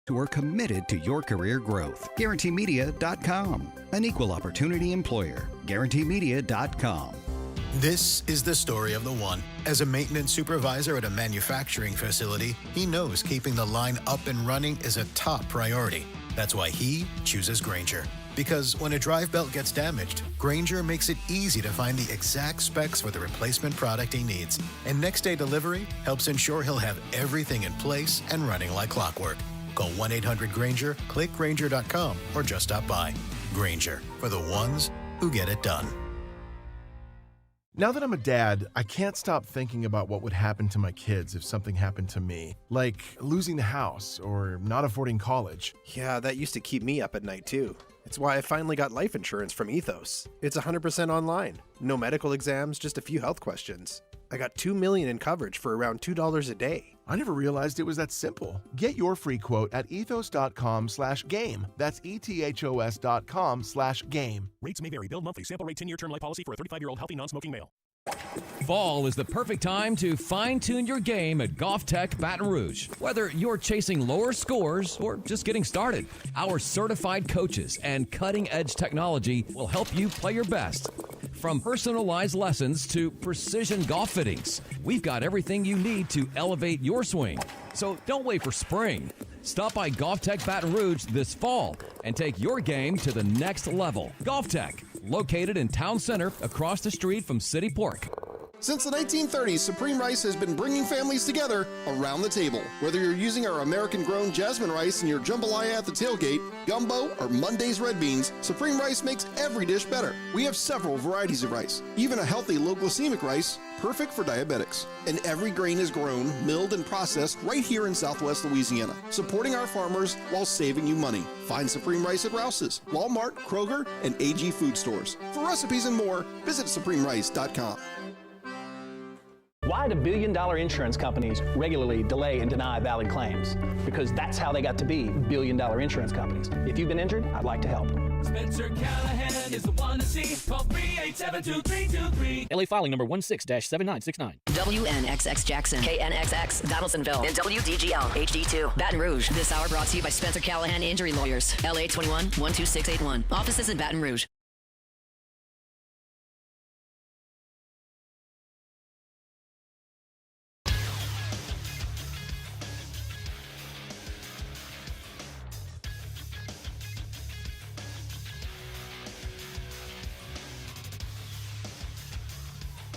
who are committed to your career growth. GuaranteeMedia.com, an equal opportunity employer. GuaranteeMedia.com. This is the story of the one. As a maintenance supervisor at a manufacturing facility, he knows keeping the line up and running is a top priority. That's why he chooses Grainger. Because when a drive belt gets damaged, Grainger makes it easy to find the exact specs for the replacement product he needs. And next day delivery helps ensure he'll have everything in place and running like clockwork. Call 1-800-GRAINGER, click Grainger.com, or just stop by. Grainger, for the ones who get it done. Now that I'm a dad, I can't stop thinking about what would happen to my kids if something happened to me, like losing the house or not affording college. Yeah, that used to keep me up at night too. It's why I finally got life insurance from Ethos. It's 100% online. No medical exams, just a few health questions. I got $2 million in coverage for around $2 a day. I never realized it was that simple. Get your free quote at ethos.com/game. That's ethos.com/game. Rates may vary. Bill monthly. Sample rate 10-year term life policy for a 35-year-old healthy non-smoking male. Fall is the perfect time to fine-tune your game at Golf Tech Baton Rouge. Whether you're chasing lower scores or just getting started, our certified coaches and cutting-edge technology will help you play your best. From personalized lessons to precision golf fittings, we've got everything you need to elevate your swing. So don't wait for spring. Stop by Golf Tech Baton Rouge this fall and take your game to the next level. Golf Tech, located in Town Center across the street from City Pork. Since the 1930s, Supreme Rice has been bringing families together around the table. Whether you're using our American-grown jasmine rice in your jambalaya at the tailgate, gumbo, or Monday's red beans, Supreme Rice makes every dish better. We have several varieties of rice, even a healthy low-glycemic rice, perfect for diabetics. And every grain is grown, milled, and processed right here in Southwest Louisiana, supporting our farmers while saving you money. Find Supreme Rice at Rouse's, Walmart, Kroger, and AG food stores. For recipes and more, visit supremerice.com. Why do billion-dollar insurance companies regularly delay and deny valid claims? Because that's how they got to be billion-dollar insurance companies. If you've been injured, I'd like to help. Spencer Callahan is the one to see. Call 387-2323. LA filing number 16-7969. WNXX Jackson, KNXX Donaldsonville, and WDGL HD2 Baton Rouge. This hour brought to you by Spencer Callahan Injury Lawyers. LA 21-12681. Offices in Baton Rouge.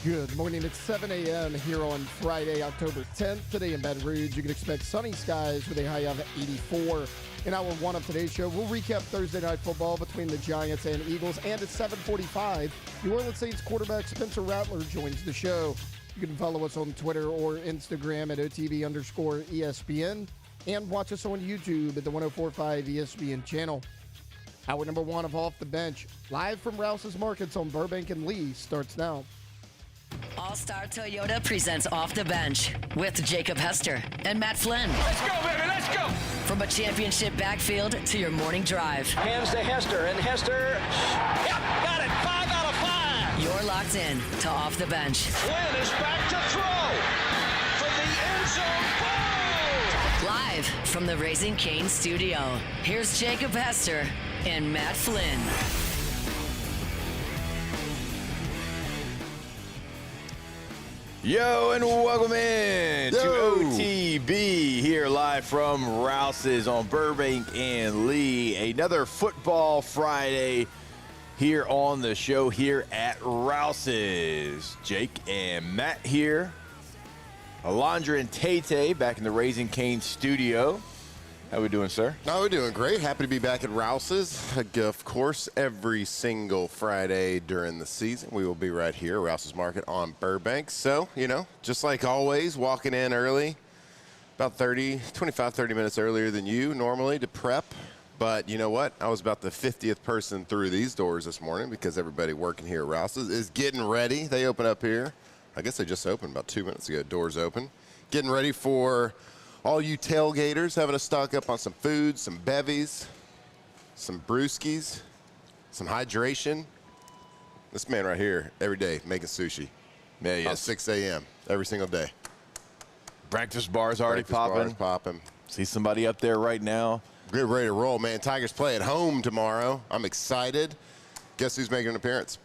Good morning. It's 7 a.m. here on Friday, October 10th. Today in Baton Rouge, you can expect sunny skies with a high of 84. In hour one of today's show, we'll recap Thursday night football between the Giants and Eagles. And at 7:45, New Orleans Saints quarterback Spencer Rattler joins the show. You can follow us on Twitter or Instagram at OTB_ESPN and watch us on YouTube at the 104.5 ESPN channel. Hour number one of Off the Bench, live from Rouse's Markets on Burbank and Lee, starts now. All-Star Toyota presents Off the Bench with Jacob Hester and Matt Flynn. Let's go, baby, let's go! From a championship backfield to your morning drive. Hands to Hester, and Hester, Yep, got it, 5 out of 5! You're locked in to Off the Bench. Flynn is back to throw for the end zone. Ball! Live from the Raising Cane studio, here's Jacob Hester and Matt Flynn. Yo, and welcome in to OTB here live from Rouse's on Burbank and Lee. Another Football Friday here on the show here at Rouse's. Jake and Matt here. Alondra and Tay back in the Raising Cane studio. How we doing, sir? Oh, we're doing great. Happy to be back at Rouse's. Of course, every single Friday during the season, we will be right here, Rouse's Market on Burbank. So, you know, just like always, walking in early, about 25, 30 minutes earlier than you normally to prep. But you know what? I was about the 50th person through these doors this morning because everybody working here at Rouse's is getting ready. They open up here. I guess they just opened about 2 minutes ago. Doors open. Getting ready for all you tailgaters, having to stock up on some food, some bevies, some brewskis, some hydration. This man right here, every day, making sushi. Yeah, About 6 a.m. every single day. Breakfast bars already Breakfast popping. bars popping. See somebody up there right now. Get ready to roll, man. Tigers play at home tomorrow. I'm excited. Guess who's making an appearance?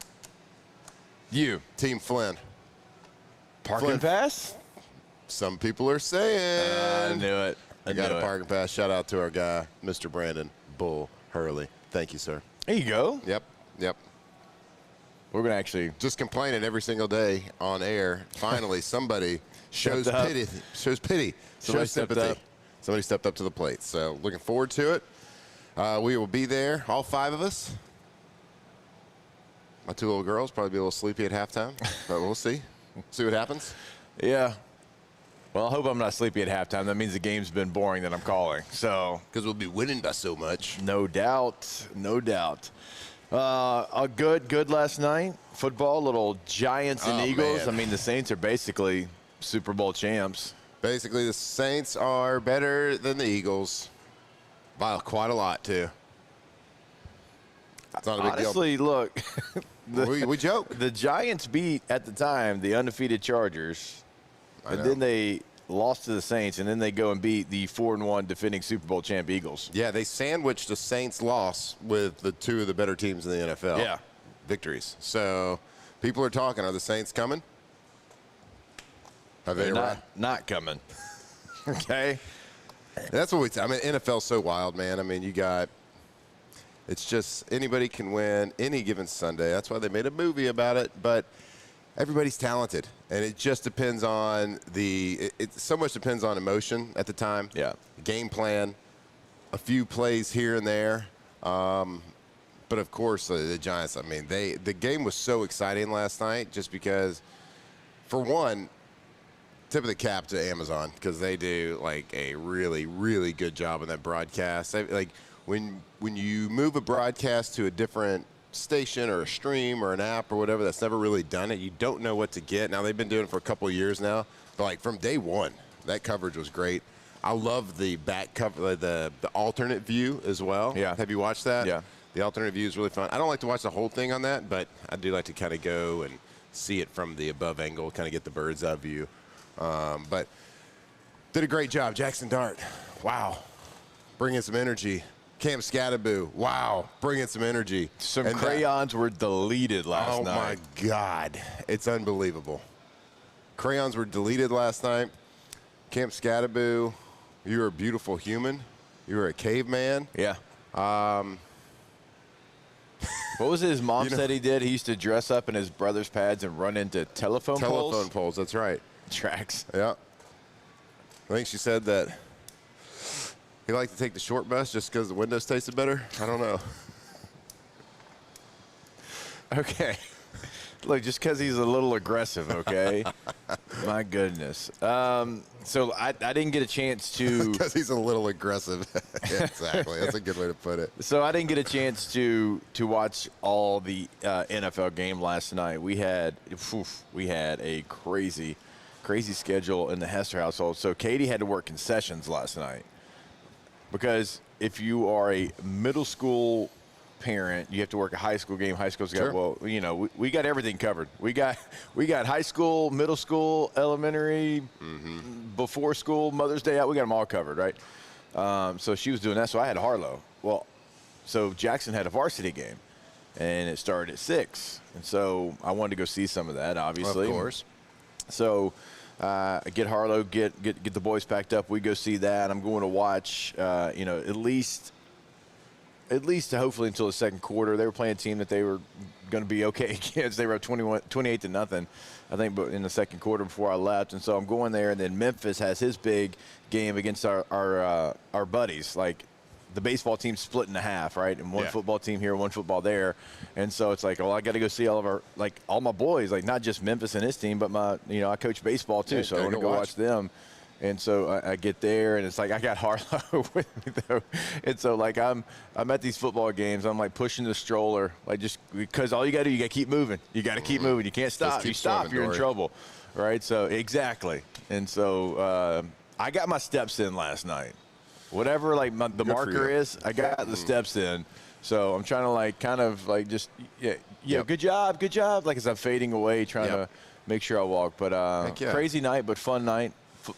You. Team Flynn. Parking pass? Some people are saying. I knew it. I got a parking pass. Shout out to our guy, Mr. Brandon Bull Hurley. Thank you, sir. There you go. Yep. We're going to actually. Just complaining every single day on air. Finally, somebody shows pity. Shows sympathy. Somebody stepped up to the plate. So looking forward to it. We will be there, all 5 of us. My 2 little girls probably be a little sleepy at halftime, but we'll see. See what happens. Yeah. Well, I hope I'm not sleepy at halftime. That means the game's been boring that I'm calling. So, because we'll be winning by so much. No doubt. A good last night. Football, little Giants and Eagles. Man. I mean, the Saints are basically Super Bowl champs. Basically, the Saints are better than the Eagles by quite a lot, too. It's not a big Honestly, deal. Look. We joke. The Giants beat, at the time, the undefeated Chargers. And then they lost to the Saints, and then they go and beat the 4-1 defending Super Bowl champ Eagles. Yeah, they sandwiched the Saints' loss with the 2 of the better teams in the NFL. Yeah. Victories. So people are talking. Are the Saints coming? Have they arrived? Not coming. Okay. That's what I mean, NFL's so wild, man. I mean, it's just anybody can win any given Sunday. That's why they made a movie about it. But everybody's talented, and it just depends on it so much depends on emotion at the time. Yeah. Game plan, a few plays here and there. But of course, the Giants. I mean, the game was so exciting last night, just because, for one, tip of the cap to Amazon, because they do like a really, really good job on that broadcast. Like when you move a broadcast to a different station or a stream or an app or whatever that's never really done it, you don't know what to get. Now, they've been doing it for a couple of years now, but like from day one, that coverage was great. I love the back cover, the alternate view as well. Yeah. Have you watched that? Yeah. The alternate view is really fun. I don't like to watch the whole thing on that, but I do like to kind of go and see it from the above angle, kind of get the bird's eye view. But did a great job. Jackson Dart, wow, bringing some energy. Cam Scattaboo, wow, bringing some energy. Some crayons were deleted last night. Oh, my God. It's unbelievable. Crayons were deleted last night. Cam Scattaboo, you're a beautiful human. You're a caveman. Yeah. What was it his mom said he did? He used to dress up in his brother's pads and run into telephone poles? Telephone poles, that's right. Tracks. Yeah. I think she said that he liked to take the short bus just because the windows tasted better. I don't know. Okay. Look, just because he's a little aggressive, okay? My goodness. So I didn't get a chance to. Because he's a little aggressive. Yeah, exactly. That's a good way to put it. So I didn't get a chance to watch all the NFL game last night. We had a crazy schedule in the Hester household. So Katie had to work concessions last night. Because if you are a middle school parent, you have to work a high school game. High school's got, Sure. well, you know, we got everything covered. We got high school, middle school, elementary, before school, Mother's Day out. We got them all covered, right? So she was doing that. So I had Harlow. Well, so Jackson had a varsity game, and it started at 6. And so I wanted to go see some of that, obviously. Of course. So get Harlow, get the boys packed up. We go see that. I'm going to watch, at least hopefully until the second quarter. They were playing a team that they were going to be okay against. They were up 28-0, I think, but in the second quarter before I left. And so I'm going there, and then Memphis has his big game against our buddies. Like, the baseball team's split in half, right? And one football team here, one football there. And so it's like, well, I got to go see all my boys, like not just Memphis and his team, but I coach baseball too, so I want to go watch them. And so I get there, and it's like I got Harlow with me though, and so like I'm at these football games, I'm like pushing the stroller, like just because all you got to do, you got to keep moving, you got to keep moving, you can't stop. You stop, you're in trouble, right? So exactly, and so I got my steps in last night. Whatever the marker is, I got the steps in. So I'm trying to good job, like as I'm fading away, trying to make sure I walk. But crazy night, but fun night.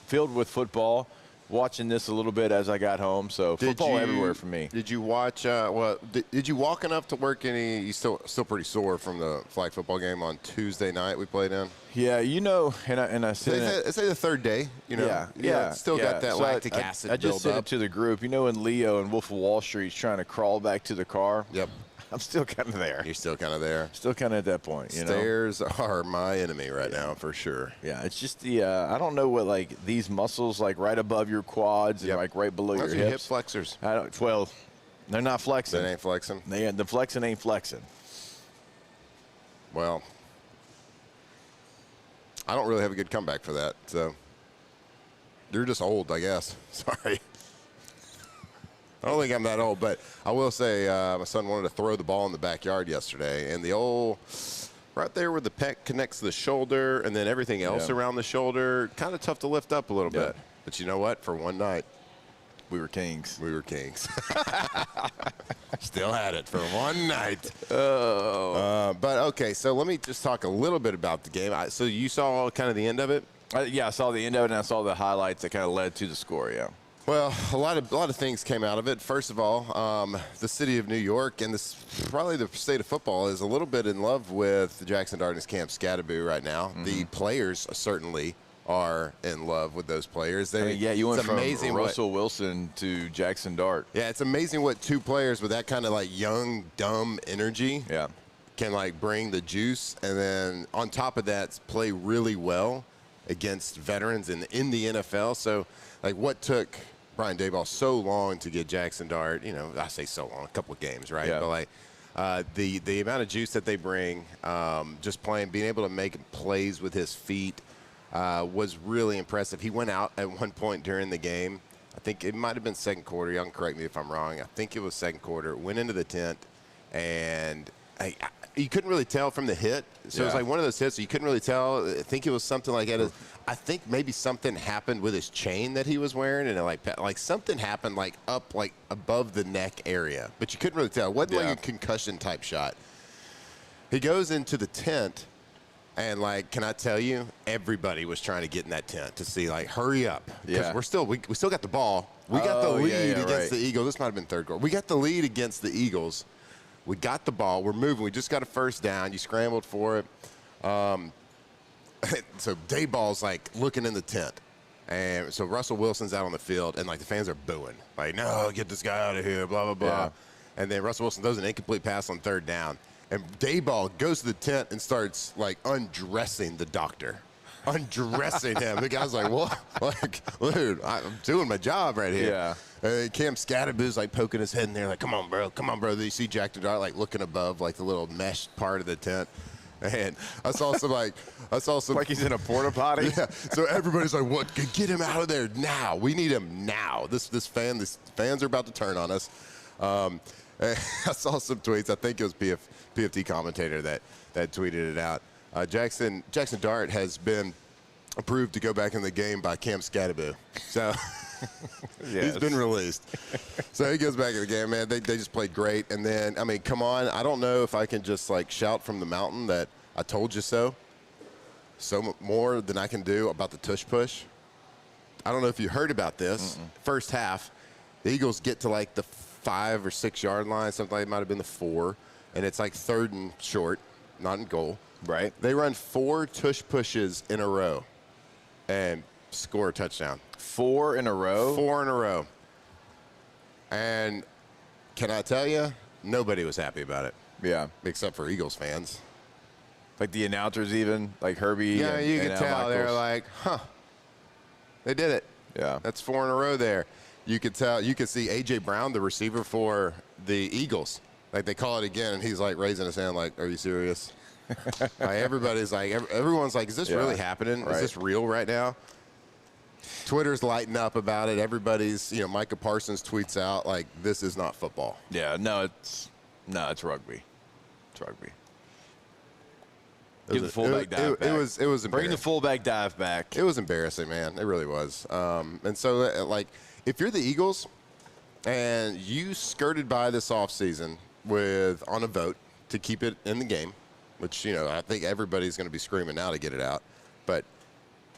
Filled with football, watching this a little bit as I got home. So football everywhere for me. Did you watch? Did you walk enough to work any? You still pretty sore from the flag football game on Tuesday night we played in. Yeah, and I said it's the third day. Yeah. Still got that lactic acid. I just said it to the group. When Leo and Wolf of Wall Street's trying to crawl back to the car. Yep. I'm still kind of there. You're still kind of there. Still kind of at that point. Stairs are my enemy right now, for sure. Yeah, it's just I don't know what, like, these muscles, like, right above your quads and, like, right below your hips. Hip flexors. Well, they're not flexing. They ain't flexing? The flexing ain't flexing. Well, I don't really have a good comeback for that. So, you're just old, I guess. Sorry. I don't think I'm that old, but I will say my son wanted to throw the ball in the backyard yesterday, and the old right there where the pec connects to the shoulder and then everything else around the shoulder, kind of tough to lift up a little bit. But you know what? For one night, we were kings. We were kings. Still had it for one night. But, okay, so let me just talk a little bit about the game. So you saw kind of the end of it? Yeah, I saw the end of it, and I saw the highlights that kind of led to the score, yeah. Well, a lot of things came out of it. First of all, the city of New York and probably the state of football is a little bit in love with Jackson Dart and his Camp Scatterboo right now. Mm-hmm. The players certainly are in love with those players. You went from Russell Wilson to Jackson Dart. Yeah, it's amazing what two players with that kind of like young, dumb energy can like bring the juice, and then on top of that, play really well against veterans in the NFL. So, like, what took Brian Daboll so long to get Jackson Dart, I say so long, a couple of games, right? Yeah. But, like, the amount of juice that they bring, just being able to make plays with his feet was really impressive. He went out at one point during the game. I think it might have been second quarter. Y'all can correct me if I'm wrong. I think it was second quarter. Went into the tent, and you couldn't really tell from the hit. So it was like one of those hits you couldn't really tell. I think it was something like that. I think maybe something happened with his chain that he was wearing, and like something happened like up like above the neck area, but you couldn't really tell. It wasn't like a concussion type shot. He goes into the tent, and like, can I tell you, everybody was trying to get in that tent to see, like, hurry up, because we still got the ball. We got the lead against the Eagles. This might have been third quarter. We got the lead against the Eagles. We got the ball. We're moving. We just got a first down. You scrambled for it. So Dayball's like looking in the tent. And so Russell Wilson's out on the field, and like the fans are booing. Like, no, get this guy out of here, blah, blah, blah. Yeah. And then Russell Wilson does an incomplete pass on third down. And Dayball goes to the tent and starts like undressing the doctor. Undressing him. The guy's like, what? Like, dude, I'm doing my job right here. Yeah. Cam Scatterboo's like poking his head in there, like, come on, bro. Then you see Jackson Dart like looking above like the little mesh part of the tent. And I saw some like he's in a porta potty. Yeah. So everybody's like, what? Get him out of there now. We need him now. These fans are about to turn on us. I saw some tweets. I think it was PFT commentator that tweeted it out. Jackson Dart has been approved to go back in the game by Cam Scatterboo. So he's been released. So he goes back in the game, man. They just played great. And then, I mean, come on. I don't know if I can just, like, shout from the mountain that I told you so. So more than I can do about the tush push. I don't know if you heard about this. First half, the Eagles get to, like, the 5 or 6 yard line. Something like it might have been the 4. And it's, like, third and short, not in goal. Right. They run 4 tush pushes in a row and score a touchdown. 4 in a row? 4 in a row. And can I tell you, nobody was happy about it. Yeah. Except for Eagles fans. Like the announcers even, like Herbie. Yeah, and, you and can tell. Michaels. They're like, they did it. Yeah. That's 4 in a row there. You could tell. You could see A.J. Brown, the receiver for the Eagles. Like, they call it again, and he's like raising his hand like, are you serious? Like, everybody's like, everyone's like, is this really happening? Right. Is this real right now? Twitter's lighting up about it. Everybody's, Micah Parsons tweets out like, this is not football. Yeah, it's rugby. It's rugby. Give the fullback dive back. It was bring the fullback dive back. It was embarrassing, man. It really was. And so, like, if you're the Eagles and you skirted by this offseason on a vote to keep it in the game, which, I think everybody's going to be screaming now to get it out. But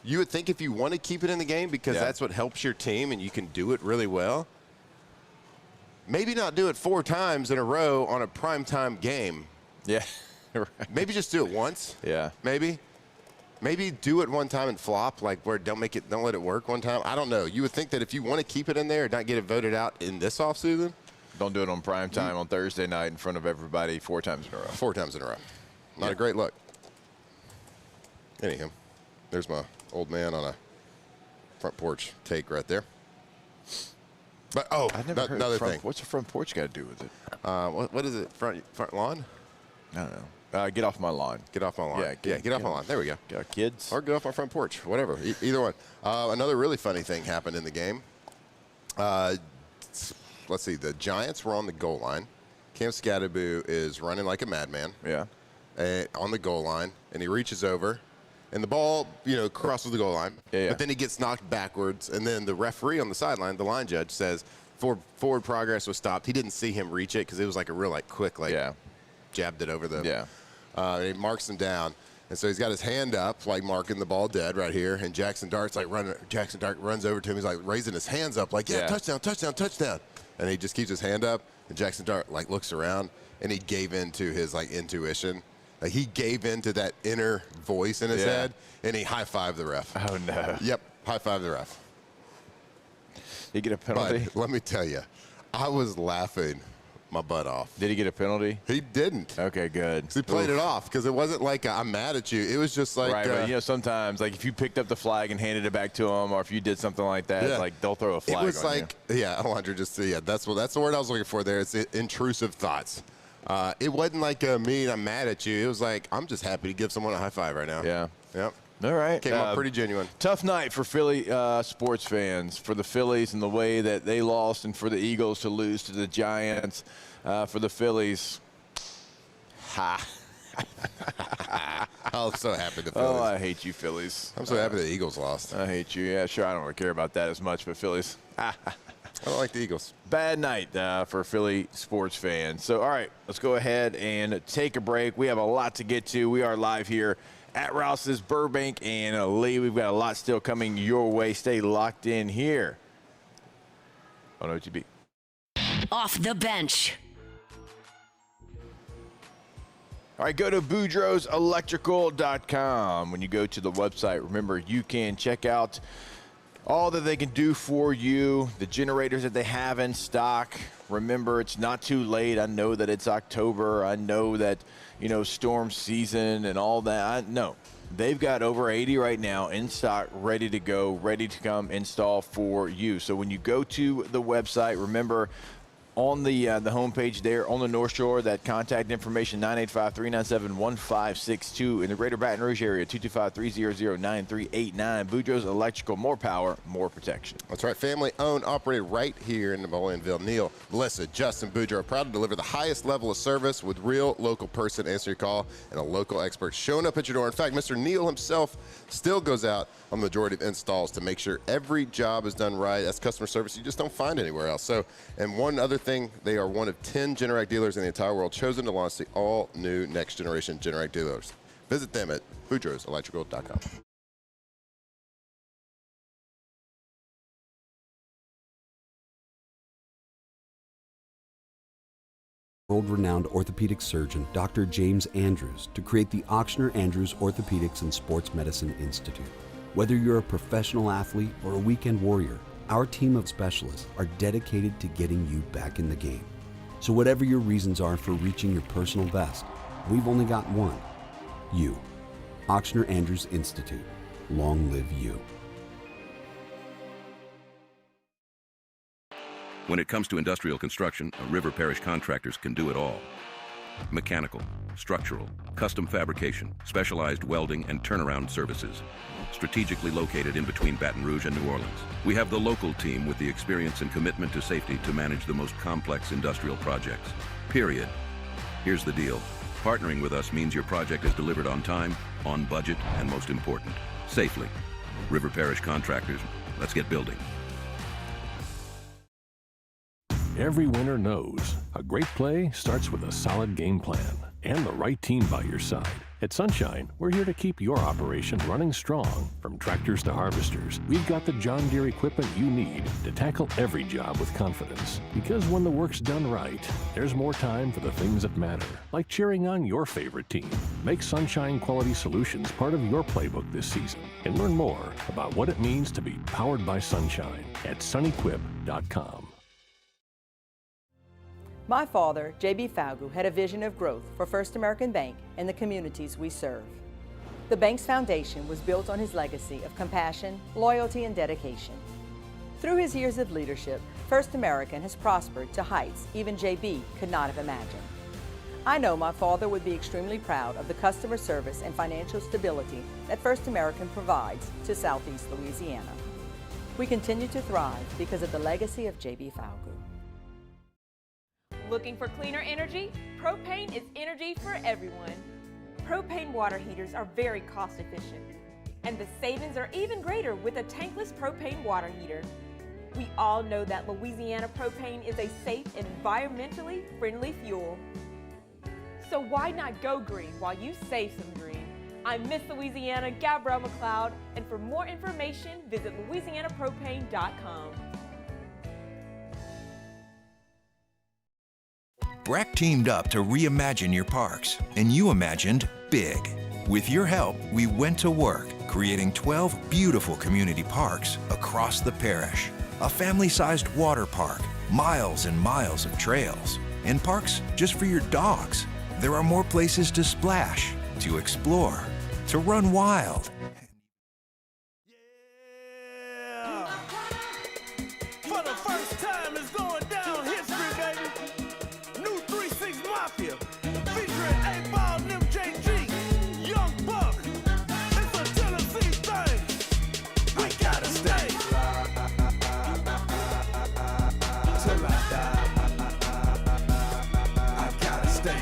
You would think if you want to keep it in the game because that's what helps your team and you can do it really well, maybe not do it 4 times in a row on a primetime game. Yeah. Right. Maybe just do it once. Yeah. Maybe do it one time and flop, like where don't let it work one time. I don't know. You would think that if you want to keep it in there and not get it voted out in this offseason. Don't do it on prime time on Thursday night in front of everybody 4 times in a row. 4 times in a row. Not a great look. Anyhow, there's my old man on a front porch take right there. But I've never heard another front, thing. What's a front porch got to do with it? What is it? Front lawn? I don't know. Get off my lawn. Get off my lawn. Yeah, get off my lawn. There we go. Got kids. Or get off my front porch. Whatever. Either one. Another really funny thing happened in the game. Let's see. The Giants were on the goal line. Cam Scadaboo is running like a madman. Yeah. On the goal line, and he reaches over, and the ball, crosses the goal line. Yeah. But then he gets knocked backwards, and then the referee on the sideline, the line judge, says forward progress was stopped. He didn't see him reach it because it was like a real quick jabbed it over the. Yeah. And he marks him down, and so he's got his hand up like marking the ball dead right here, and Jackson Dart's like running. Jackson Dart runs over to him. He's like raising his hands up like touchdown, touchdown, touchdown, and he just keeps his hand up, and Jackson Dart looks around, and he gave in to his intuition. He gave in to that inner voice in his head, and he high-fived the ref. Oh, no. Yep, high-fived the ref. Did he get a penalty? But let me tell you, I was laughing my butt off. Did he get a penalty? He didn't. Okay, good. He played it off because it wasn't like I'm mad at you. It was just like right, but sometimes if you picked up the flag and handed it back to him, or if you did something like that, they'll throw a flag. It was on you. Alondra that's the word I was looking for there. It's intrusive thoughts. It wasn't like I'm mad at you. It was like I'm just happy to give someone a high five right now. Yeah. Yep. All right. Came up pretty genuine. Tough night for Philly sports fans, for the Phillies and the way that they lost, and for the Eagles to lose to the Giants. For the Phillies, I'm so happy the Phillies. Oh, I hate you, Phillies. I'm so happy the Eagles lost. I hate you. Yeah, sure. I don't really care about that as much, but Phillies. I don't like the Eagles. Bad night for Philly sports fans. So, all right, let's go ahead and take a break. We have a lot to get to. We are live here at Rouse's, Burbank, and Lee. We've got a lot still coming your way. Stay locked in here on OTB. Off the bench. All right, go to BoudreauxElectrical.com. When you go to the website, remember, you can check out all that they can do for you, the generators that they have in stock. Remember, it's not too late. I know that it's October. I know that, storm season and all that. No, they've got over 80 right now in stock, ready to go, ready to come install for you. So when you go to the website, remember, on the homepage there on the North Shore, that contact information, 985-397-1562. In the greater Baton Rouge area, 225-300-9389. Boudreaux's Electrical, more power, more protection. That's right. Family owned, operated right here in Napoleonville. Neil, Melissa, Justin Boudreaux are proud to deliver the highest level of service with real local person answering your call and a local expert showing up at your door. In fact, Mr. Neil himself still goes out on the majority of installs to make sure every job is done right. That's customer service you just don't find anywhere else. So, and one other thing, they are one of 10 Generac dealers in the entire world chosen to launch the all-new next-generation Generac dealers. Visit them at BoudreauxElectrical.com. World-renowned orthopedic surgeon Dr. James Andrews to create the Ochsner Andrews Orthopedics and Sports Medicine Institute. Whether you're a professional athlete or a weekend warrior, our team of specialists are dedicated to getting you back in the game. So whatever your reasons are for reaching your personal best, we've only got one: you. Ochsner Andrews Institute. Long live you. When it comes to industrial construction, River Parish Contractors can do it all. Mechanical, structural, custom fabrication, specialized welding, and turnaround services. Strategically located in between Baton Rouge and New Orleans, we have the local team with the experience and commitment to safety to manage the most complex industrial projects. Period. Here's the deal. Partnering with us means your project is delivered on time, on budget, and most important, safely. River Parish Contractors, let's get building. Every winner knows a great play starts with a solid game plan and the right team by your side. At Sunshine, we're here to keep your operation running strong. From tractors to harvesters, we've got the John Deere equipment you need to tackle every job with confidence. Because when the work's done right, there's more time for the things that matter, like cheering on your favorite team. Make Sunshine Quality Solutions part of your playbook this season and learn more about what it means to be powered by Sunshine at sunnyquip.com. My father, J.B. Falgu, had a vision of growth for First American Bank and the communities we serve. The bank's foundation was built on his legacy of compassion, loyalty, and dedication. Through his years of leadership, First American has prospered to heights even J.B. could not have imagined. I know my father would be extremely proud of the customer service and financial stability that First American provides to Southeast Louisiana. We continue to thrive because of the legacy of J.B. Falgu. Looking for cleaner energy? Propane is energy for everyone. Propane water heaters are very cost efficient, and the savings are even greater with a tankless propane water heater. We all know that Louisiana propane is a safe and environmentally friendly fuel. So why not go green while you save some green? I'm Miss Louisiana, Gabrielle McLeod, and for more information, visit louisianapropane.com. BRAC teamed up to reimagine your parks, and you imagined big. With your help, we went to work, creating 12 beautiful community parks across the parish. A family-sized water park, miles and miles of trails, and parks just for your dogs. There are more places to splash, to explore, to run wild. For the first time, it's going down history, baby. New 3-6 Mafia, featuring 8-Ball and MJG, Young Buck. It's a Tennessee thing. We gotta stay. Till I die, I gotta stay.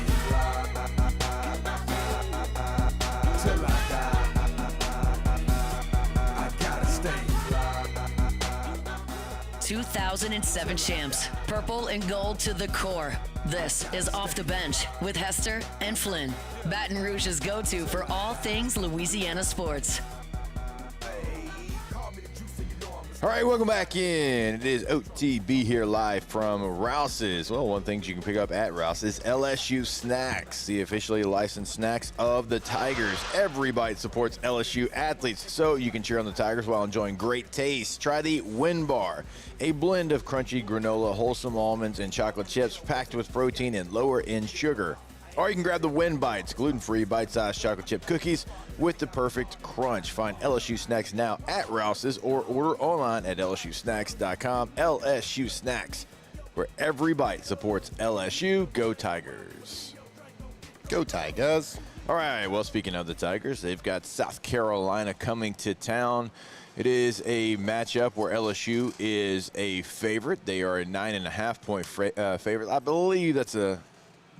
Till I die, I gotta stay. 2007 champs, purple and gold to the core. This is Off the Bench with Hester and Flynn, Baton Rouge's go-to for all things Louisiana sports. All right, welcome back in. It is OTB here live from Rouse's. Well, one thing you can pick up at Rouse's, LSU Snacks, the officially licensed snacks of the Tigers. Every bite supports LSU athletes, so you can cheer on the Tigers while enjoying great taste. Try the Win Bar, a blend of crunchy granola, wholesome almonds, and chocolate chips packed with protein and lower in sugar. Or you can grab the Win Bites, gluten-free bite-sized chocolate chip cookies with the perfect crunch. Find LSU Snacks now at Rouse's or order online at lsusnacks.com. LSU Snacks, where every bite supports LSU. Go Tigers. Go Tigers. All right, well, speaking of the Tigers, they've got South Carolina coming to town. It is a matchup where LSU is a favorite. They are a 9.5-point favorite. I believe that's a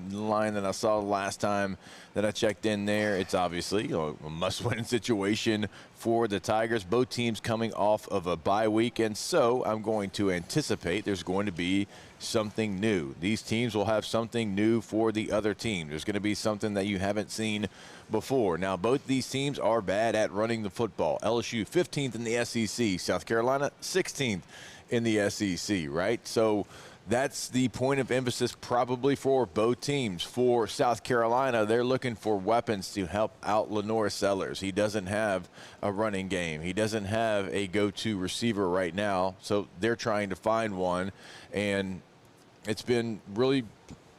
line that I saw last time that I checked in there. It's obviously a must-win situation for the Tigers. Both teams coming off of a bye week, and so I'm going to anticipate there's going to be something new. These teams will have something new for the other team. There's going to be something that you haven't seen before. Now, both these teams are bad at running the football. LSU 15th in the SEC, South Carolina 16th in the SEC, right? So that's the point of emphasis probably for both teams. For South Carolina, they're looking for weapons to help out Lenore Sellers. He doesn't have a running game. He doesn't have a go-to receiver right now, so they're trying to find one, and it's been really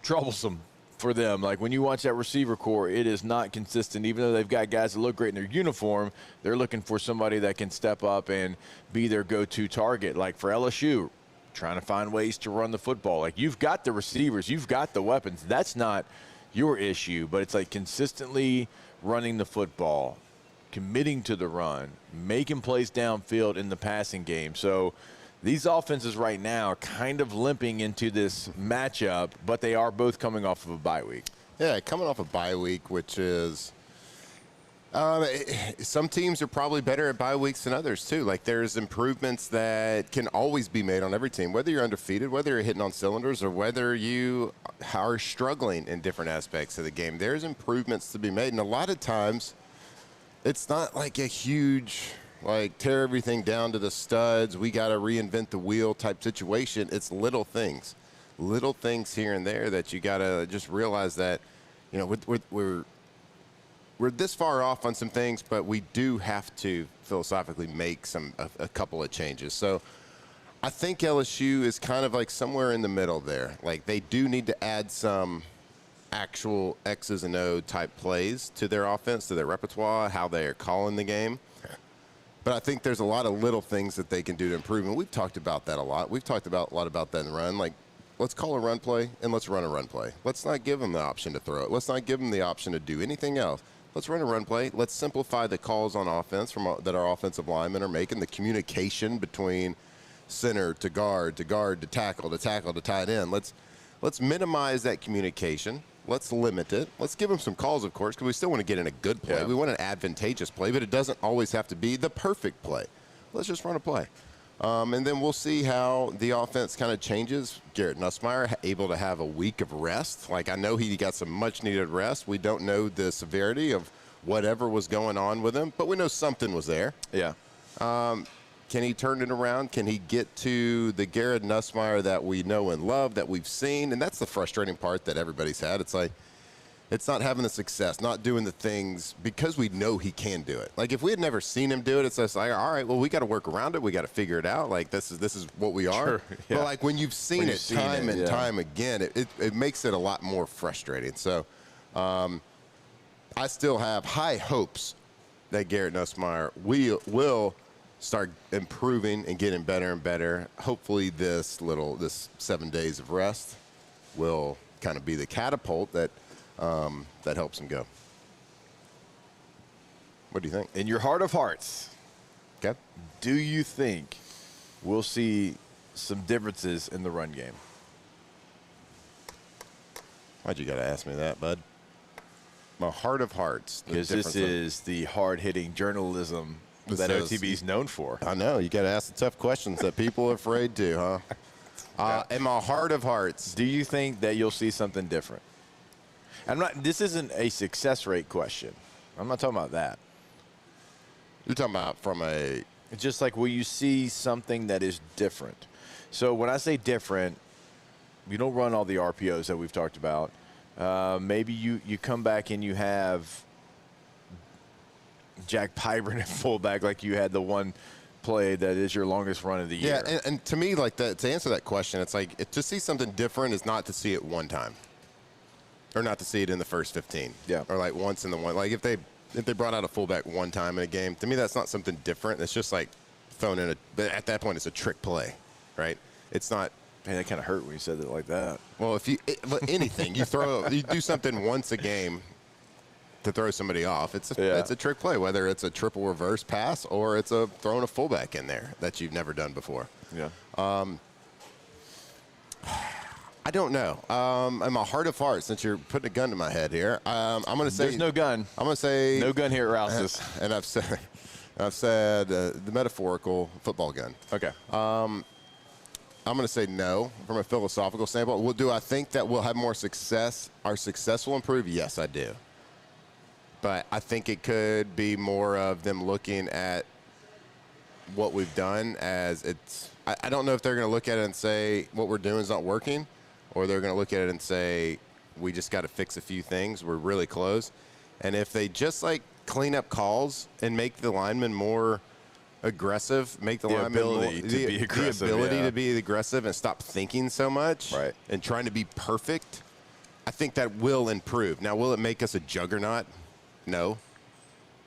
troublesome for them. Like, when you watch that receiver core, it is not consistent. Even though they've got guys that look great in their uniform, they're looking for somebody that can step up and be their go-to target. Like for LSU, trying to find ways to run the football. Like, you've got the receivers, you've got the weapons. That's not your issue, but it's like consistently running the football, committing to the run, making plays downfield in the passing game. So these offenses right now are kind of limping into this matchup, but they are both coming off of a bye week. Yeah, coming off a bye week, which is Some teams are probably better at bye weeks than others, too. Like, there's improvements that can always be made on every team, whether you're undefeated, whether you're hitting on cylinders, or whether you are struggling in different aspects of the game. There's improvements to be made. And a lot of times, it's not like a huge, like, tear everything down to the studs, we got to reinvent the wheel type situation. It's little things here and there that you got to just realize that, you know, we're this far off on some things, but we do have to philosophically make a couple of changes. So I think LSU is kind of like somewhere in the middle there. Like, they do need to add some actual X's and O type plays to their offense, to their repertoire, how they are calling the game. But I think there's a lot of little things that they can do to improve, and we've talked about that a lot. We've talked a lot about that in the run. Like, let's call a run play and let's run a run play. Let's not give them the option to throw it. Let's not give them the option to do anything else. Let's run a run play. Let's simplify the calls on offense that our offensive linemen are making, the communication between center to guard to tackle to tight end. Let's minimize that communication. Let's limit it. Let's give them some calls, of course, because we still want to get in a good play. Yeah. We want an advantageous play, but it doesn't always have to be the perfect play. Let's just run a play. And then we'll see how the offense kind of changes. Garrett Nussmeier able to have a week of rest. Like, I know he got some much-needed rest. We don't know the severity of whatever was going on with him, but we know something was there. Yeah. Can he turn it around? Can he get to the Garrett Nussmeier that we know and love, that we've seen? And that's the frustrating part that everybody's had. It's like, it's not having the success, not doing the things because we know he can do it. Like, if we had never seen him do it, it's just like, all right, well, we got to work around it. We got to figure it out. Like, this is what we are. Sure, yeah. But, like, when you've seen it time and time again, it makes it a lot more frustrating. So I still have high hopes that Garrett Nussmeier will start improving and getting better and better. Hopefully this 7 days of rest will kind of be the catapult that helps him go. What do you think? In your heart of hearts, okay, do you think we'll see some differences in the run game? Why'd you got to ask me that, bud? My heart of hearts. Because this is the hard-hitting journalism that OTB is known for. I know. You got to ask the tough questions that people are afraid to, huh? In my heart of hearts. Do you think that you'll see something different? This isn't a success rate question. I'm not talking about that. You're talking about it's just like, will you see something that is different? So when I say different, you don't run all the RPOs that we've talked about. Maybe you come back and you have Jack Pyburn at fullback, like you had the one play that is your longest run of the year. Yeah, and to me, like, to answer that question, it's like, to see something different is not to see it one time. Or not to see it in the first 15. Yeah. Or, like, once in the one. Like, if they brought out a fullback one time in a game, to me that's not something different. It's just like thrown in but at that point it's a trick play, right? It's not. Man, that kind of hurt when you said it like that. Well, anything, you do something once a game to throw somebody off, it's a trick play, whether it's a triple reverse pass or it's throwing a fullback in there that you've never done before. Yeah. I don't know. In my heart of hearts, since you're putting a gun to my head here, I'm going to say there's no gun. I'm going to say no gun here at Rouse's. And I've said the metaphorical football gun. Okay. I'm going to say no from a philosophical standpoint. Do I think that we'll have more success? Our success will improve? Yes, I do. But I think it could be more of them looking at what we've done as it's. I don't know if they're going to look at it and say what we're doing is not working, or they're going to look at it and say we just got to fix a few things. We're really close. And if they just like clean up calls and make the linemen more aggressive, make the linemen more, the ability to be aggressive and stop thinking so much and trying to be perfect, I think that will improve. Now, will it make us a juggernaut? No.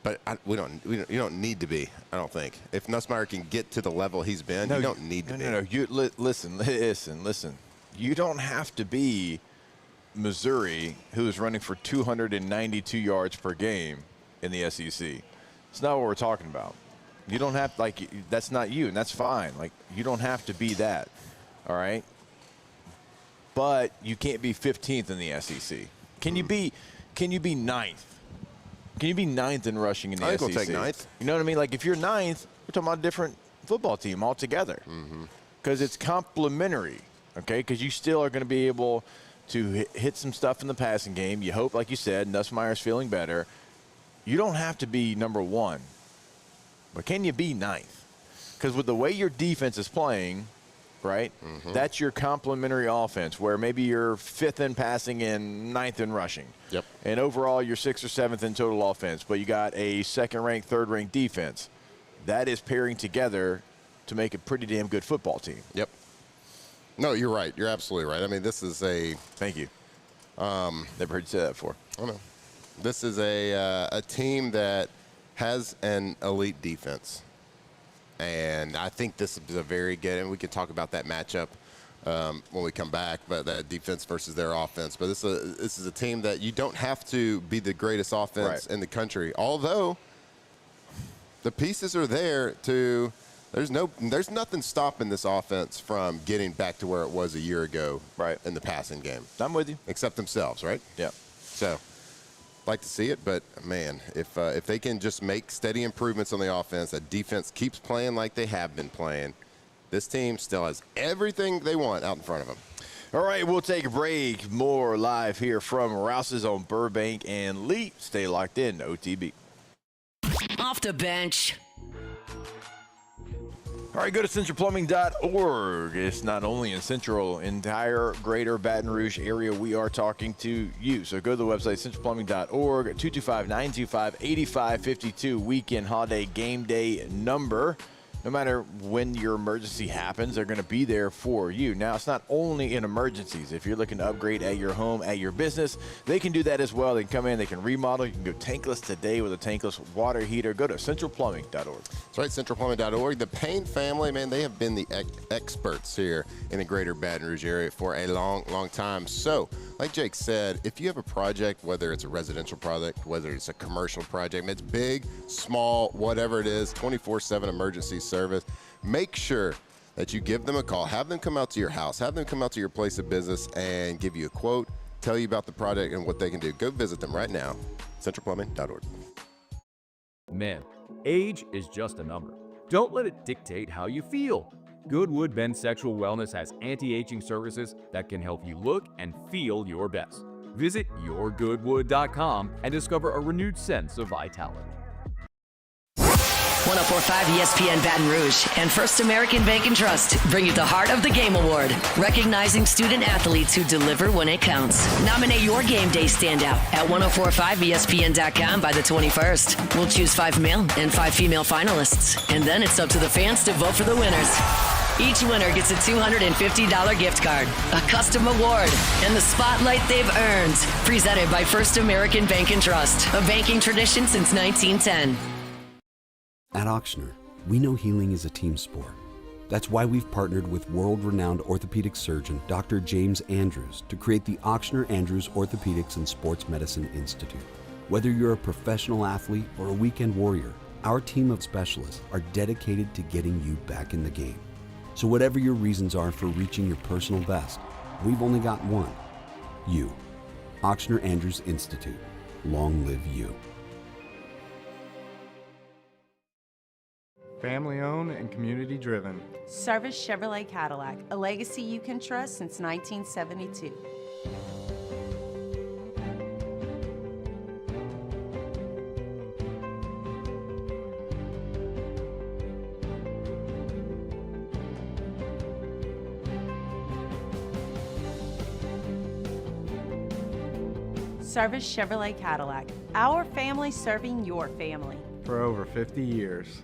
But you don't need to be, I don't think. If Nussmeier can get to the level he's been, you don't need to be. No. Listen. You don't have to be Missouri, who is running for 292 yards per game in the SEC. It's not what we're talking about. You don't have, that's not you, and that's fine. Like, you don't have to be that, all right? But you can't be 15th in the SEC. Can you be 9th? Can you be ninth in rushing in the SEC? I think we'll take ninth. You know what I mean? Like, if you're ninth, we're talking about a different football team altogether. Because it's complementary, okay? Because you still are going to be able to hit some stuff in the passing game. You hope, like you said, Nussmeier's feeling better. You don't have to be number one, but can you be ninth? Because with the way your defense is playing, right, that's your complementary offense, where maybe you're fifth in passing and ninth in rushing. Yep. And overall, you're sixth or seventh in total offense, but you got a second-ranked, third-ranked defense. That is pairing together to make a pretty damn good football team. Yep. No, you're right. You're absolutely right. I mean, this is a – Thank you. Never heard you say that before. I know. This is a team that has an elite defense. And I think this is a very good – and we can talk about that matchup when we come back, but that defense versus their offense. But this is a team that you don't have to be the greatest offense in the country, although the pieces are there to – there's nothing stopping this offense from getting back to where it was a year ago in the passing game. I'm with you. Except themselves, right? Yeah. So, like to see it, but, man, if they can just make steady improvements on the offense, that defense keeps playing like they have been playing, this team still has everything they want out in front of them. All right, we'll take a break. More live here from Rouse's on Burbank and Lee. Stay locked in, OTB. Off the bench. All right, go to centralplumbing.org. It's not only in central, entire greater Baton Rouge area, we are talking to you. So go to the website, centralplumbing.org, 225-925-8552, weekend holiday game day number. No matter when your emergency happens, they're going to be there for you. Now, it's not only in emergencies. If you're looking to upgrade at your home, at your business, they can do that as well. They can come in, they can remodel. You can go tankless today with a tankless water heater. Go to centralplumbing.org. That's right, centralplumbing.org. The Payne family, man, they have been the experts here in the greater Baton Rouge area for a long, long time. So, like Jake said, if you have a project, whether it's a residential project, whether it's a commercial project, it's big, small, whatever it is, 24/7 emergency service, make sure that you give them a call, have them come out to your house, have them come out to your place of business and give you a quote, tell you about the project and what they can do. Go visit them right now, centralplumbing.org. Men, age is just a number. Don't let it dictate how you feel. Goodwood Men's Sexual Wellness has anti-aging services that can help you look and feel your best. Visit yourgoodwood.com and discover a renewed sense of vitality. 104.5 ESPN Baton Rouge and First American Bank and Trust bring you the Heart of the Game Award, recognizing student athletes who deliver when it counts. Nominate your game day standout at 1045ESPN.com by the 21st. We'll choose 5 male and 5 female finalists, and then it's up to the fans to vote for the winners. Each winner gets a $250 gift card, a custom award, and the spotlight they've earned. Presented by First American Bank and Trust, a banking tradition since 1910. At Ochsner, we know healing is a team sport. That's why we've partnered with world-renowned orthopedic surgeon Dr. James Andrews to create the Ochsner Andrews Orthopedics and Sports Medicine Institute. Whether you're a professional athlete or a weekend warrior, our team of specialists are dedicated to getting you back in the game. So whatever your reasons are for reaching your personal best, we've only got one: you. Ochsner Andrews Institute. Long live you. Family owned and community driven. Service Chevrolet Cadillac, a legacy you can trust since 1972. Service Chevrolet Cadillac, our family serving your family. For over 50 years.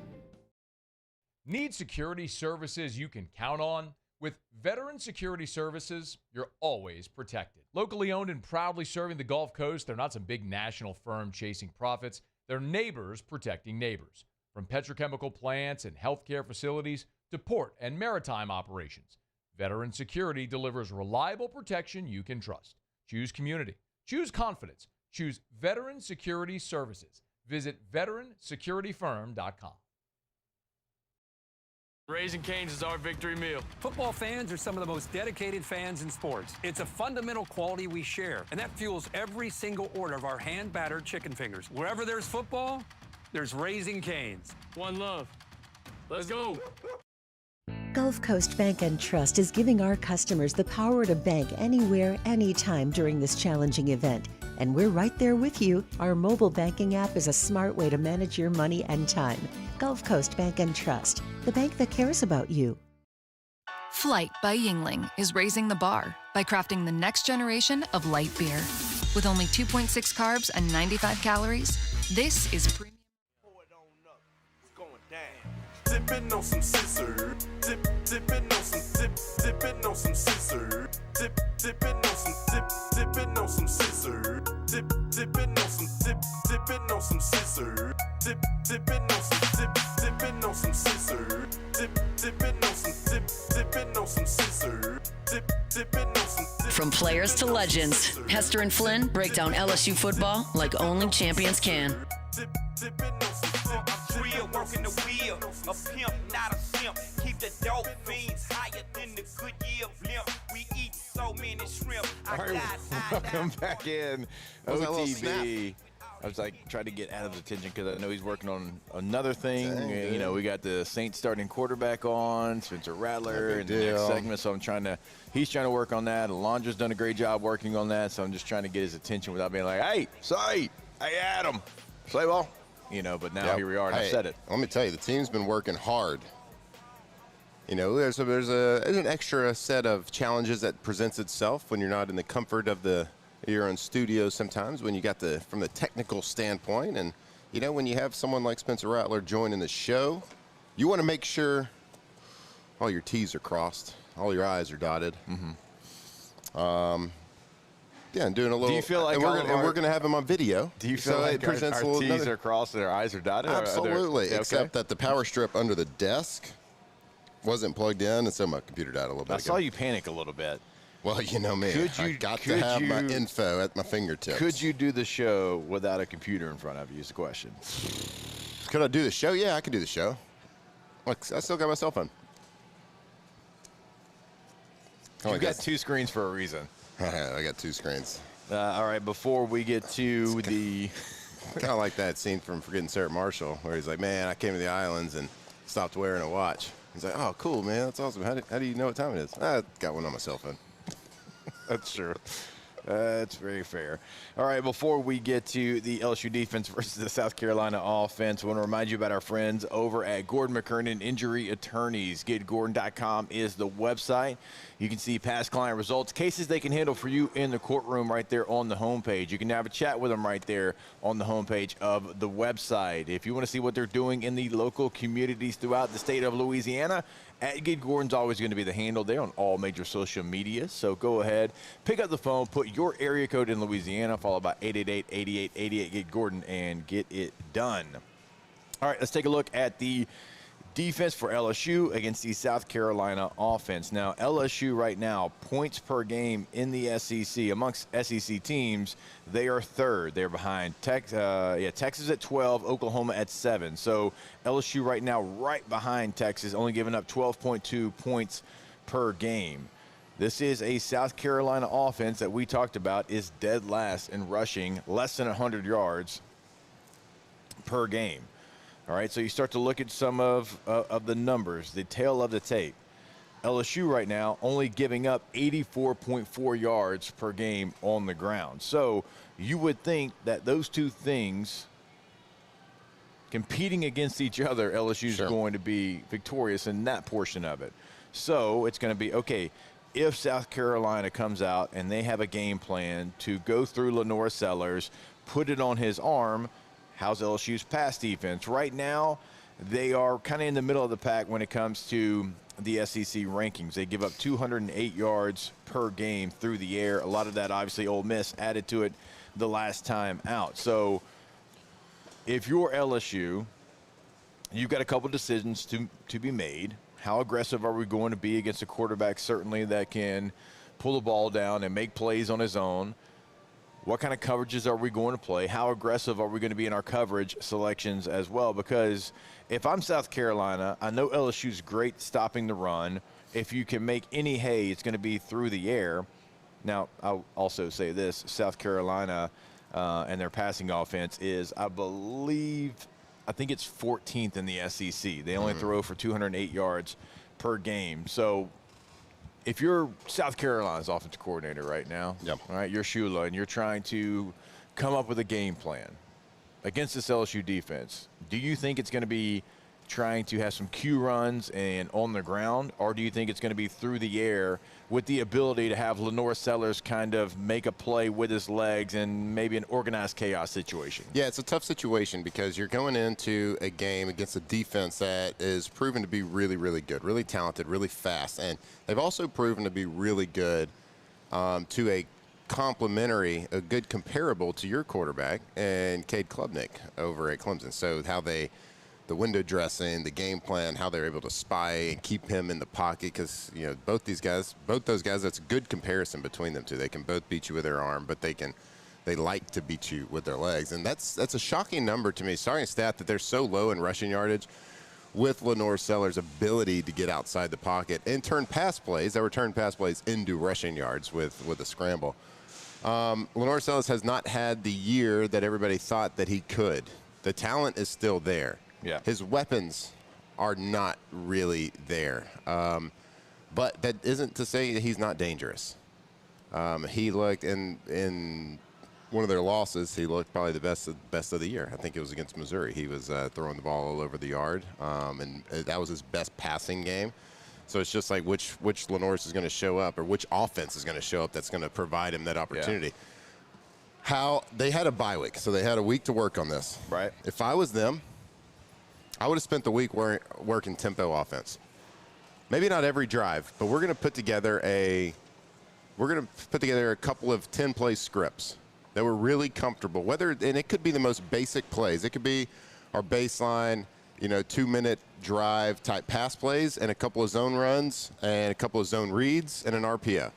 Need security services you can count on? With Veteran Security Services, you're always protected. Locally owned and proudly serving the Gulf Coast, they're not some big national firm chasing profits. They're neighbors protecting neighbors. From petrochemical plants and healthcare facilities to port and maritime operations, Veteran Security delivers reliable protection you can trust. Choose community. Choose confidence. Choose Veteran Security Services. Visit veteransecurityfirm.com. Raising Cane's is our victory meal. Football fans are some of the most dedicated fans in sports. It's a fundamental quality we share, and that fuels every single order of our hand-battered chicken fingers. Wherever there's football, there's Raising Cane's. One love. Let's go. Gulf Coast Bank and Trust is giving our customers the power to bank anywhere, anytime during this challenging event. And we're right there with you. Our mobile banking app is a smart way to manage your money and time. Gulf Coast Bank and Trust, the bank that cares about you. Flight by Yingling is raising the bar by crafting the next generation of light beer. With only 2.6 carbs and 95 calories, this is premium. Dipping on some scissor, dipping on some dipping on some scissor, dipping on some dipping on some scissor, dipping on some dipping on some scissor, dipping on some dipping on some scissor, dipping on some dipping on some scissor, dipping on some. From players to legends, Hester and Flynn break down LSU football like only champions can. Real working the wheel, a pimp, not a simp. Keep the dope fiends higher than the Goodyear blimp. We eat so many shrimp. All right, welcome back in. OTB. I was like trying to get Adam's attention because I know he's working on another thing. Dang, you know, we got the Saints starting quarterback on, Spencer Rattler in the next segment. So he's trying to work on that. Alondra's done a great job working on that. So I'm just trying to get his attention without being like, hey, Adam, play ball. You know, but now here we are, and I've said it. Let me tell you, the team's been working hard. You know, there's an extra set of challenges that presents itself when you're not in the comfort of your own studio sometimes, when you got from the technical standpoint. And, you know, when you have someone like Spencer Rattler joining the show, you want to make sure all your T's are crossed, all your I's are dotted. Yeah, and doing a little. Do you feel like we're going to have him on video? Do you feel like our T's are crossed and our I's are dotted? Absolutely, except that the power strip under the desk wasn't plugged in, and so my computer died a little bit I saw you panic a little bit. Well, you know me. I got to have my info at my fingertips. Could you do the show without a computer in front of you is the question. Could I do the show? Yeah, I could do the show. Look, I still got my cell phone. You got two screens for a reason. I got two screens. All right, before we get to the... kind of like that scene from Forgetting Sarah Marshall, where he's like, man, I came to the islands and stopped wearing a watch. He's like, oh, cool, man. That's awesome. How do you know what time it is? I got one on my cell phone. That's true. That's very fair. All right, before we get to the LSU defense versus the South Carolina offense, I want to remind you about our friends over at Gordon McKernan Injury Attorneys. GetGordon.com is the website. You can see past client results, cases they can handle for you in the courtroom right there on the homepage. You can have a chat with them right there on the homepage of the website. If you want to see what they're doing in the local communities throughout the state of Louisiana, at Get Gordon's always going to be the handle. They're on all major social media. So go ahead, pick up the phone, put your area code in Louisiana, followed by 888-8888, Get Gordon, and get it done. All right, let's take a look at the defense for LSU against the South Carolina offense. Now, LSU right now, points per game in the SEC. Amongst SEC teams, they are third. They're behind Texas at 12, Oklahoma at 7. So LSU right now right behind Texas, only giving up 12.2 points per game. This is a South Carolina offense that we talked about is dead last in rushing, less than 100 yards per game. All right, so you start to look at some of the numbers, the tail of the tape. LSU right now only giving up 84.4 yards per game on the ground. So you would think that those two things competing against each other, LSU is going to be victorious in that portion of it. So it's going to be, okay, if South Carolina comes out and they have a game plan to go through Lenore Sellers, put it on his arm, how's LSU's pass defense? Right now, they are kind of in the middle of the pack when it comes to the SEC rankings. They give up 208 yards per game through the air. A lot of that, obviously, Ole Miss added to it the last time out. So if you're LSU, you've got a couple decisions to be made. How aggressive are we going to be against a quarterback, certainly, that can pull the ball down and make plays on his own? what kind of coverages are we going to play? How aggressive are we going to be in our coverage selections as well? Because if I'm South Carolina, I know LSU's great stopping the run. If you can make any hay, it's going to be through the air. Now, I'll also say this, South Carolina and their passing offense is, I think it's 14th in the SEC. They only throw for 208 yards per game. So if you're South Carolina's offensive coordinator right now, all right, you're Shula, and you're trying to come up with a game plan against this LSU defense, do you think it's going to be trying to have some Q runs and on the ground, or do you think it's going to be through the air with the ability to have Lenore Sellers kind of make a play with his legs and maybe an organized chaos situation? Yeah, it's a tough situation because you're going into a game against a defense that is proven to be really, really good, really talented, really fast, and they've also proven to be really good to a good comparable to your quarterback and Cade Klubnik over at Clemson. So how the window dressing, the game plan, how they're able to spy and keep him in the pocket, because both those guys, that's a good comparison between them two. They can both beat you with their arm, but they like to beat you with their legs, and that's a shocking number to me. Sorry, stat that they're so low in rushing yardage with Lenore Sellers' ability to get outside the pocket and turn pass plays into rushing yards with a scramble. Lenore Sellers has not had the year that everybody thought that he could. The talent is still there. Yeah. His weapons are not really there. But that isn't to say that he's not dangerous. He looked in one of their losses, he looked probably the best of the year. I think it was against Missouri. He was throwing the ball all over the yard, and that was his best passing game. So it's just like which Lenore's is going to show up, or which offense is going to show up that's going to provide him that opportunity. Yeah. How they had a bye week, so they had a week to work on this. Right. If I was them, I would have spent the week working tempo offense. Maybe not every drive, but we're going to put together a couple of 10-play scripts that we're really comfortable. And it could be the most basic plays. It could be our baseline, 2-minute drive type pass plays and a couple of zone runs and a couple of zone reads and an RPO.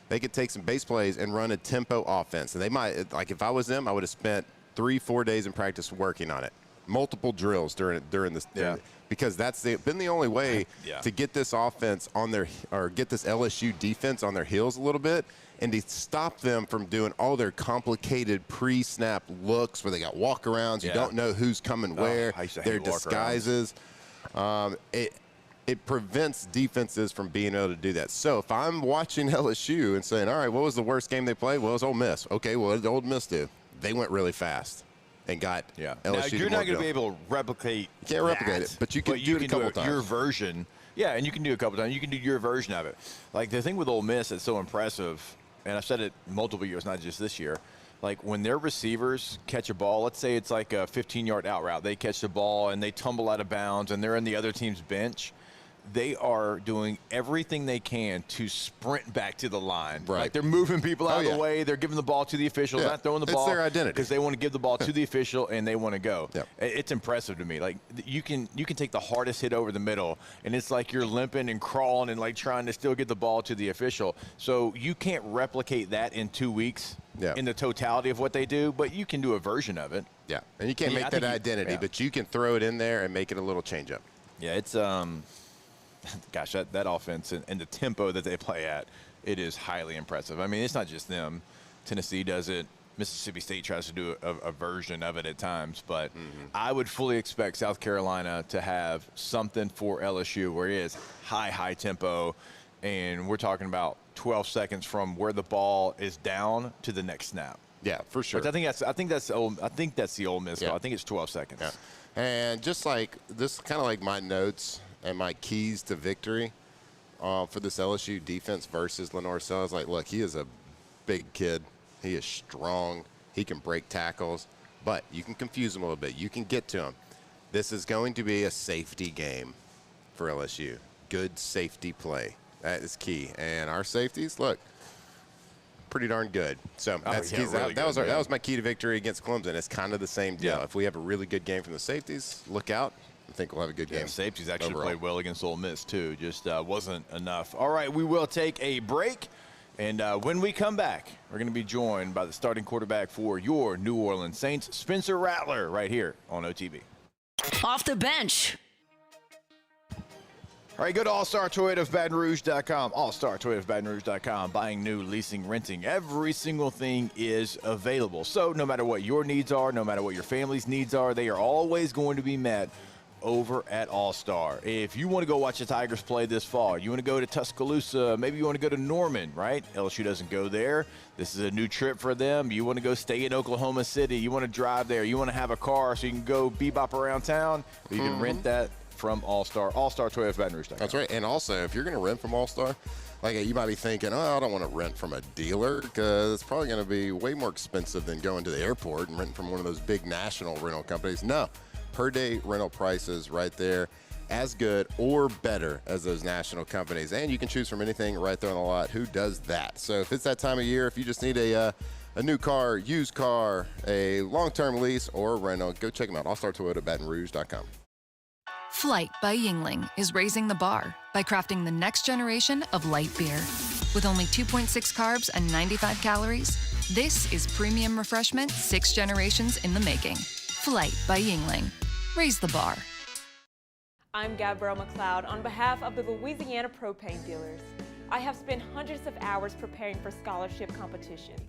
They could take some base plays and run a tempo offense. And they might, like if I was them, I would have spent 3-4 days in practice working on it. Multiple drills during this, because that's been the only way to get this offense on get this LSU defense on their heels a little bit, and to stop them from doing all their complicated pre-snap looks where they got walk-arounds. You don't know who's coming where. Their disguises. It prevents defenses from being able to do that. So if I'm watching LSU and saying, all right, what was the worst game they played? Well, it was Ole Miss. Okay, well, what did Ole Miss do? They went really fast and got LSU. Now, you're not going to be able to replicate You can't replicate it, but you can do it a couple times. Your version. Yeah, and you can do it a couple times. You can do your version of it. Like the thing with Ole Miss that's so impressive, and I've said it multiple years, not just this year, like when their receivers catch a ball, let's say it's like a 15-yard out route. They catch the ball and they tumble out of bounds and they're in the other team's bench. They are doing everything they can to sprint back to the line. Right. Like they're moving people out of the way. They're giving the ball to the officials, not throwing the ball. It's their identity. Because they want to give the ball to the official and they want to go. It's impressive to me. Like you can take the hardest hit over the middle and it's like you're limping and crawling and like trying to still get the ball to the official. So you can't replicate that in 2 weeks in the totality of what they do, but you can do a version of it. Yeah, and you can't make that identity, but you can throw it in there and make it a little change up. Yeah, it's gosh, that offense and the tempo that they play at, it is highly impressive. I mean, it's not just them. Tennessee does it. Mississippi State tries to do a version of it at times. But I would fully expect South Carolina to have something for LSU where it is high tempo, and we're talking about 12 seconds from where the ball is down to the next snap. Yeah, for sure. Which I think that's the Ole Miss call. I think it's 12 seconds. Yeah. And just like this, kind of like my notes and my keys to victory for this LSU defense versus Lenore Sellers. Like, look, he is a big kid. He is strong. He can break tackles, but you can confuse him a little bit. You can get to him. This is going to be a safety game for LSU. Good safety play. That is key. And our safeties, look, pretty darn good. So that was my key to victory against Clemson. It's kind of the same deal. If we have a really good game from the safeties, look out. I think we'll have a good game. Safeties actually played well against Ole Miss, too. Just wasn't enough. All right, we will take a break. And when we come back, we're going to be joined by the starting quarterback for your New Orleans Saints, Spencer Rattler, right here on OTB. Off the bench. All right, go to allstartoyotaofbatonrouge.com, allstartoyotaofbatonrouge.com. Buying new, leasing, renting, every single thing is available. So no matter what your needs are, no matter what your family's needs are, they are always going to be met over at All-Star. If you want to go watch the Tigers play this fall, you want to go to Tuscaloosa, maybe you want to go to Norman, right? LSU doesn't go there. This is a new trip for them. You want to go stay in Oklahoma City. You want to drive there. You want to have a car so you can go bebop around town. You can rent that from All-Star, allstartoyotaofbatonrouge.com. That's right. And also, if you're going to rent from All-Star, like you might be thinking, oh, I don't want to rent from a dealer because it's probably going to be way more expensive than going to the airport and renting from one of those big national rental companies. No. Per day rental prices right there, as good or better as those national companies. And you can choose from anything right there on the lot. Who does that? So if it's that time of year, if you just need a new car, used car, a long-term lease, or a rental, go check them out. allstartoyotaofbatonrouge.com. Flight by Yingling is raising the bar by crafting the next generation of light beer. With only 2.6 carbs and 95 calories, this is premium refreshment 6 generations in the making. Flight by Yingling. Raise the bar. I'm Gabrielle McLeod on behalf of the Louisiana Propane dealers. I have spent hundreds of hours preparing for scholarship competitions.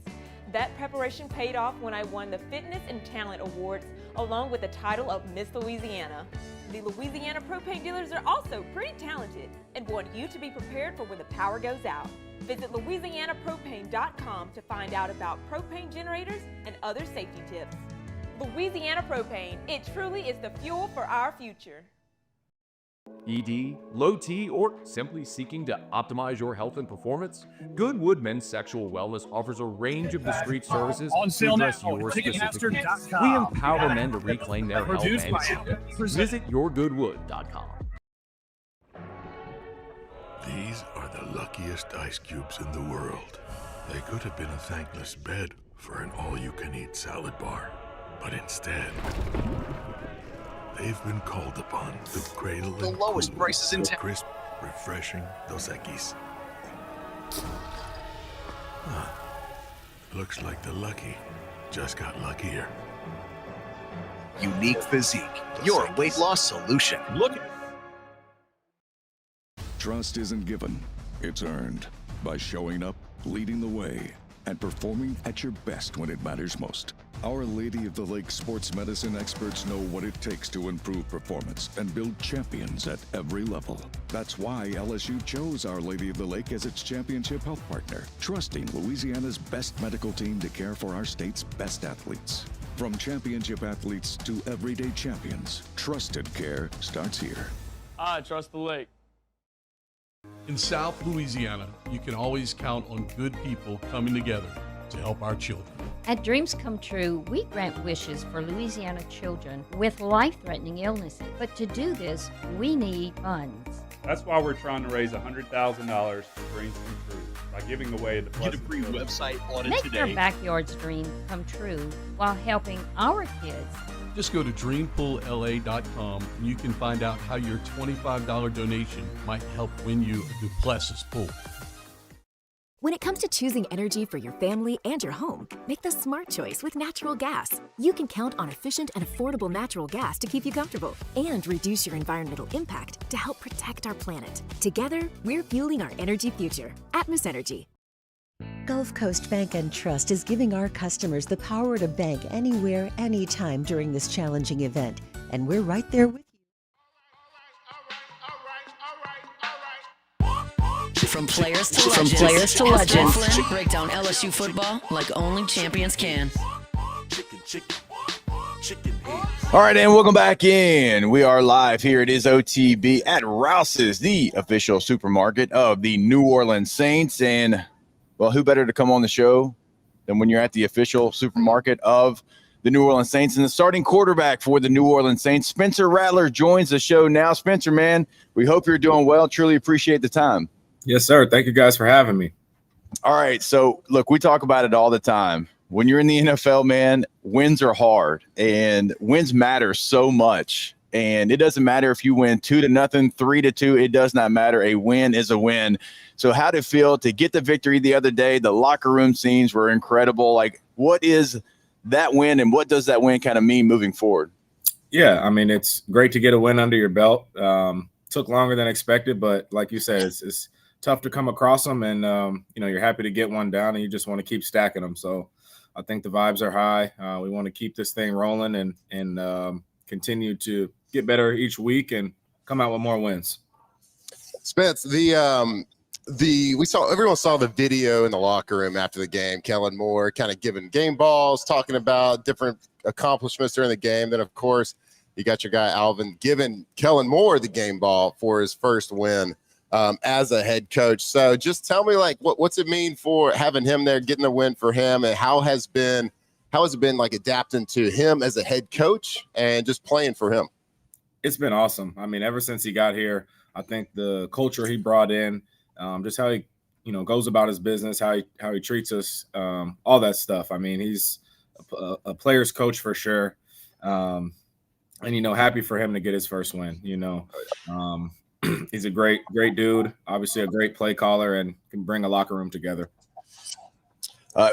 That preparation paid off when I won the Fitness and Talent Awards along with the title of Miss Louisiana. The Louisiana Propane dealers are also pretty talented and want you to be prepared for when the power goes out. Visit louisianapropane.com to find out about propane generators and other safety tips. Louisiana Propane, it truly is the fuel for our future. ED, low T, or simply seeking to optimize your health and performance? Goodwood Men's Sexual Wellness offers a range of discreet services to address your specific needs. We empower men to reclaim their health and confidence. Visit yourgoodwood.com. These are the luckiest ice cubes in the world. They could have been a thankless bed for an all-you-can-eat salad bar. But instead, they've been called upon to cradle the lowest prices in town. Crisp, refreshing Dos Equis. Looks like the lucky just got luckier. Unique physique, your weight loss solution. Look at Trust isn't given, it's earned by showing up, leading the way, and performing at your best when it matters most. Our Lady of the Lake sports medicine experts know what it takes to improve performance and build champions at every level. That's why LSU chose Our Lady of the Lake as its championship health partner, trusting Louisiana's best medical team to care for our state's best athletes. From championship athletes to everyday champions, trusted care starts here. I trust the lake. In South Louisiana, you can always count on good people coming together to help our children. At Dreams Come True, we grant wishes for Louisiana children with life-threatening illnesses. But to do this, we need funds. That's why we're trying to raise $100,000 for Dreams Come True by giving away the Get a free website audit Make today. their backyard's dream come true while helping our kids. Just go to dreampoolla.com and you can find out how your $25 donation might help win you a Duplessis pool. When it comes to choosing energy for your family and your home, make the smart choice with natural gas. You can count on efficient and affordable natural gas to keep you comfortable and reduce your environmental impact to help protect our planet. Together, we're fueling our energy future. Atmos Energy. Gulf Coast Bank and Trust is giving our customers the power to bank anywhere, anytime during this challenging event. And we're right there with you. From players to legends. Flynn break down LSU football like only champions can. All right, and welcome back in. We are live here. It is OTB at Rouse's, the official supermarket of the New Orleans Saints. And, well, who better to come on the show than when you're at the official supermarket of the New Orleans Saints? And the starting quarterback for the New Orleans Saints, Spencer Rattler, joins the show now. Spencer, man, we hope you're doing well. Truly appreciate the time. Yes, sir. Thank you guys for having me. All right. So, look, we talk about it all the time. When you're in the NFL, man, wins are hard and wins matter so much. And it doesn't matter if you win 2-0, 3-2. It does not matter. A win is a win. So how did it feel to get the victory the other day? The locker room scenes were incredible. Like, what is that win, and what does that win kind of mean moving forward? Yeah, I mean, it's great to get a win under your belt. Took longer than expected, but like you said, it's tough to come across them, and you're happy to get one down, and you just want to keep stacking them. So I think the vibes are high. We want to keep this thing rolling and continue to get better each week and come out with more wins. Spence, everyone saw the video in the locker room after the game. Kellen Moore kind of giving game balls, talking about different accomplishments during the game. Then, of course, you got your guy Alvin giving Kellen Moore the game ball for his first win as a head coach. So just tell me, like, what's it mean for having him there, getting the win for him, and how has it been like adapting to him as a head coach and just playing for him? It's been awesome. I mean, ever since he got here, I think the culture he brought in, just how he, goes about his business, how he treats us, all that stuff. I mean, he's a player's coach for sure. And, happy for him to get his first win, he's a great dude, obviously a great play caller, and can bring a locker room together.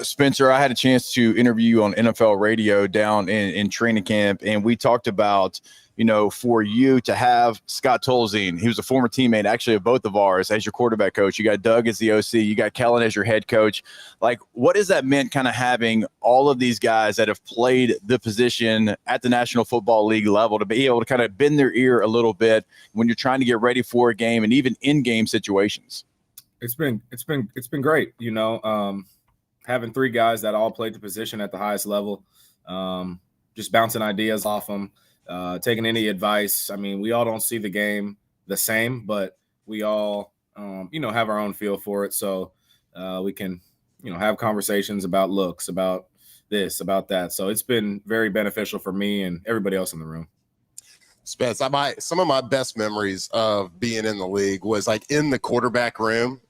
Spencer, I had a chance to interview you on NFL radio down in training camp, and we talked about, for you to have Scott Tolzien, he was a former teammate actually of both of ours, as your quarterback coach. You got Doug as the OC, you got Kellen as your head coach. Like, what has that meant, kind of having all of these guys that have played the position at the National Football League level, to be able to kind of bend their ear a little bit when you're trying to get ready for a game and even in-game situations? It's been great, having three guys that all played the position at the highest level, just bouncing ideas off them, taking any advice. I mean, we all don't see the game the same, but we all, have our own feel for it. So we can, have conversations about looks, about this, about that. So it's been very beneficial for me and everybody else in the room. Spence, some of my best memories of being in the league was like in the quarterback room,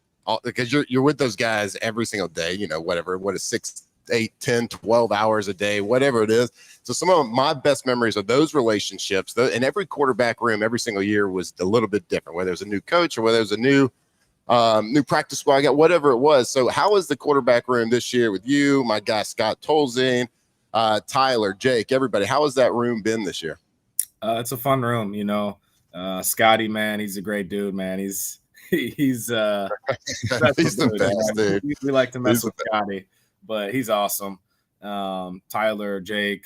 because you're with those guys every single day, what is 6, 8, 10, 12 hours a day, whatever it is. So some of my best memories of those relationships, and every quarterback room every single year was a little bit different, whether it was a new coach or whether it was a new practice squad, whatever it was. So how is the quarterback room this year with you, my guy Scott Tolzien, Tyler, Jake, everybody? How has that room been this year? It's a fun room, Scotty, man, he's a great dude, man. He's the best dude. We like to mess with Scotty, but he's awesome. Tyler, Jake,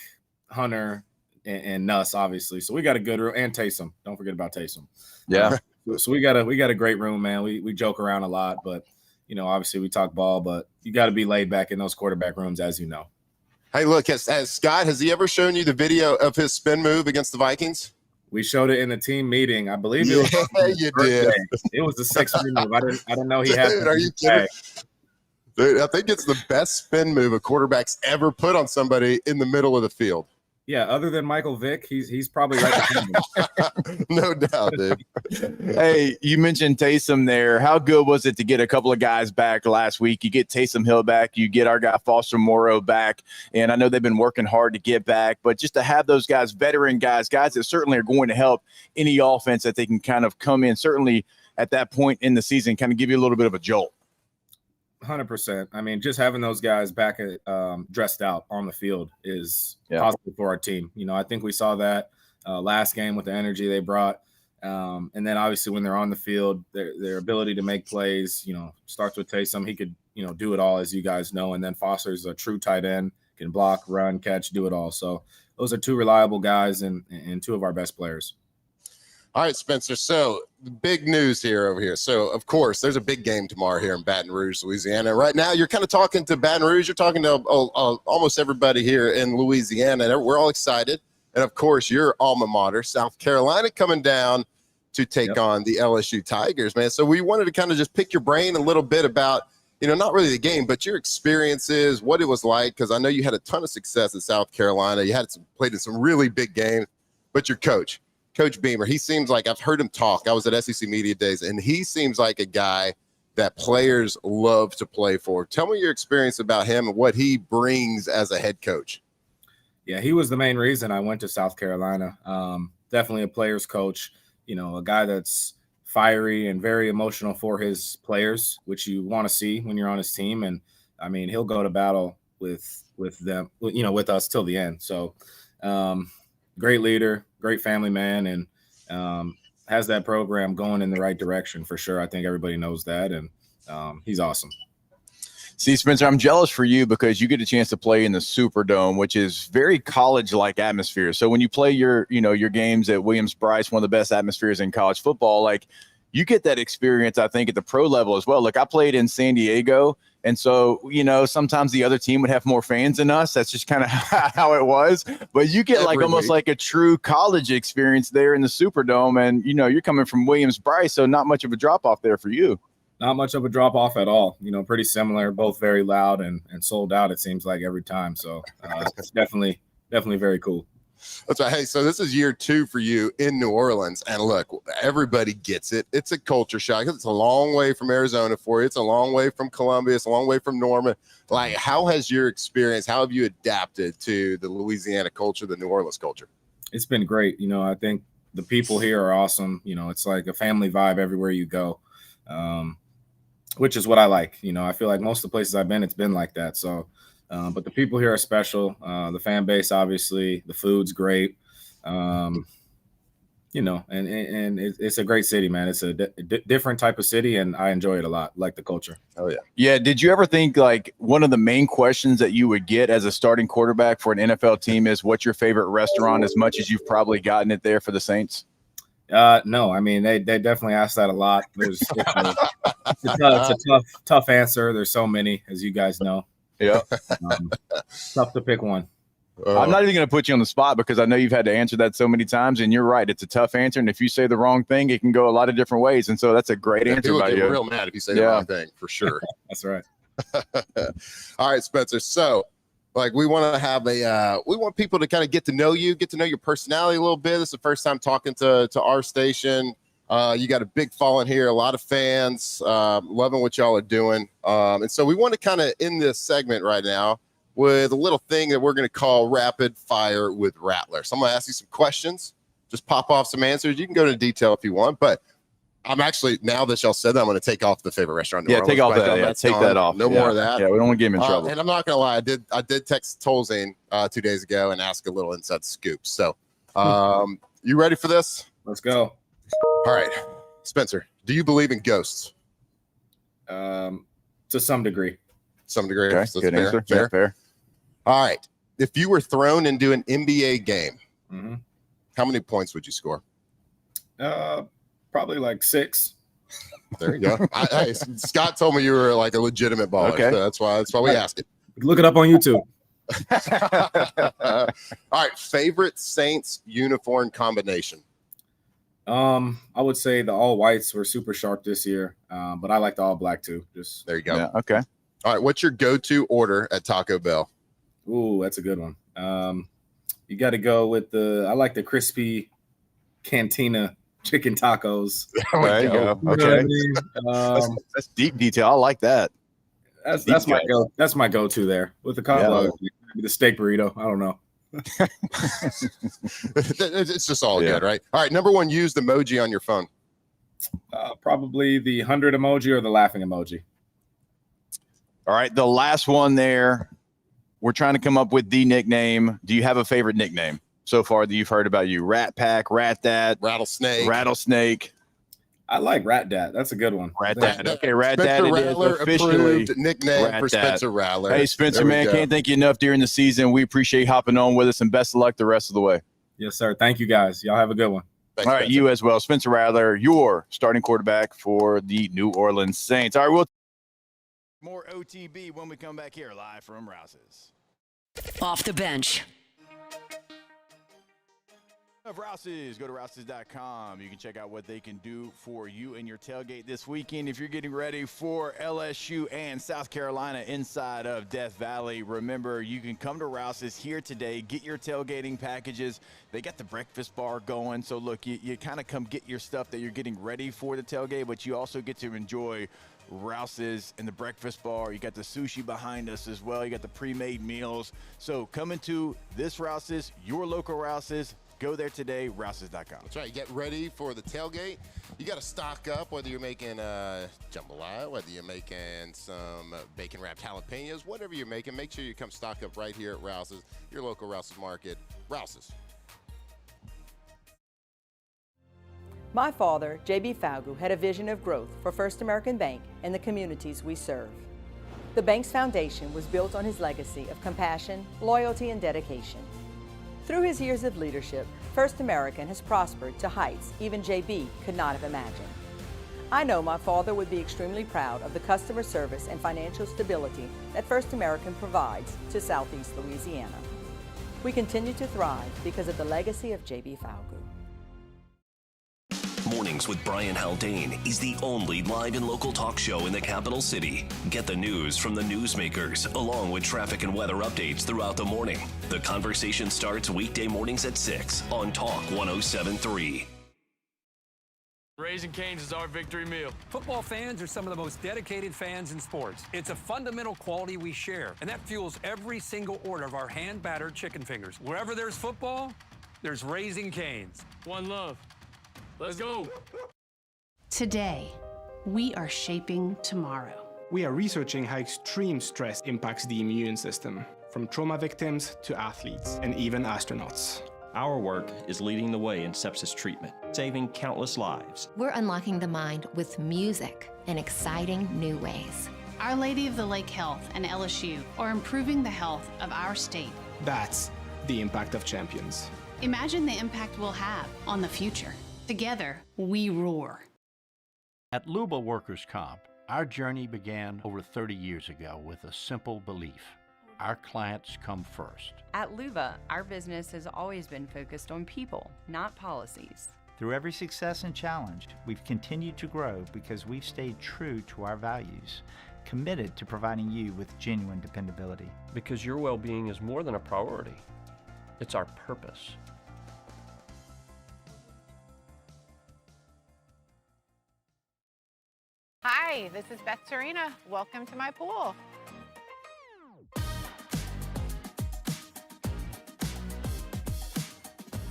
Hunter, and Nuss, obviously. So we got a good room, and Taysom. Don't forget about Taysom. Yeah. So we got a great room, man. We joke around a lot, but obviously we talk ball, but you got to be laid back in those quarterback rooms, as you know. Hey, look, has Scott, has he ever shown you the video of his spin move against the Vikings? We showed it in the team meeting. I believe it was. Yeah, you did. It was the 6th move. I didn't know he had. Dude, are you kidding? Dude, I think it's the best spin move a quarterback's ever put on somebody in the middle of the field. Yeah, other than Michael Vick, he's probably right behind him. No doubt, dude. Hey, you mentioned Taysom there. How good was it to get a couple of guys back last week? You get Taysom Hill back, you get our guy Foster Morrow back, and I know they've been working hard to get back, but just to have those guys, veteran guys that certainly are going to help any offense that they can kind of come in, certainly at that point in the season, kind of give you a little bit of a jolt. 100%. I mean, just having those guys back dressed out on the field is positive for our team. I think we saw that last game with the energy they brought. And then obviously when they're on the field, their ability to make plays, starts with Taysom. He could, do it all, as you guys know. And then Foster's a true tight end, can block, run, catch, do it all. So those are two reliable guys and two of our best players. All right, Spencer. So the big news over here. So, of course, there's a big game tomorrow here in Baton Rouge, Louisiana. Right now, you're kind of talking to Baton Rouge. You're talking to almost everybody here in Louisiana, and we're all excited. And, of course, your alma mater, South Carolina, coming down to take on the LSU Tigers, man. So we wanted to kind of just pick your brain a little bit about, not really the game, but your experiences, what it was like, because I know you had a ton of success at South Carolina. You played in some really big games, but your coach Beamer, he seems like, I've heard him talk. I was at SEC Media Days, and he seems like a guy that players love to play for. Tell me your experience about him and what he brings as a head coach. Yeah, he was the main reason I went to South Carolina. definitely a player's coach, a guy that's fiery and very emotional for his players, which you want to see when you're on his team. And I mean, he'll go to battle with them, with us till the end. So great leader, great family man, and has that program going in the right direction for sure. I think everybody knows that. And he's awesome. See, Spencer, I'm jealous for you because you get a chance to play in the Superdome, which is very college-like atmosphere. So when you play your games at Williams-Brice, one of the best atmospheres in college football, like you get that experience, I think, at the pro level as well. Like I played in San Diego, and so, sometimes the other team would have more fans than us. That's just kind of how it was. But you get almost like a true college experience there in the Superdome, and, you're coming from Williams-Brice, so not much of a drop-off there for you. Not much of a drop off at all. Pretty similar, both very loud and sold out, it seems like, every time. So it's definitely very cool. That's right. Hey, so this is year 2 for you in New Orleans. And look, everybody gets it. It's a culture shock. It's a long way from Arizona for you. It's a long way from Columbia. It's a long way from Norman. Like, how has your experience, how have you adapted to the Louisiana culture, the New Orleans culture? It's been great. I think the people here are awesome. It's like a family vibe everywhere you go. Which is what I like. I feel like most of the places I've been, it's been like that. So, but the people here are special. The fan base, obviously, the food's great. And it's a great city, man. It's a different type of city, and I enjoy it a lot. Like the culture. Oh yeah. Yeah. Did you ever think like one of the main questions that you would get as a starting quarterback for an NFL team is what's your favorite restaurant, as much as you've probably gotten it there for the Saints? No, I mean, they definitely ask that a lot. It's a tough answer. There's so many, as you guys know. Yeah. Tough to pick one. I'm not even going to put you on the spot because I know you've had to answer that so many times, and you're right. It's a tough answer, and if you say the wrong thing, it can go a lot of different ways. And so that's a great answer by you. People get real mad if you say the wrong thing, for sure. That's right. All right, Spencer. So, we want to have we want people to kind of get to know you, get to know your personality a little bit. This is the first time talking to our station. You got a big following here, a lot of fans, loving what y'all are doing. And so we want to kind of end this segment right now with a little thing that we're going to call Rapid Fire with Rattler. So I'm going to ask you some questions, just pop off some answers. You can go into detail if you want, but I'm actually, now that y'all said that, I'm going to take off the favorite restaurant. Yeah, take off that. Yeah, take that off. No more of that. Yeah, we don't want to get him in trouble. And I'm not going to lie, I did text Tolzien 2 days ago and ask a little inside scoop. So you ready for this? Let's go. All right. Spencer, do you believe in ghosts? To some degree. Some degree. Okay, So good fair, answer. fair. Yeah, fair. All right. If you were thrown into an NBA game, Mm-hmm. how many points would you score? Probably like 6. There you go. Hey, Scott told me you were like a legitimate baller. Okay. So that's why we asked it. Look it up on YouTube. All right. Favorite Saints uniform combination? I would say the all whites were super sharp this year, but I like the all black too. Just there you go. Yeah, okay. All right. What's your go-to order at Taco Bell? Ooh, that's a good one. You got to go with I like the crispy Cantina chicken tacos. There you go. Okay. That's deep detail. I like that. That's my go. That's my go-to there with the combo. Maybe the steak burrito. I don't know. It's just all good, right? All right. Number 1 used emoji on your phone. Probably the 100 emoji or the laughing emoji. All right. The last one there. We're trying to come up with the nickname. Do you have a favorite nickname so far that you've heard about you? Rat Pack, Rat Dad, Rattlesnake. I like Rat Dad. That's a good one. Rat Dad. Okay, Rat Spencer Dad. Rattler It is officially approved nickname Rat for Dad. Spencer Rattler. Hey, Spencer, man, can't thank you enough during the season. We appreciate you hopping on with us, and best of luck the rest of the way. Yes, sir. Thank you, guys. Y'all have a good one. Thanks, all right, Spencer. you as well. Spencer Rattler, your starting quarterback for the New Orleans Saints. All right, we'll more OTB when we come back here live from Rouse's. Off the bench. Of Rouse's, go to Rouse's.com. You can check out what they can do for you and your tailgate this weekend. If you're getting ready for LSU and South Carolina inside of Death Valley, remember you can come to Rouse's here today, get your tailgating packages. They got the breakfast bar going. So look, you kind of come get your stuff that you're getting ready for the tailgate, but you also get to enjoy Rouse's and the breakfast bar. You got the sushi behind us as well. You got the pre-made meals. So come into this Rouse's, your local Rouse's, Go there today, Rouses.com. That's right. Get ready for the tailgate. You got to stock up, whether you're making jambalaya, whether you're making some bacon-wrapped jalapenos, whatever you're making, make sure you come stock up right here at Rouses, your local Rouses Market. Rouses. My father, J.B. Falgu, had a vision of growth for First American Bank and the communities we serve. The bank's foundation was built on his legacy of compassion, loyalty, and dedication. Through his years of leadership, First American has prospered to heights even J.B. could not have imagined. I know my father would be extremely proud of the customer service and financial stability that First American provides to Southeast Louisiana. We continue to thrive because of the legacy of J.B. Falgu. Mornings with Brian Haldane is the only live and local talk show in the capital city. Get the news from the newsmakers, along with traffic and weather updates throughout the morning. The conversation starts weekday mornings at 6 on Talk 107.3. Raising Cane's is our victory meal. Football fans are some of the most dedicated fans in sports. It's a fundamental quality we share, and that fuels every single order of our hand-battered chicken fingers. Wherever there's football, there's Raising Cane's. One love. Let's go. Today, we are shaping tomorrow. We are researching how extreme stress impacts the immune system, from trauma victims to athletes and even astronauts. Our work is leading the way in sepsis treatment, saving countless lives. We're unlocking the mind with music in exciting new ways. Our Lady of the Lake Health and LSU are improving the health of our state. That's the impact of champions. Imagine the impact we'll have on the future. Together, we roar. At Luba Workers' Comp, our journey began over 30 years ago with a simple belief. Our clients come first. At Luba, our business has always been focused on people, not policies. Through every success and challenge, we've continued to grow because we've stayed true to our values, committed to providing you with genuine dependability. Because your well-being is more than a priority. It's our purpose. Hi, this is Beth Serena. Welcome to my pool.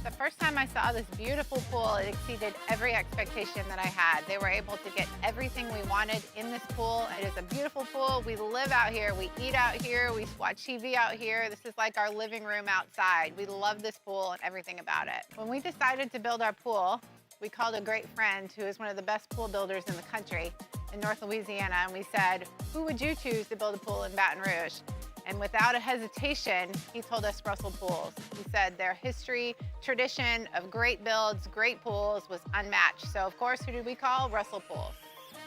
The first time I saw this beautiful pool, it exceeded every expectation that I had. They were able to get everything we wanted in this pool. It is a beautiful pool. We live out here, we eat out here, we watch TV out here. This is like our living room outside. We love this pool and everything about it. When we decided to build our pool, we called a great friend who is one of the best pool builders in the country in North Louisiana, and we said, who would you choose to build a pool in Baton Rouge? And without a hesitation, he told us Russell Pools. He said their history, tradition of great builds, great pools was unmatched. So of course, who did we call? Russell Pools.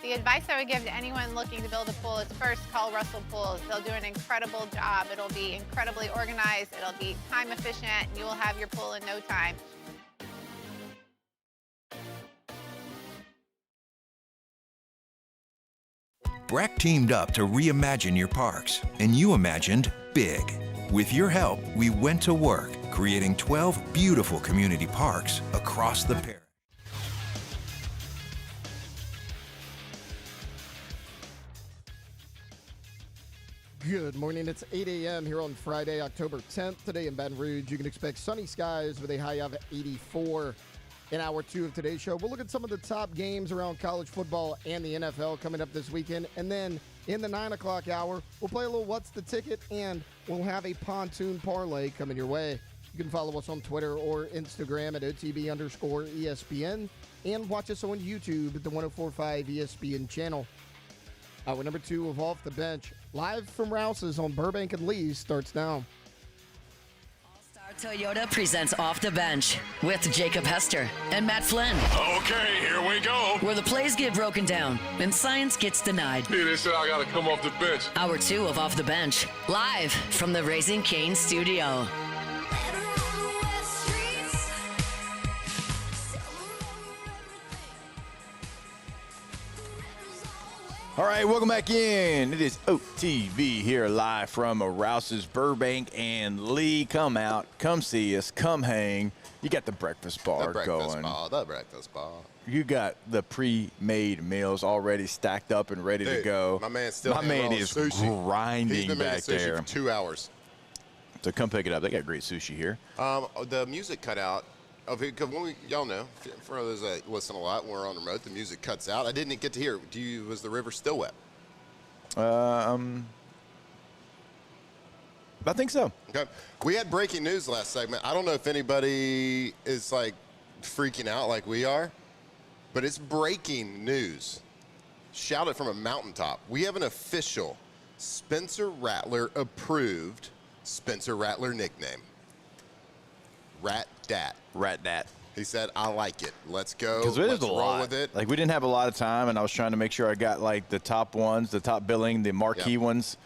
The advice I would give to anyone looking to build a pool is first call Russell Pools. They'll do an incredible job. It'll be incredibly organized. It'll be time efficient, and you will have your pool in no time. Breck teamed up to reimagine your parks, and you imagined big. With your help, we went to work, creating 12 beautiful community parks across the parish. Good morning. It's 8 a.m. here on Friday, October 10th. Today in Baton Rouge, you can expect sunny skies with a high of 84. In hour two of today's show, we'll look at some of the top games around college football and the NFL coming up this weekend. And then in the 9 o'clock hour, we'll play a little What's the Ticket, and we'll have a pontoon parlay coming your way. You can follow us on Twitter or Instagram at OTB_ESPN and watch us on YouTube at the 104.5 ESPN channel. Hour number two of Off the Bench, live from Rouse's on Burbank and Lee, starts now. Toyota presents Off the Bench with Jacob Hester and Matt Flynn. Okay, here we go. Where the plays get broken down and science gets denied. Hey, they said I gotta come off the bench. Hour two of Off the Bench, live from the Raising Cane's studio. All right, welcome back in. It is OTB here live from Rouse's, Burbank and Lee. Come out, come see us, come hang. You got the breakfast bar going. The breakfast bar. You got the pre-made meals already stacked up and ready to go. My man still is grinding He's been making back sushi there for 2 hours. So come pick it up. They got great sushi here. The music cut out Y'all know, for those that listen a lot, when we're on remote, the music cuts out. I didn't get to hear. Was the river still wet? I think so. Okay. We had breaking news last segment. I don't know if anybody is like freaking out like we are, but it's breaking news. Shout it from a mountaintop. We have an official Spencer Rattler approved Spencer Rattler nickname. Rat Dat. Rat Dat. He said, I like it. Let's go. Because it is Let's a roll lot. with it. Like, we didn't have a lot of time, and I was trying to make sure I got, like, the top ones, the top billing, the marquee ones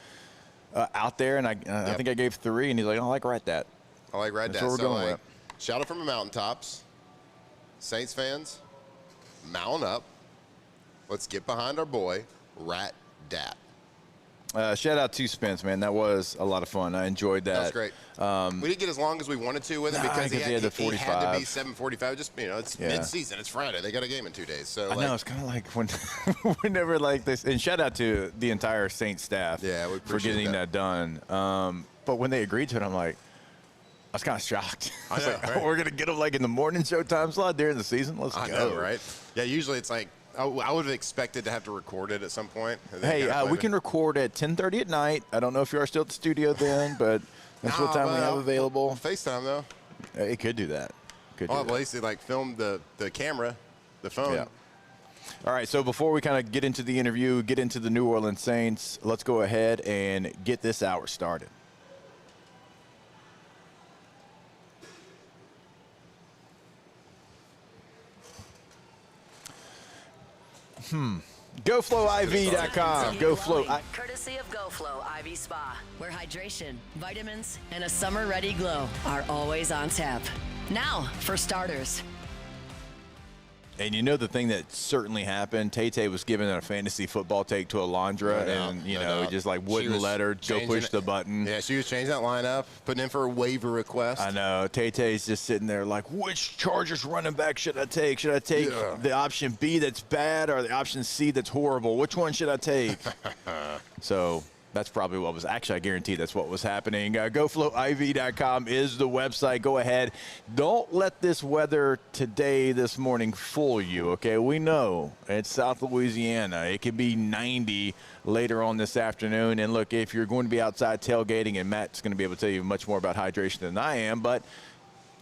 out there, and I think I gave 3, and he's like, I like Rat Dat. I like Rat Dat. That's what we're going with. Shout it from the mountaintops. Saints fans, mount up. Let's get behind our boy, Rat Dat. Shout out to Spence, man. That was a lot of fun. I enjoyed that. That was great. We didn't get as long as we wanted to with him because he had the 45. He had to be 7:45. Just, it's mid-season. It's Friday. They got a game in 2 days. So I know. It's kind of like whenever like this. And shout out to the entire Saints staff for getting that done. But when they agreed to it, I'm like, I was kind of shocked. I was like, we're going to get them like in the morning show time slot during the season? Let's go. I know, right? Yeah, usually it's like, I would have expected to have to record it at some point. Hey, we can record at 10:30 at night. I don't know if you are still at the studio then, but that's what time we have available. FaceTime, though. It could do that. I'll basically like film the camera, the phone. Yeah. All right, so before we kind of get into the interview, get into the New Orleans Saints, let's go ahead and get this hour started. GoFlowIV.com. GoFlow. Courtesy of GoFlow IV Spa, where hydration, vitamins, and a summer-ready glow are always on tap. Now, for starters. And you know the thing that certainly happened? Tay was given a fantasy football take to Alondra, and, he just like wouldn't let her go push the button. Yeah, she was changing that lineup, putting in for a waiver request. I know. Tay-Tay's just sitting there like, which Chargers running back should I take? Should I take the option B that's bad or the option C that's horrible? Which one should I take? So that's probably what was. Actually, I guarantee that's what was happening. GoFlowIV.com is the website. Go ahead. Don't let this weather today, this morning, fool you, okay? We know it's South Louisiana. It could be 90 later on this afternoon. And, look, if you're going to be outside tailgating, and Matt's going to be able to tell you much more about hydration than I am, but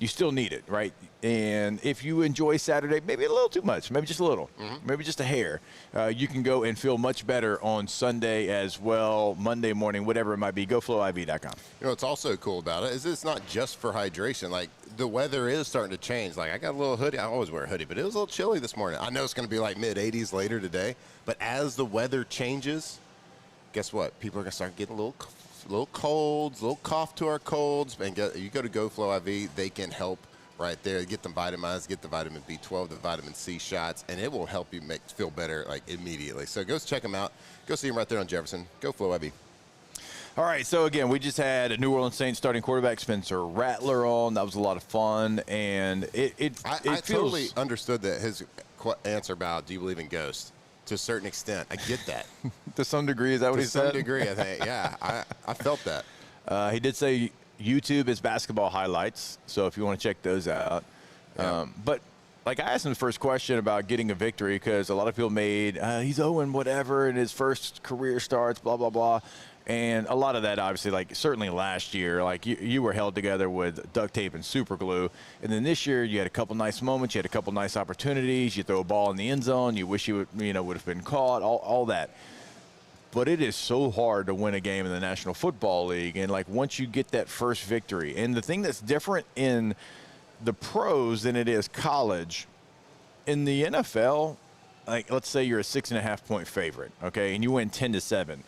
you still need it, right? And if you enjoy Saturday, maybe a little too much, maybe just a little, maybe just a hair, you can go and feel much better on Sunday as well, Monday morning, whatever it might be. GoFlowIV.com. You know what's also cool about it is it's not just for hydration. Like, the weather is starting to change. Like, I got a little hoodie. I always wear a hoodie, but it was a little chilly this morning. I know it's going to be like mid-80s later today, but as the weather changes, guess what? People are going to start getting a little colds, a little cough to our colds, and you go to GoFlow IV, they can help right there. Get them vitamins, get the vitamin B12, the vitamin C shots, and it will help you feel better like immediately. So go check them out. Go see them right there on Jefferson. GoFlow IV. All right, so again, we just had a New Orleans Saints starting quarterback Spencer Rattler on. That was a lot of fun, and I totally understood that his answer about do you believe in ghosts. To a certain extent. I get that. To some degree, is that what he said? To some degree, I think. Yeah, I felt that. He did say YouTube is basketball highlights, so if you want to check those out. But, like, I asked him the first question about getting a victory because a lot of people made, he's 0 whatever, and his first career starts, blah, blah, blah. And a lot of that, obviously, like, certainly last year, like, you were held together with duct tape and super glue. And then this year, you had a couple nice moments. You had a couple nice opportunities. You throw a ball in the end zone. You wish you would have been caught, all that. But it is so hard to win a game in the National Football League. And, like, once you get that first victory, and the thing that's different in the pros than it is college, in the NFL, like, let's say you're a 6.5-point favorite, okay, and you win 10-7.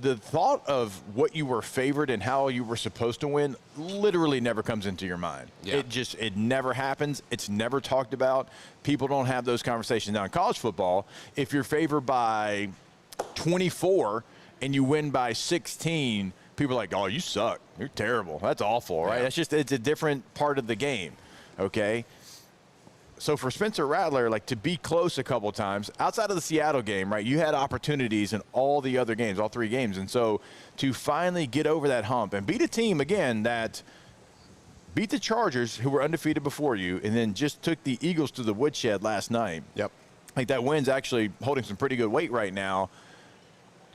The thought of what you were favored and how you were supposed to win literally never comes into your mind. Yeah. It never happens. It's never talked about. People don't have those conversations. Now in college football, if you're favored by 24 and you win by 16, people are like, oh, you suck. You're terrible. That's awful, right? Yeah. It's a different part of the game, okay? So for Spencer Rattler, like, to be close a couple times, outside of the Seattle game, right, you had opportunities in all the other games, all 3 games. And so to finally get over that hump and beat a team, again, that beat the Chargers, who were undefeated before you, and then just took the Eagles to the woodshed last night. Yep. Like, that win's actually holding some pretty good weight right now.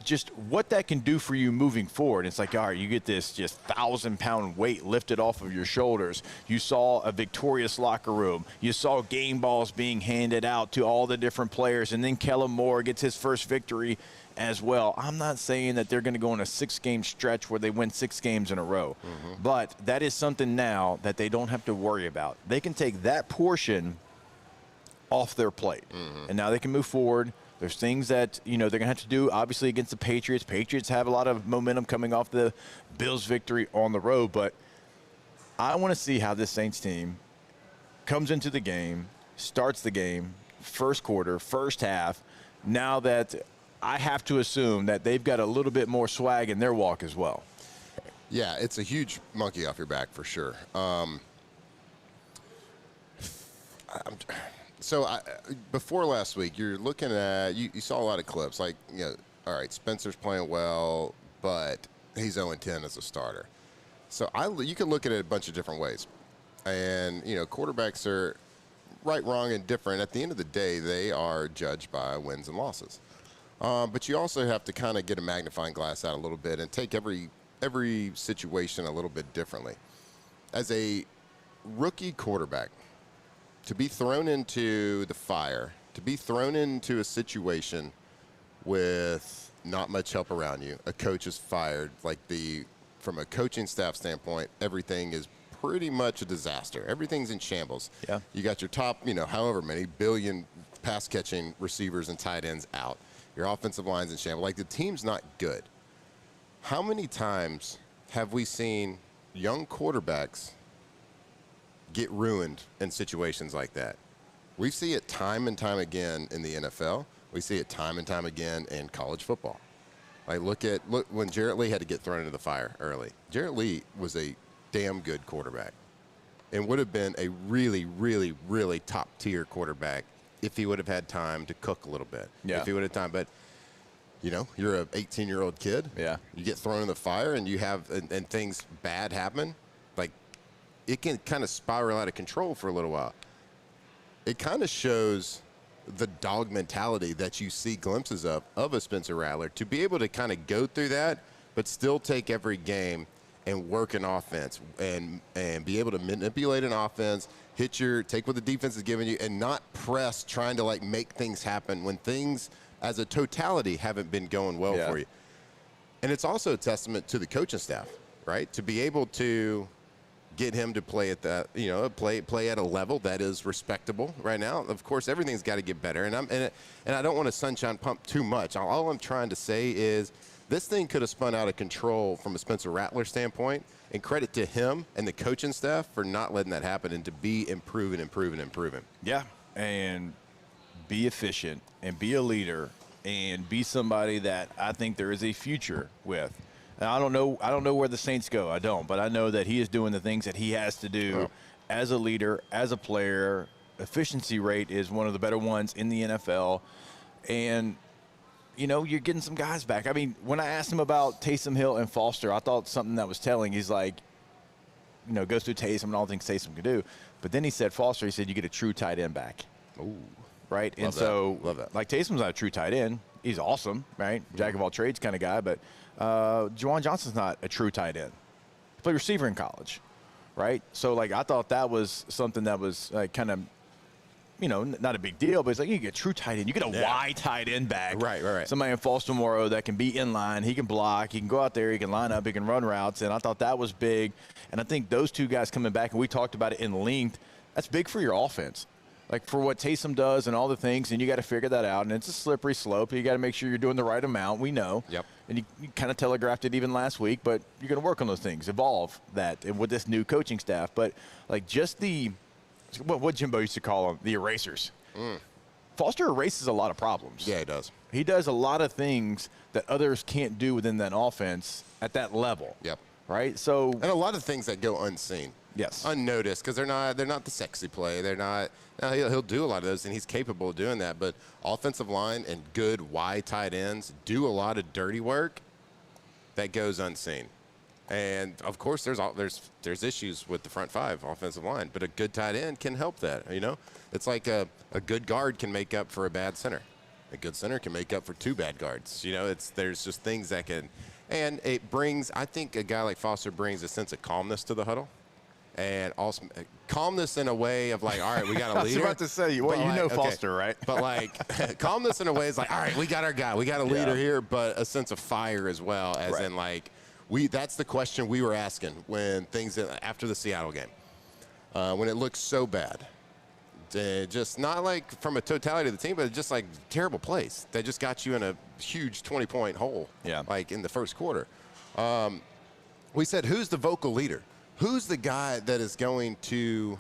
Just what that can do for you moving forward. It's like, all right, you get this just 1,000-pound weight lifted off of your shoulders. You saw a victorious locker room. You saw game balls being handed out to all the different players. And then Kellen Moore gets his first victory as well. I'm not saying that they're going to go on a 6-game stretch where they win 6 games in a row. But that is something now that they don't have to worry about. They can take that portion off their plate. And now they can move forward. There's things that, they're going to have to do, obviously, against the Patriots. Patriots have a lot of momentum coming off the Bills' victory on the road. But I want to see how this Saints team comes into the game, starts the game, first quarter, first half, now that I have to assume that they've got a little bit more swag in their walk as well. Yeah, it's a huge monkey off your back for sure. Before last week, you're looking at, you saw a lot of clips like, all right, Spencer's playing well, but he's 0-10 as a starter. So you can look at it a bunch of different ways. And, quarterbacks are right, wrong, and different. At the end of the day, they are judged by wins and losses. But you also have to kind of get a magnifying glass out a little bit and take every situation a little bit differently. As a rookie quarterback, to be thrown into the fire, to be thrown into a situation with not much help around you, a coach is fired, from a coaching staff standpoint, everything is pretty much a disaster. Everything's in shambles. Yeah. You got your top, however many billion pass-catching receivers and tight ends out. Your offensive line's in shambles. The team's not good. How many times have we seen young quarterbacks get ruined in situations like that? We see it time and time again in the NFL. We see it time and time again in college football. Look when Jarrett Lee had to get thrown into the fire early. Jarrett Lee was a damn good quarterback and would have been a really, really, really top-tier quarterback if he would have had time to cook a little bit. Yeah. If he would have time. But, you're an 18-year-old kid. Yeah. You get thrown in the fire and and things bad happen. It can kind of spiral out of control for a little while. It kind of shows the dog mentality that you see glimpses of a Spencer Rattler, to be able to kind of go through that, but still take every game and work an offense and be able to manipulate an offense, take what the defense is giving you, and not press trying to make things happen when things as a totality haven't been going well for you. And it's also a testament to the coaching staff, right? To be able to get him to play at that, play at a level that is respectable right now. Of course, everything's got to get better, and I don't want to sunshine pump too much. All I'm trying to say is this thing could have spun out of control from a Spencer Rattler standpoint, and credit to him and the coaching staff for not letting that happen and to be improving. Yeah, and be efficient and be a leader and be somebody that I think there is a future with. Now, I don't know where the Saints go. I don't. But I know that he is doing the things that he has to do as a leader, as a player. Efficiency rate is one of the better ones in the NFL. And, you're getting some guys back. I mean, when I asked him about Taysom Hill and Foster, I thought something that was telling. He's like, goes through Taysom and all the things Taysom can do. But then he said Foster, he said you get a true tight end back. Ooh. Right? Love and that. so, Love that. Taysom's not a true tight end. He's awesome, right? Jack of all trades kind of guy. But Juwan Johnson's not a true tight end. He played receiver in college, right? So, I thought that was something that was kind of, not a big deal. But it's you get a true tight end. You get a Y tight end back. Right. Somebody in Foster Morrow that can be in line. He can block. He can go out there. He can line up. He can run routes. And I thought that was big. And I think those two guys coming back, and we talked about it in length, that's big for your offense. For what Taysom does and all the things, and you got to figure that out. And it's a slippery slope. You got to make sure you're doing the right amount. We know. Yep. And you kind of telegraphed it even last week, but you're going to work on those things, evolve that with this new coaching staff. But just what Jimbo used to call them, the erasers. Foster erases a lot of problems. Yeah, he does. He does a lot of things that others can't do within that offense at that level. Yep. Right? So, and a lot of things that go unseen. Yes. Unnoticed, because they're not the sexy play. They're not. Now he'll do a lot of those, and he's capable of doing that. But offensive line and good wide tight ends do a lot of dirty work that goes unseen. And of course, there's issues with the front five offensive line, but a good tight end can help that. It's like a good guard can make up for a bad center. A good center can make up for two bad guards. There's just things that can, and it brings. I think a guy like Foster brings a sense of calmness to the huddle, and also calmness in a way of like, all right, we got a leader. I was about to say, Foster, right? But like calmness in a way is like, all right, we got our guy, we got a leader here, but a sense of fire as well, as in like. That's the question we were asking when after the Seattle game, when it looked so bad. Just not like from a totality of the team, but just like terrible plays. They just got you in a huge 20-point hole, like in the first quarter. We said, who's the vocal leader? Who's the guy that is going to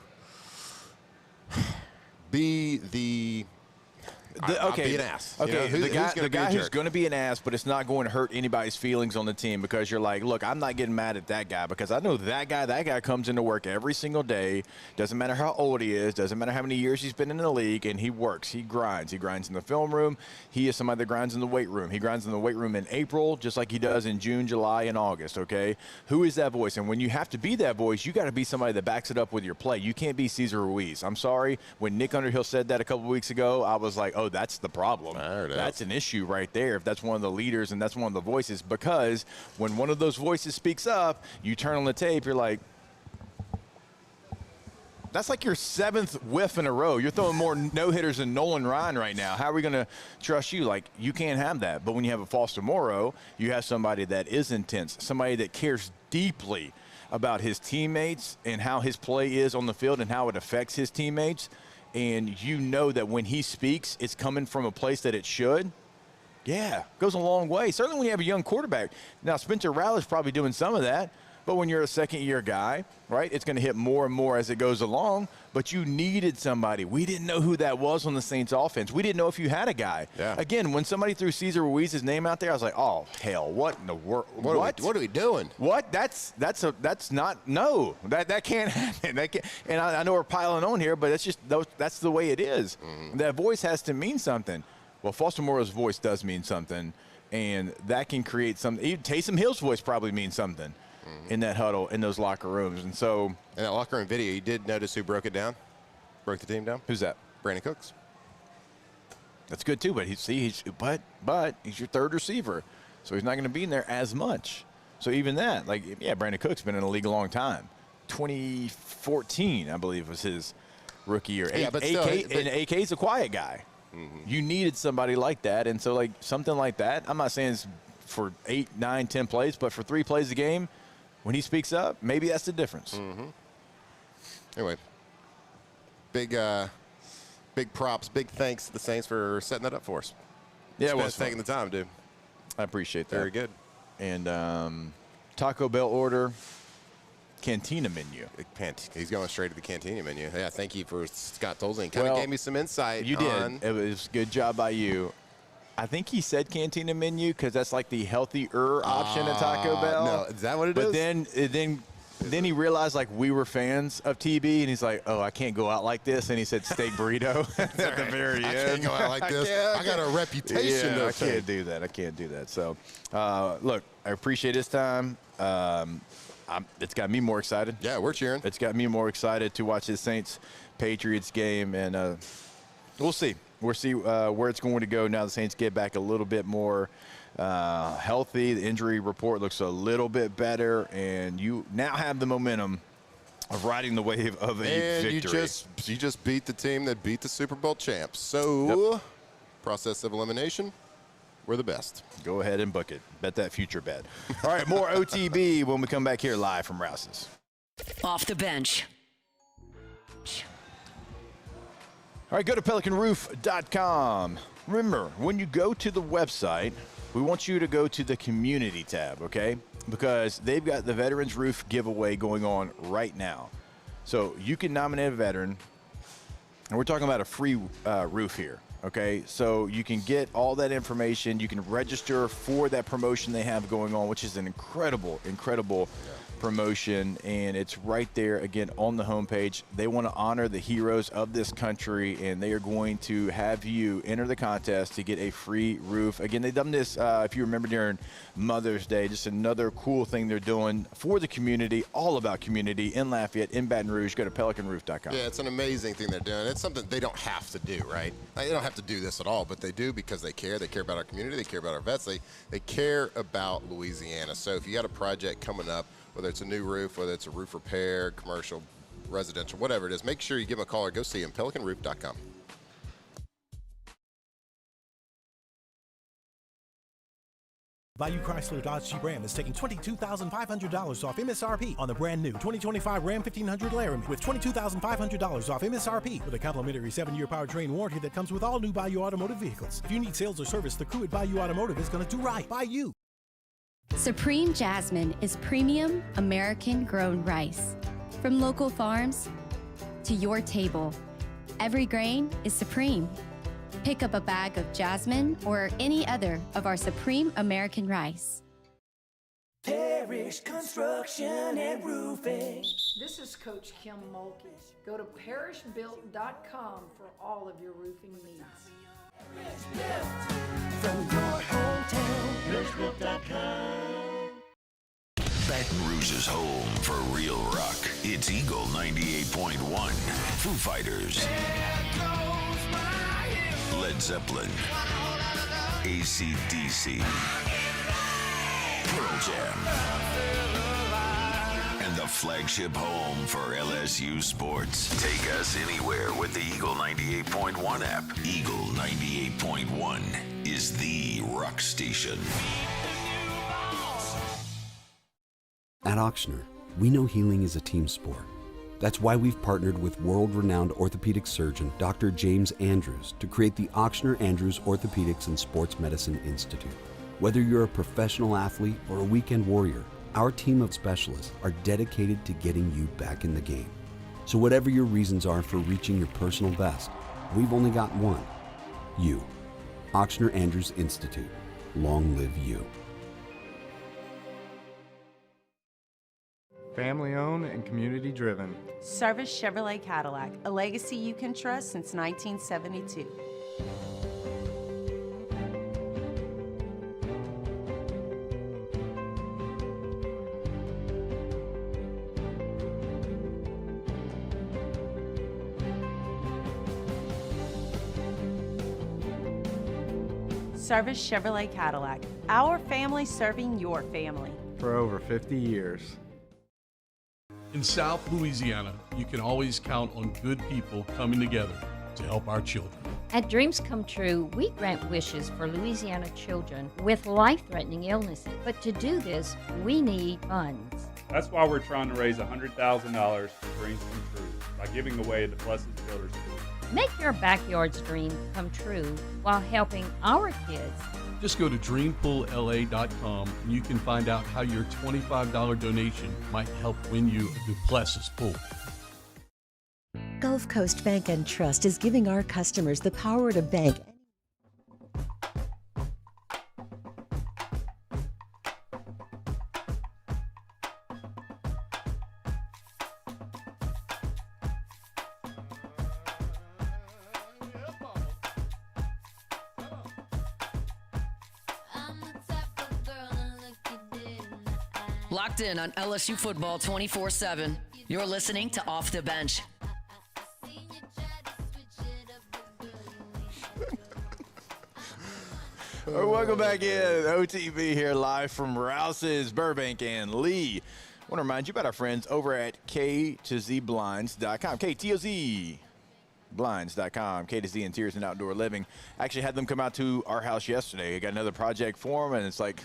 be the be an ass. Okay, the guy who's going to be an ass, but it's not going to hurt anybody's feelings on the team because you're like, look, I'm not getting mad at that guy because I know that guy comes into work every single day. Doesn't matter how old he is. Doesn't matter how many years he's been in the league, and he works. He grinds. He grinds in the film room. He is somebody that grinds in the weight room. He grinds in the weight room in April just like he does in June, July, and August, okay? Who is that voice? And when you have to be that voice, you got to be somebody that backs it up with your play. You can't be Cesar Ruiz. I'm sorry. When Nick Underhill said that a couple weeks ago, I was like, oh, that's the problem. That's an issue right there if that's one of the leaders and that's one of the voices, because when one of those voices speaks up, you turn on the tape, you're like, that's like your 7th whiff in a row. You're throwing more no-hitters than Nolan Ryan right now. How are we going to trust you? Like, you can't have that. But when you have a Foster Morrow, you have somebody that is intense, somebody that cares deeply about his teammates and how his play is on the field and how it affects his teammates. And you know that when he speaks, it's coming from a place that it should. Yeah, goes a long way. Certainly when you have a young quarterback. Now, Spencer Rattler's probably doing some of that. But when you're a second-year guy, right, it's going to hit more and more as it goes along. But you needed somebody. We didn't know who that was on the Saints offense. We didn't know if you had a guy. Yeah. Again, when somebody threw Cesar Ruiz's name out there, I was like, oh, hell, what in the world? What are we doing? What? That's not, no. That can't happen. That can't, and I know we're piling on here, but that's the way it is. Mm-hmm. That voice has to mean something. Well, Foster Morrow's voice does mean something, and that can create something. Even Taysom Hill's voice probably means something. In that huddle, in those locker rooms. And so in that locker room video, you did notice who broke the team down? Who's that? Brandon Cooks. That's good too, but he's your third receiver, so he's not going to be in there as much. So even that, like, yeah, Brandon Cooks been in the league a long time. 2014, I believe, was his rookie year. Yeah, but AK's a quiet guy. Mm-hmm. You needed somebody like that, and so like something like that. I'm not saying it's for 8, 9, 10 plays, but for 3 plays a game, when he speaks up, maybe that's the difference. Mm-hmm. Anyway, big props, big thanks to the Saints for setting that up for us. Yeah, it was taking the time, dude. I appreciate that. Very good. And Taco Bell order, Cantina menu. He's going straight to the Cantina menu. Yeah, thank you for Scott Tolzien. Kind of gave me some insight. You did. It was a good job by you. I think he said Cantina menu because that's like the healthier option at Taco Bell. No, is that what it is? But then he realized like we were fans of TB, and he's like, oh, I can't go out like this. And he said steak burrito at the very end. I can't go out like this. I got a reputation. Yeah, I can't do that. I can't do that. So, look, I appreciate this time. It's got me more excited. Yeah, we're cheering. It's got me more excited to watch this Saints-Patriots game, and we'll see. We'll see where it's going to go now the Saints get back a little bit more healthy. The injury report looks a little bit better, and you now have the momentum of riding the wave of a victory. You just beat the team that beat the Super Bowl champs. So, process of elimination, we're the best. Go ahead and book it. Bet that future bet. All right, more OTB when we come back here live from Rouse's. Off the bench. All right, go to PelicanRoof.com. Remember, when you go to the website, we want you to go to the community tab, okay? Because they've got the Veterans Roof giveaway going on right now. So you can nominate a veteran, and we're talking about a free roof here, okay? So you can get all that information. You can register for that promotion they have going on, which is an incredible promotion, and it's right there again on the homepage. They want to honor the heroes of this country, and they are going to have you enter the contest to get a free roof. Again, they've done this, if you remember, during Mother's Day. Just another cool thing they're doing for the community, all about community in Lafayette, in Baton Rouge. Go to pelicanroof.com. Yeah, it's an amazing thing they're doing. It's something they don't have to do, right? They don't have to do this at all, but they do because they care. They care about our community. They care about our vets. They care about Louisiana. So if you got a project coming up, whether it's a new roof, whether it's a roof repair, commercial, residential, whatever it is, make sure you give them a call or go see them, pelicanroof.com. Bayou Chrysler Dodge Jeep Ram is taking $22,500 off MSRP on the brand new 2025 Ram 1500 Laramie with $22,500 off MSRP with a complimentary 7-year powertrain warranty that comes with all new Bayou Automotive vehicles. If you need sales or service, the crew at Bayou Automotive is going to do right by you. Supreme Jasmine is premium American-grown rice. From local farms to your table, every grain is supreme. Pick up a bag of Jasmine or any other of our Supreme American rice. Parish Construction and Roofing. This is Coach Kim Mulkey. Go to parishbuilt.com for all of your roofing needs. From your hometown, parishbuilt.com. Baton Rouge's home for real rock. It's Eagle 98.1. Foo Fighters. Led Zeppelin. AC/DC. Pearl Jam. And the flagship home for LSU sports. Take us anywhere with the Eagle 98.1 app. Eagle 98.1 is the rock station. At Ochsner, we know healing is a team sport. That's why we've partnered with world-renowned orthopedic surgeon Dr. James Andrews to create the Ochsner Andrews Orthopedics and Sports Medicine Institute. Whether you're a professional athlete or a weekend warrior, our team of specialists are dedicated to getting you back in the game. So whatever your reasons are for reaching your personal best, we've only got one: you. Ochsner Andrews Institute. Long live you. Family owned and community driven. Service Chevrolet Cadillac, a legacy you can trust since 1972. Service Chevrolet Cadillac, our family serving your family. For over 50 years. In South Louisiana, you can always count on good people coming together to help our children. At Dreams Come True, we grant wishes for Louisiana children with life-threatening illnesses. But to do this, we need funds. That's why we're trying to raise $100,000 for Dreams Come True by giving away the Blessed Builders School. Make your backyard's dream come true while helping our kids. Just go to dreampoolla.com and you can find out how your $25 donation might help win you a Duplessis pool. Gulf Coast Bank and Trust is giving our customers the power to bank. Locked in on LSU football 24/7. You're listening to Off the Bench. Welcome back in. OTB here live from Rouse's, Burbank, and Lee. I want to remind you about our friends over at K2ZBlinds.com. K2ZBlinds.com. K to Z Interiors and Outdoor Living. I actually had them come out to our house yesterday. I got another project for them, and it's like,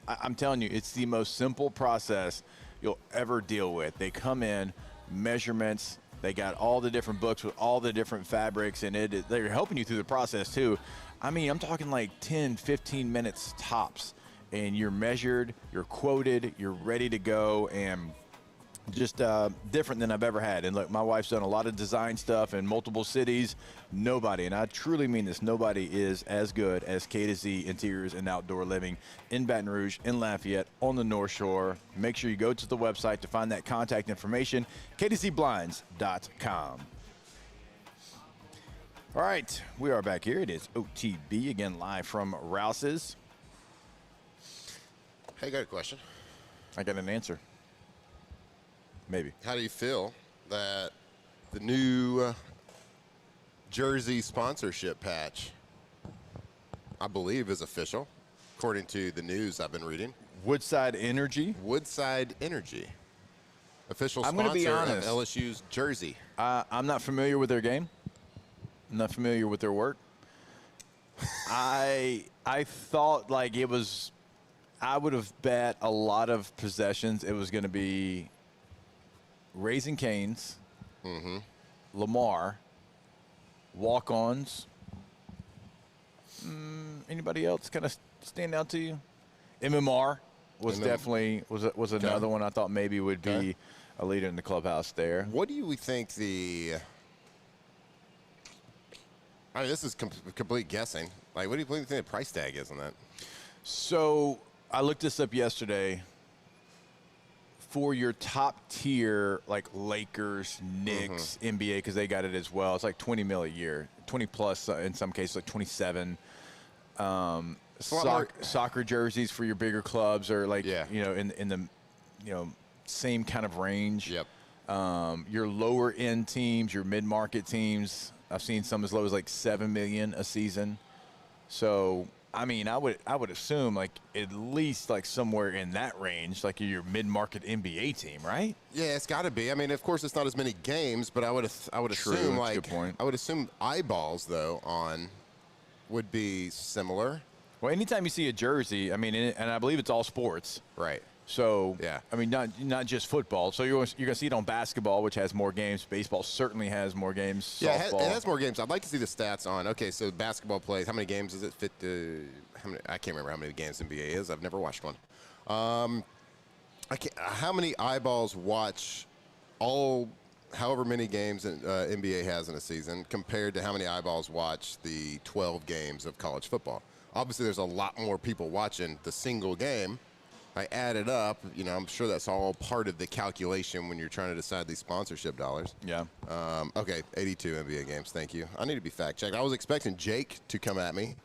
I'm telling you, it's the most simple process you'll ever deal with. They come in, measurements, they got all the different books with all the different fabrics, and they're helping you through the process too. I mean, I'm talking like 10, 15 minutes tops, and you're measured, you're quoted, you're ready to go, and just different than I've ever had. And look, my wife's done a lot of design stuff in multiple cities. Nobody, and I truly mean this, nobody is as good as K to Z Interiors and Outdoor Living in Baton Rouge, in Lafayette, on the North Shore. Make sure you go to the website to find that contact information, k2zblinds.com. All right, we are back here. It is OTB, again, live from Rouse's. Hey, I got a question. I got an answer. Maybe. How do you feel that the new jersey sponsorship patch, I believe, is official, according to the news I've been reading? Woodside Energy? Woodside Energy. Official I'm gonna be sponsor of honest. LSU's jersey. I'm not familiar with their game. I'm not familiar with their work. I thought like it was, I would have bet a lot of possessions it was going to be Raising Cane's, Lamar, walk-ons. Anybody else kind of stand out to you? MMR was definitely was another one I thought maybe would be a leader in the clubhouse there. What do you think the? I mean, this is complete guessing. Like, what do you think the price tag is on that? So I looked this up yesterday. For your top tier, like Lakers, Knicks, NBA, because they got it as well, it's like $20 million a year, 20 plus in some cases, like 27. Soccer jerseys for your bigger clubs are like in the same kind of range. Yep. Your lower end teams, your mid market teams, I've seen some as low as like $7 million a season. So I mean, I would assume like at least like somewhere in that range, like your mid market NBA team, right? Yeah, it's got to be. I mean, of course, it's not as many games, but I would assume like good point. I would assume eyeballs though on would be similar. Well, anytime you see a jersey, I mean, and I believe it's all sports, right? So yeah, I mean, not just football. So you're gonna see it on basketball, which has more games. Baseball certainly has more games. Yeah, Softball. it has more games. I'd like to see the stats on. Okay, so basketball plays. How many games does it fit to? I can't remember how many games NBA is. I've never watched one. How many eyeballs watch however many games NBA has in a season compared to how many eyeballs watch the 12 games of college football? Obviously, there's a lot more people watching the single game. I add it up, I'm sure that's all part of the calculation when you're trying to decide these sponsorship dollars. Yeah. Okay, 82 NBA games. Thank you. I need to be fact checked. I was expecting Jake to come at me,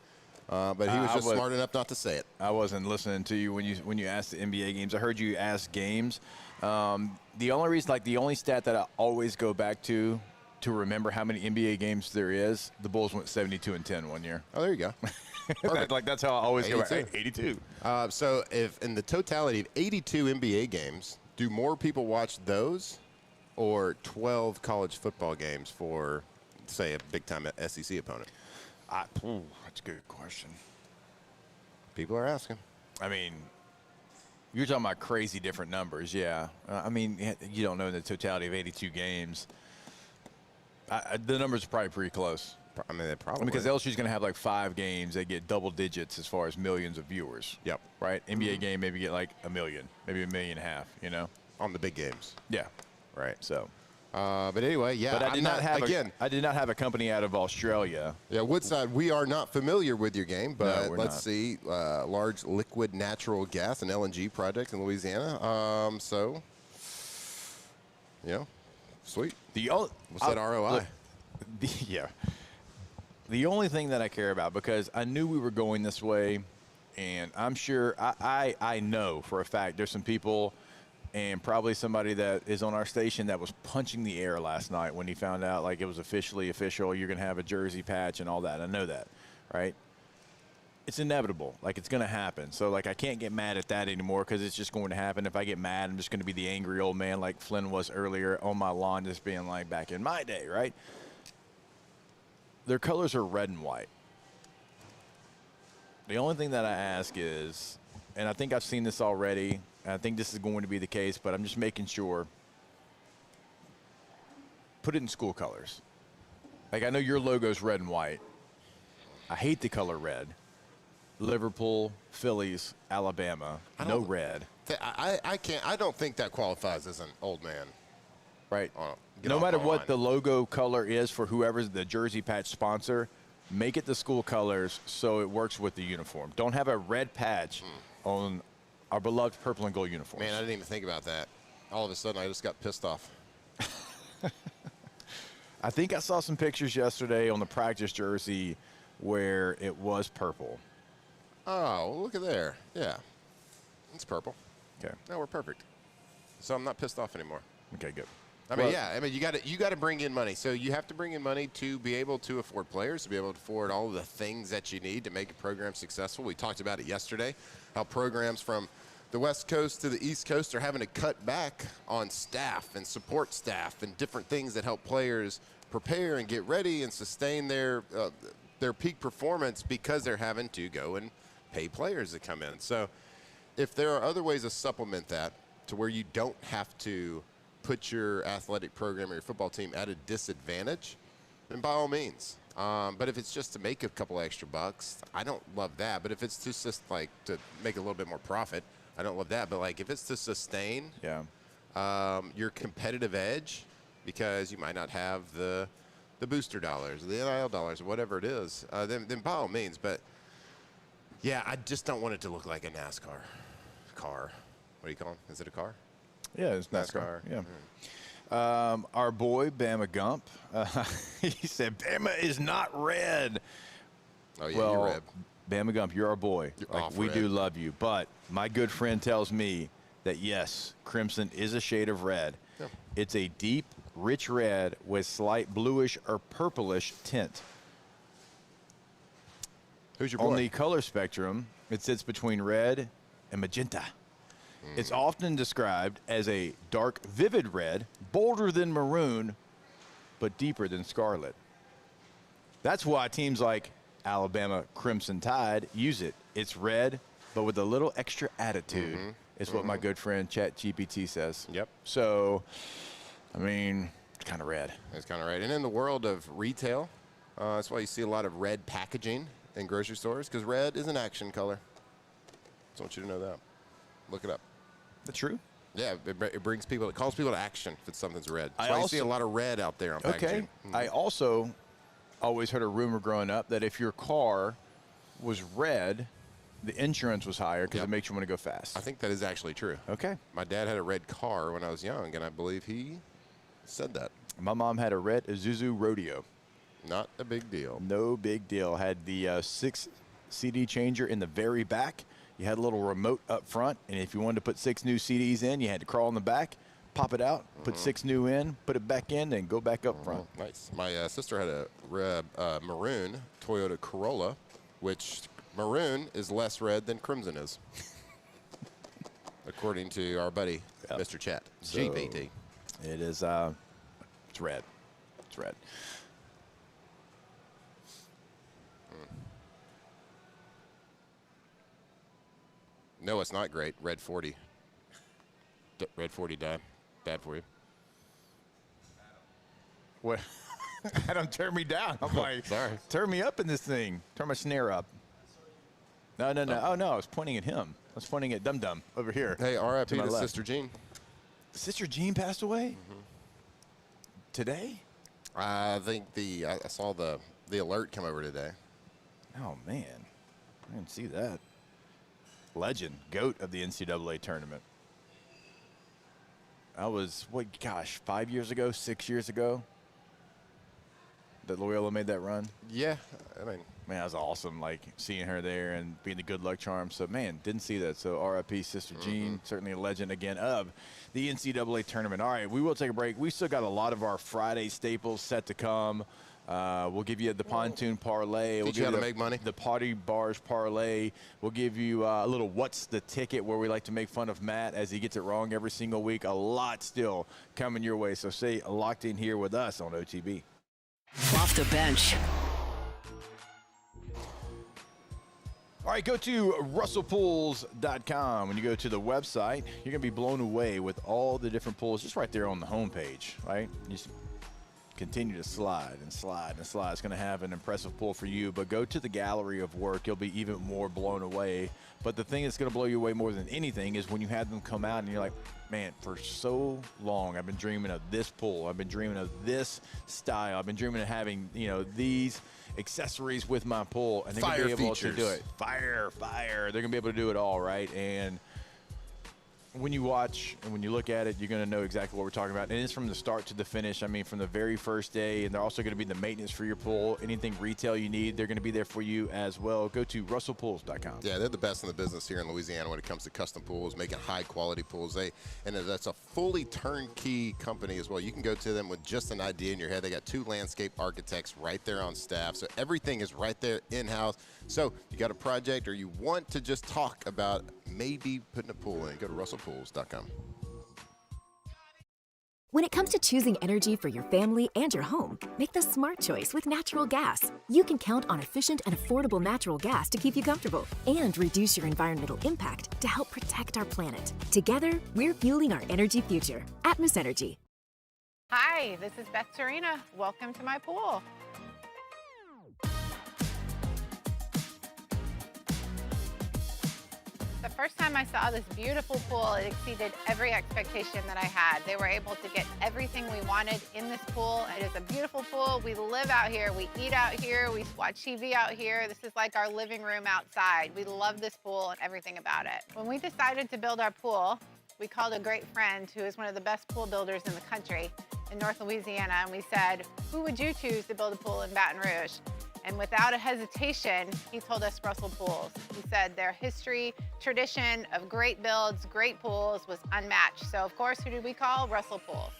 but he was just smart enough not to say it. I wasn't listening to you when you asked the NBA games. I heard you ask games. The only reason, the only stat that I always go back to remember how many NBA games there is, the Bulls went 72-10 one year. Oh, there you go. That's how I always 82. go back. 82. So if in the totality of 82 NBA games, do more people watch those or 12 college football games for, say, a big-time SEC opponent? That's a good question. People are asking. I mean, you're talking about crazy different numbers, yeah. I mean, you don't know in the totality of 82 games. The numbers are probably pretty close. I mean, they probably because LSU's going to have like 5 games. They get double digits as far as millions of viewers. Yep. Right? NBA game maybe get like 1 million, maybe 1.5 million, on the big games. Yeah. Right. So. But anyway, yeah. But I did not have a company out of Australia. Yeah, Woodside, we are not familiar with your game, but no, let's see. Large liquid natural gas and LNG project in Louisiana. Sweet. What's that ROI? The only thing that I care about, because I knew we were going this way, and I'm sure, I know for a fact there's some people and probably somebody that is on our station that was punching the air last night when he found out like it was officially official, you're going to have a jersey patch and all that. I know that, right? It's inevitable. Like, it's going to happen. So, like, I can't get mad at that anymore because it's just going to happen. If I get mad, I'm just going to be the angry old man like Flynn was earlier on my lawn, just being like back in my day, right? Their colors are red and white. The only thing that I ask is, and I think I've seen this already, and I think this is going to be the case, but I'm just making sure, put it in school colors. Like, I know your logo's red and white. I hate the color red. Liverpool, Phillies, Alabama, no red. I don't think that qualifies as an old man. Right. No matter what the logo color is for whoever's the jersey patch sponsor, make it the school colors so it works with the uniform. Don't have a red patch on our beloved purple and gold uniforms. Man, I didn't even think about that. All of a sudden, I just got pissed off. I think I saw some pictures yesterday on the practice jersey where it was purple. Oh, well, look at there. Yeah. It's purple. Okay. No, we're perfect. So I'm not pissed off anymore. Okay, good. I mean, you got to bring in money. So you have to bring in money to be able to afford players, to be able to afford all of the things that you need to make a program successful. We talked about it yesterday, how programs from the West Coast to the East Coast are having to cut back on staff and support staff and different things that help players prepare and get ready and sustain their peak performance because they're having to go and pay players to come in. So if there are other ways to supplement that to where you don't have to put your athletic program or your football team at a disadvantage, then by all means. But if it's just to make a couple extra bucks, I don't love that. But if it's just like to make a little bit more profit, I don't love that. But like if it's to sustain your competitive edge, because you might not have the booster dollars, the NIL dollars, or whatever it is, then by all means. But yeah, I just don't want it to look like a NASCAR car. What do you call it? Is it a car? Yeah, it's NASCAR. Yeah. Our boy, Bama Gump, he said, Bama is not red. Oh, yeah, well, you're red. Bama Gump, you're our boy. We red. do love you. But my good friend tells me that, yes, crimson is a shade of red. Yeah. It's a deep, rich red with slight bluish or purplish tint. Who's your boy? On the color spectrum, it sits between red and magenta. It's often described as a dark, vivid red, bolder than maroon, but deeper than scarlet. That's why teams like Alabama Crimson Tide use it. It's red, but with a little extra attitude, is what my good friend ChatGPT says. Yep. So, I mean, it's kind of red. It's kind of red. And in the world of retail, that's why you see a lot of red packaging in grocery stores, because red is an action color. Just want you to know that. Look it up. That's true? Yeah, it brings people, it calls people to action if something's red. That's I why you also see a lot of red out there on packaging. I also always heard a rumor growing up that if your car was red, the insurance was higher because it makes you want to go fast. I think that is actually true. Okay. My dad had a red car when I was young, and I believe he said that. My mom had a red Isuzu Rodeo. Not a big deal. No big deal. Had the 6 CD changer in the very back. You had a little remote up front, and if you wanted to put 6 new CDs in, you had to crawl in the back, pop it out, put 6 new in, put it back in, and go back up front. Nice. My sister had a red, maroon Toyota Corolla, which maroon is less red than crimson is, according to our buddy, Mr. Chat, GPT. It is, it's red. It's red. No, it's not great. Red 40. Red 40 died. Bad for you. What? Adam, turn me down. I'm like, sorry. Turn me up in this thing. Turn my snare up. No. Oh, no, I was pointing at him. I was pointing at Dum Dum over here. Hey, R.I.P. to to left. Sister Jean. Sister Jean passed away? Today? I think I saw the alert come over today. Oh, man. I didn't see that. Legend, GOAT of the NCAA tournament. I was, 5 years ago, 6 years ago that Loyola made that run? Yeah, I mean. Man, that was awesome, like, seeing her there and being the good luck charm. So, man, didn't see that. So, RIP Sister Jean, certainly a legend, again, of the NCAA tournament. All right, we will take a break. We still got a lot of our Friday staples set to come. We'll give you the pontoon parlay. Teach you how to make money. The potty bars parlay. We'll give you a little what's the ticket where we like to make fun of Matt as he gets it wrong every single week. A lot still coming your way. So stay locked in here with us on OTB. Off the bench. All right, go to russellpools.com. When you go to the website, you're going to be blown away with all the different pools just right there on the homepage, right? You continue to slide and slide and slide. It's going to have an impressive pull for you, but go to the gallery of work. You'll be even more blown away. But the thing that's going to blow you away more than anything is when you have them come out and you're like, man, for so long I've been dreaming of this pull. I've been dreaming of this style. I've been dreaming of having, these accessories with my pull, and they're going to be able to do it. Fire. They're going to be able to do it all, right? And when you watch and when you look at it, you're going to know exactly what we're talking about. And it's from the start to the finish. I mean, from the very first day. And they're also going to be the maintenance for your pool. Anything retail you need, they're going to be there for you as well. Go to russellpools.com. Yeah, they're the best in the business here in Louisiana when it comes to custom pools, making high-quality pools. And that's a fully turnkey company as well. You can go to them with just an idea in your head. They got 2 landscape architects right there on staff. So everything is right there in-house. So you got a project or you want to just talk about maybe putting a pool in, go to russellpools.com. When it comes to choosing energy for your family and your home, make the smart choice with natural gas. You can count on efficient and affordable natural gas to keep you comfortable and reduce your environmental impact to help protect our planet. Together, we're fueling our energy future. Atmos Energy. Hi, this is Beth Serena. Welcome to my pool. The first time I saw this beautiful pool, it exceeded every expectation that I had. They were able to get everything we wanted in this pool. It is a beautiful pool. We live out here. We eat out here. We watch TV out here. This is like our living room outside. We love this pool and everything about it. When we decided to build our pool, we called a great friend who is one of the best pool builders in the country in North Louisiana, and we said, who would you choose to build a pool in Baton Rouge? And without a hesitation, he told us Russell Pools. He said their history, tradition of great builds, great pools was unmatched. So of course, who did we call? Russell Pools.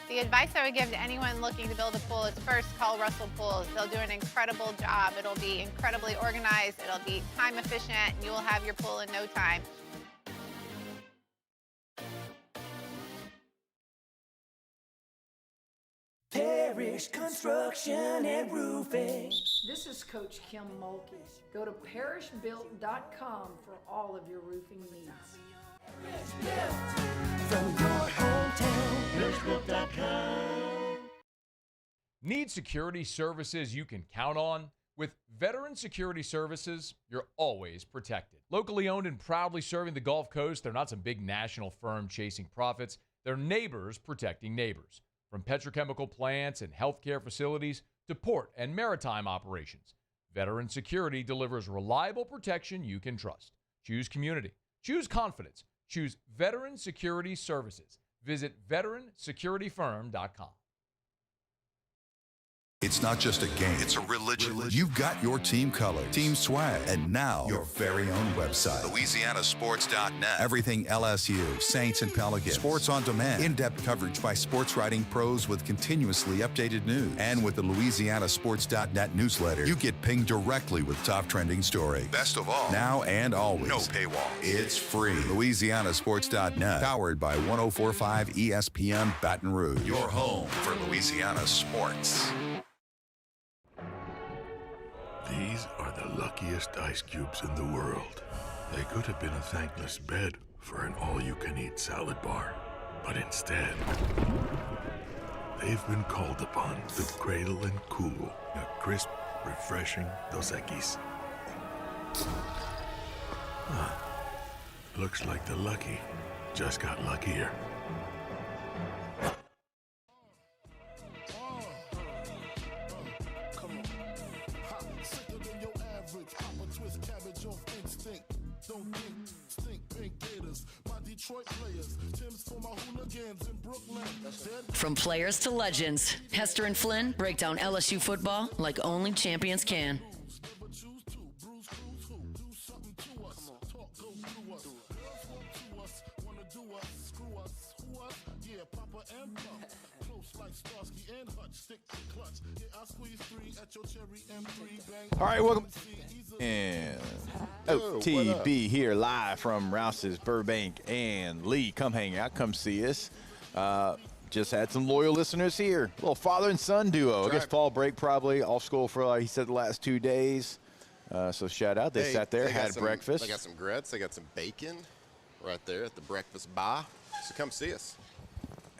The advice I would give to anyone looking to build a pool is first call Russell Pools. They'll do an incredible job. It'll be incredibly organized. It'll be time efficient, and you will have your pool in no time. Parish Construction and Roofing. This is Coach Kim Mulkey. Go to parishbuilt.com for all of your roofing needs. From your hometown, parishbuilt.com. Need security services you can count on? With Veteran Security Services, you're always protected. Locally owned and proudly serving the Gulf Coast, they're not some big national firm chasing profits. They're neighbors protecting neighbors. From petrochemical plants and healthcare facilities to port and maritime operations, Veteran Security delivers reliable protection you can trust. Choose community. Choose confidence. Choose Veteran Security Services. Visit veteransecurityfirm.com. It's not just a game, it's a religion. You've got your team color, team swag, and now your very own website. LouisianaSports.net. Everything LSU, Saints, and Pelicans. Sports on demand. In-depth coverage by sports writing pros with continuously updated news. And with the LouisianaSports.net newsletter, you get pinged directly with top trending stories. Best of all, now and always, no paywall. It's free. LouisianaSports.net. Powered by 104.5 ESPN Baton Rouge. Your home for Louisiana sports. These are the luckiest ice cubes in the world. They could have been a thankless bed for an all-you-can-eat salad bar. But instead, they've been called upon to cradle and cool a crisp, refreshing Dos Equis. Looks like the lucky just got luckier. From players to legends, Hester and Flynn break down LSU football like only champions can. All right, welcome. And OTB here live from Rouse's, Burbank, and Lee. Come hang out. Come see us. Just had some loyal listeners here. Little father and son duo. I guess fall break probably. Off school for, he said, the last 2 days. So shout out. They sat there, had breakfast. They got some grits. They got some bacon right there at the breakfast bar. So come see us.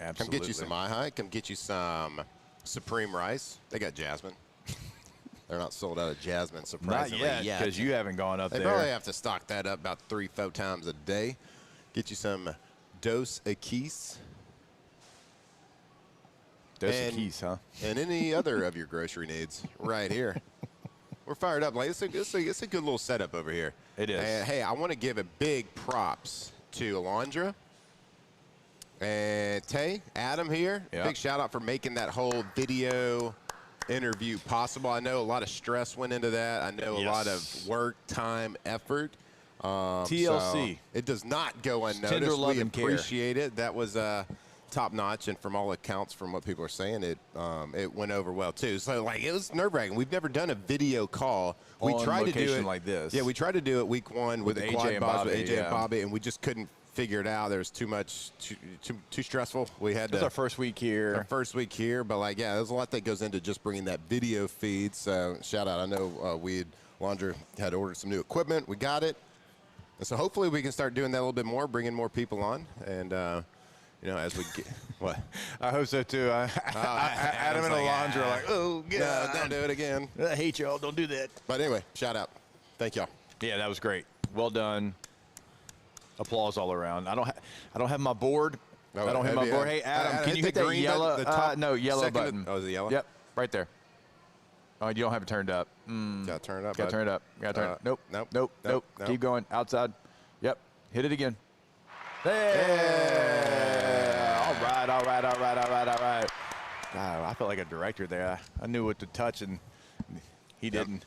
Absolutely. Come get you some come get you some Supreme rice. They got jasmine. They're not sold out of jasmine, surprisingly. Not yet, because you haven't gone up there. They probably have to stock that up about 3-4 times a day. Get you some Dos Equis. Dos Equis, huh? And any other of your grocery needs right here. We're fired up. Like, it's a good little setup over here. It is. And, hey, I want to give a big props to Alondra and Tay, Adam here. Yep. Big shout out for making that whole video interview possible. I know a lot of stress went into that. I know a lot of work, time, effort. TLC. So it does not go unnoticed. Tender love We and care. appreciate it. That was top notch, and from all accounts, from what people are saying, it went over well too. So like it was nerve wracking. We've never done a video call. We On tried to do location it like this. Yeah, we tried to do it week 1 with the AJ quad and box with Bobby, AJ and Bobby, and we just couldn't figure it out. There was too much, too stressful. We had It was our first week here. Our first week here, but like yeah, there's a lot that goes into just bringing that video feed. So shout out. I know Alondra had ordered some new equipment. We got it. And so hopefully we can start doing that a little bit more, bringing more people on, and as we get what. I hope so too. Adam and Alondra are like, oh, no, don't do it again. I hate y'all. Don't do that. But anyway, shout out. Thank y'all. Yeah, that was great. Well done. Applause all around. I don't have my board. Oh, I don't have my board. Hey, Adam, can you hit that green yellow? button, the top no, yellow second button. Oh, is it yellow? Yep, right there. Oh, you don't have it turned up. Got to turn it up. Got to turn it up. Got to turn it. Nope. Keep going. Outside. Yep. Hit it again. There. All right. God, I felt like a director there. I knew what to touch, and he didn't.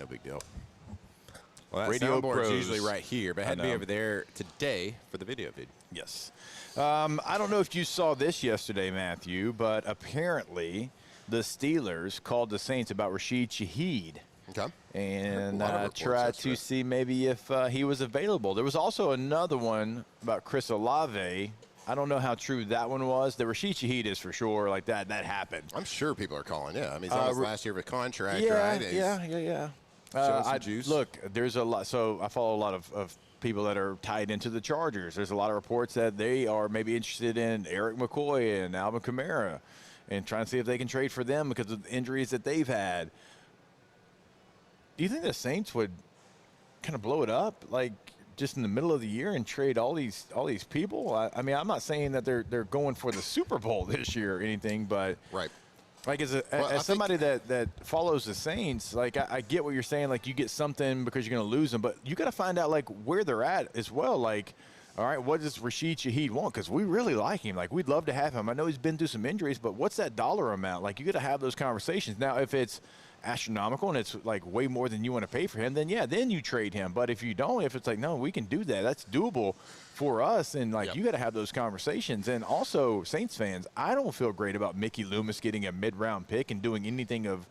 No big deal. Well, that Radio soundboard's pros. usually right here, but I had to be over there today for the video feed. Yes. I don't know if you saw this yesterday, Matthew, but apparently the Steelers called the Saints about Rashid Shaheed. Okay. And reports, tried that's to right. see maybe if he was available. There was also another one about Chris Olave. I don't know how true that one was. The Rashid Shaheed is for sure. Like that happened. I'm sure people are calling. Yeah, I mean, it's almost last year of a contract, yeah, right? Yeah. Some juice. Look, there's a lot. So I follow a lot of people that are tied into the Chargers. There's a lot of reports that they are maybe interested in Eric McCoy and Alvin Kamara and trying to see if they can trade for them because of the injuries that they've had. Do you think the Saints would kind of blow it up, like just in the middle of the year, and trade all these people? I mean, I'm not saying that they're going for the Super Bowl this year or anything, but right. Like as somebody that follows the Saints, like I get what you're saying. Like you get something because you're going to lose them, but you got to find out like where they're at as well. Like, all right, what does Rashid Shaheed want? Because we really like him. Like we'd love to have him. I know he's been through some injuries, but what's that dollar amount? Like you got to have those conversations. Now, if it's astronomical and it's like way more than you want to pay for him, then yeah, then you trade him. But if you don't, if it's like, no, we can do that, that's doable for us, and like you got to have those conversations. And also, Saints fans, I don't feel great about Mickey Loomis getting a mid-round pick and doing anything of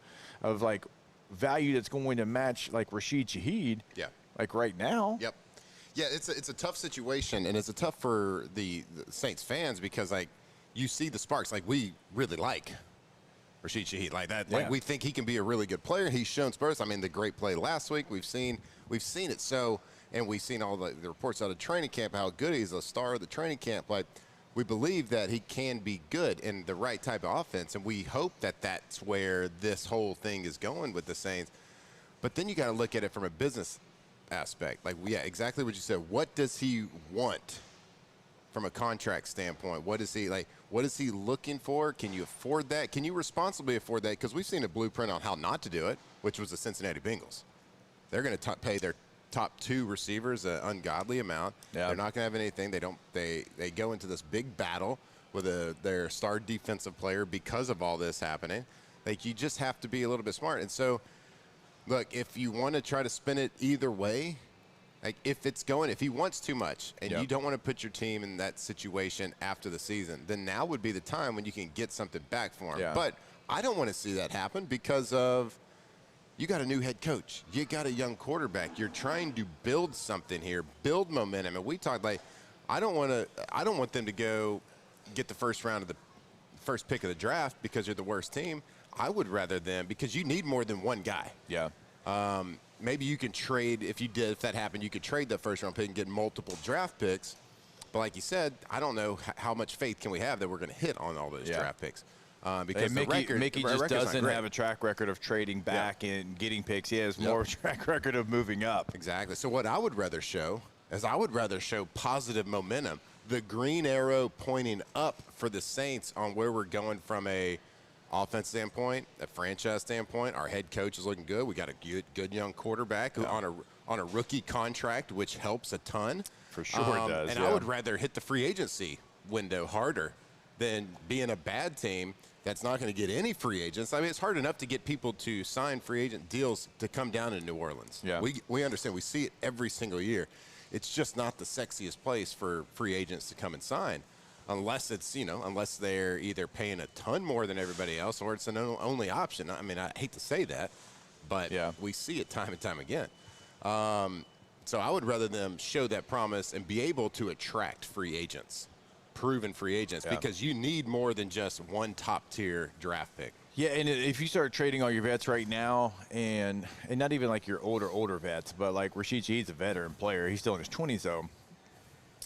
like value that's going to match like Rashid Shaheed. Yeah. Like right now. Yep. Yeah, it's a tough situation, and it's a tough for the Saints fans because like you see the sparks. Like we really like Rashid Shaheed, like that. Yeah. Like we think he can be a really good player. He's shown Spurs. I mean, the great play last week. We've seen it. So, and we've seen all the reports out of training camp how good he's a star of the training camp. Like we believe that he can be good in the right type of offense, and we hope that that's where this whole thing is going with the Saints. But then you got to look at it from a business aspect. Like, yeah, exactly what you said. What does he want from a contract standpoint? What is he like? What is he looking for? Can you afford that? Can you responsibly afford that? Because we've seen a blueprint on how not to do it, which was the Cincinnati Bengals. They're going to pay their top 2 receivers an ungodly amount. Yeah. They're not going to have anything. They go into this big battle with their star defensive player because of all this happening. Like, you just have to be a little bit smart. And so, look, if you want to try to spin it either way, like if he wants too much and you don't want to put your team in that situation after the season, then now would be the time when you can get something back for him. Yeah. But I don't want to see that happen because of you got a new head coach. You got a young quarterback. You're trying to build something here, build momentum. And we talked like I don't want them to go get the first pick of the draft because you're the worst team. I would rather them because you need more than one guy. Yeah. Maybe you can trade if that happened. You could trade the first round pick and get multiple draft picks. But like you said, I don't know how much faith can we have that we're going to hit on all those draft picks. because Mickey just doesn't have a track record of trading back and getting picks. He has more of a track record of moving up. Exactly. So what I would rather show is positive momentum. The green arrow pointing up for the Saints on where we're going from a offense standpoint, a franchise standpoint. Our head coach is looking good. We got a good young quarterback who on a rookie contract, which helps a ton. For sure it does. And I would rather hit the free agency window harder than be in a bad team that's not going to get any free agents. I mean, it's hard enough to get people to sign free agent deals to come down to New Orleans. Yeah. We understand. We see it every single year. It's just not the sexiest place for free agents to come and sign unless it's, unless they're either paying a ton more than everybody else or it's an only option. I mean, I hate to say that, but we see it time and time again. So I would rather them show that promise and be able to attract free agents, proven free agents, because you need more than just one top-tier draft pick. Yeah, and if you start trading all your vets right now, and not even like your older vets, but like Rashid Shaheed's a veteran player. He's still in his 20s, though.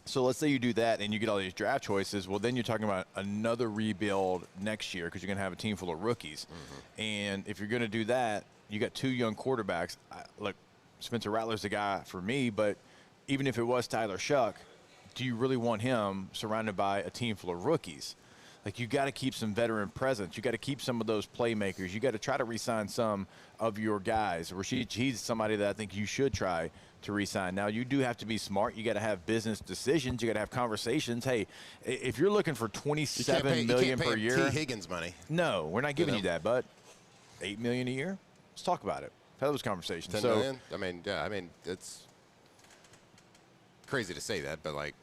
So let's say you do that and you get all these draft choices. Well, then you're talking about another rebuild next year because you're going to have a team full of rookies. Mm-hmm. And if you're going to do that, you got 2 young quarterbacks. Look, Spencer Rattler's the guy for me, but even if it was Tyler Shuck, do you really want him surrounded by a team full of rookies? Like, you got to keep some veteran presence. You got to keep some of those playmakers. You got to try to re-sign some of your guys. Rashid, he's somebody that I think you should try to re-sign. Now, you do have to be smart. You got to have business decisions. You got to have conversations. Hey, if you're looking for $27 million per year, T. Higgins money. No, we're not giving you that. But $8 million a year. Let's talk about it. Have those conversations. $10 million? I mean, it's crazy to say that, but like,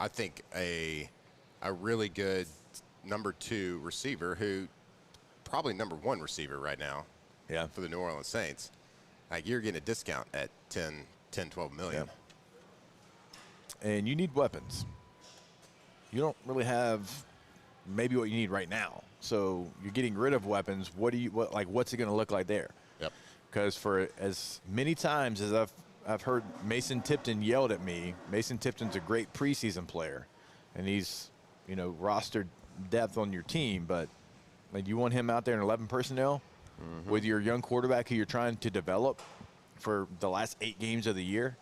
I think a really good number 2 receiver who probably number 1 receiver right now for the New Orleans Saints. Like, you're getting a discount at 10, 12 million. Yeah. And you need weapons. You don't really have maybe what you need right now. So you're getting rid of weapons. What's it going to look like there? Yep. Because for as many times as I've heard Mason Tipton yelled at me, Mason Tipton's a great preseason player, and he's rostered depth on your team, but like, you want him out there in 11 personnel with your young quarterback who you're trying to develop for the last 8 games of the year?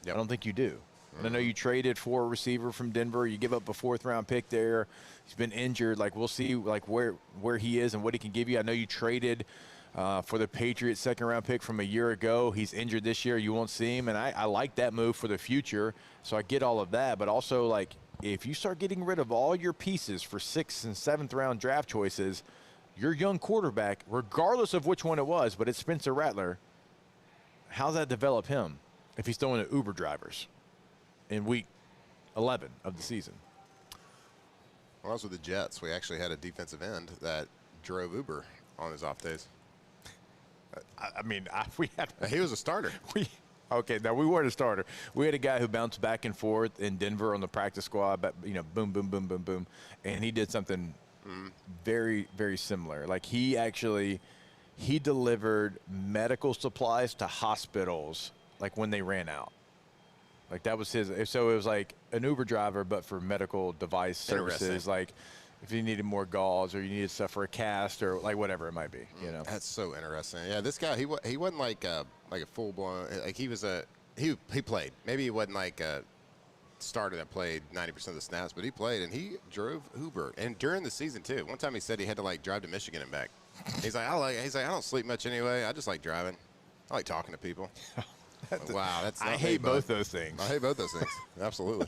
I don't think you do. And I know you traded for a receiver from Denver. You give up a 4th-round pick there. He's been injured. Like, we'll see like where he is and what he can give you. I know you traded for the Patriots 2nd-round pick from a year ago. He's injured this year. You won't see him, and I like that move for the future. So I get all of that, but also, like, if you start getting rid of all your pieces for 6th and 7th-round draft choices, your young quarterback, regardless of which one it was, but it's Spencer Rattler, how's that develop him if he's throwing at Uber drivers in week 11 of the season? Well, I was with the Jets. We actually had a defensive end that drove Uber on his off days. He was a starter. Okay, now we weren't a starter. We had a guy who bounced back and forth in Denver on the practice squad, but boom, boom, boom, boom, boom, and he did something very, very similar. Like, he delivered medical supplies to hospitals, like, when they ran out. Like, that was his. So it was like an Uber driver, but for medical device services, like if you needed more gauze or you needed stuff for a cast or like whatever it might be. That's so interesting. Yeah, this guy, he wasn't like a full blown. Like, he played. Maybe he wasn't like a starter that played 90% of the snaps, but he played and he drove Uber. And during the season too, one time he said he had to like drive to Michigan and back. He's like, I don't sleep much anyway. I just like driving. I like talking to people. Wow, that's. I hate both those things. I hate both those things. Absolutely.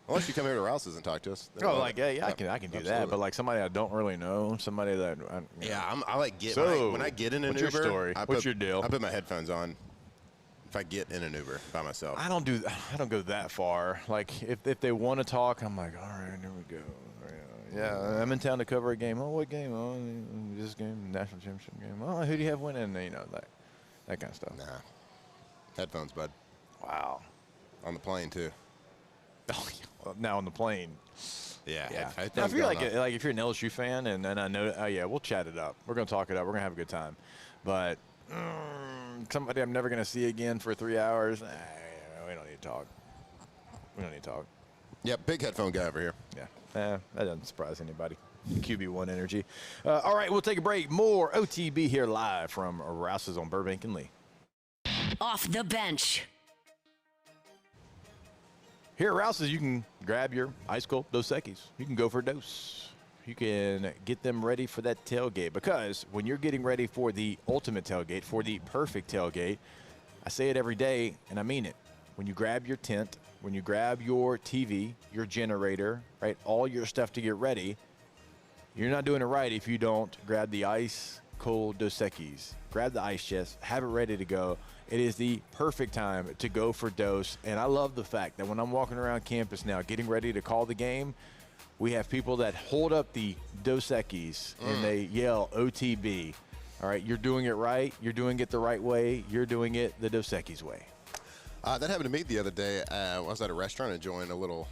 Unless you come here to Rouse's and talk to us. I can do that. But like somebody I don't really know, somebody that. I like get when I get in an what's Uber. Your story? What's your deal? I put my headphones on. If I get in an Uber by myself, I don't go that far. Like if they want to talk, I'm like, all right, here we go. Yeah, I'm in town to cover a game. Oh, what game? Oh, this game, national championship game. Oh, who do you have winning? That kind of stuff. Nah. Headphones, bud. Wow. On the plane too. Oh, now on the plane. Yeah. Now, if you're if you're an LSU fan, and I know, we'll chat it up. We're gonna talk it up. We're gonna have a good time. But somebody I'm never gonna see again for 3 hours. We don't need to talk. Yeah, big headphone guy over here. Yeah. That doesn't surprise anybody. QB1 energy. All right, we'll take a break. More OTB here live from Rouse's on Burbank and Lee. Off the bench. Here at Rouse's, you can grab your ice cold Dos Equis. You can go for a dose. You can get them ready for that tailgate, because when you're getting ready for the ultimate tailgate, for the perfect tailgate, I say it every day, and I mean it. When you grab your tent, when you grab your TV, your generator, right, all your stuff to get ready, you're not doing it right if you don't grab the ice cold Dos Equis. Grab the ice chest, have it ready to go. It is the perfect time to go for dose, and I love the fact that when I'm walking around campus now getting ready to call the game, we have people that hold up the Dos Equis and they yell OTB. All right, you're doing it right. You're doing it the right way. You're doing it the Dos Equis way. That happened to me the other day. I was at a restaurant enjoying a little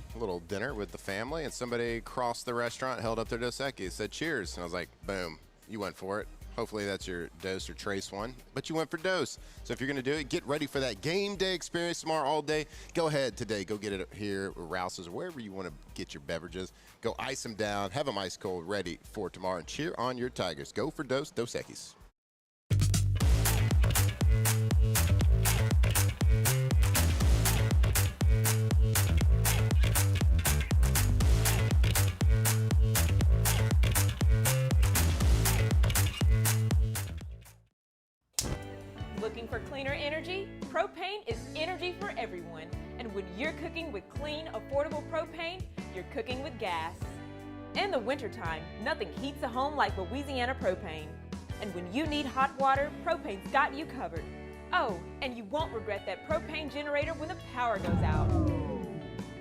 dinner with the family, and somebody crossed the restaurant, held up their Dos Equis, said cheers. And I was like, boom, you went for it. Hopefully that's your dose or trace one, but you went for dose. So if you're going to do it, get ready for that game day experience tomorrow all day. Go ahead today. Go get it here at Rouse's or wherever you want to get your beverages. Go ice them down, have them ice cold ready for tomorrow, and cheer on your Tigers. Go for Dos Equis. Looking for cleaner energy? Propane is energy for everyone. And when you're cooking with clean, affordable propane, you're cooking with gas. In the wintertime, nothing heats a home like Louisiana propane. And when you need hot water, propane's got you covered. Oh, and you won't regret that propane generator when the power goes out.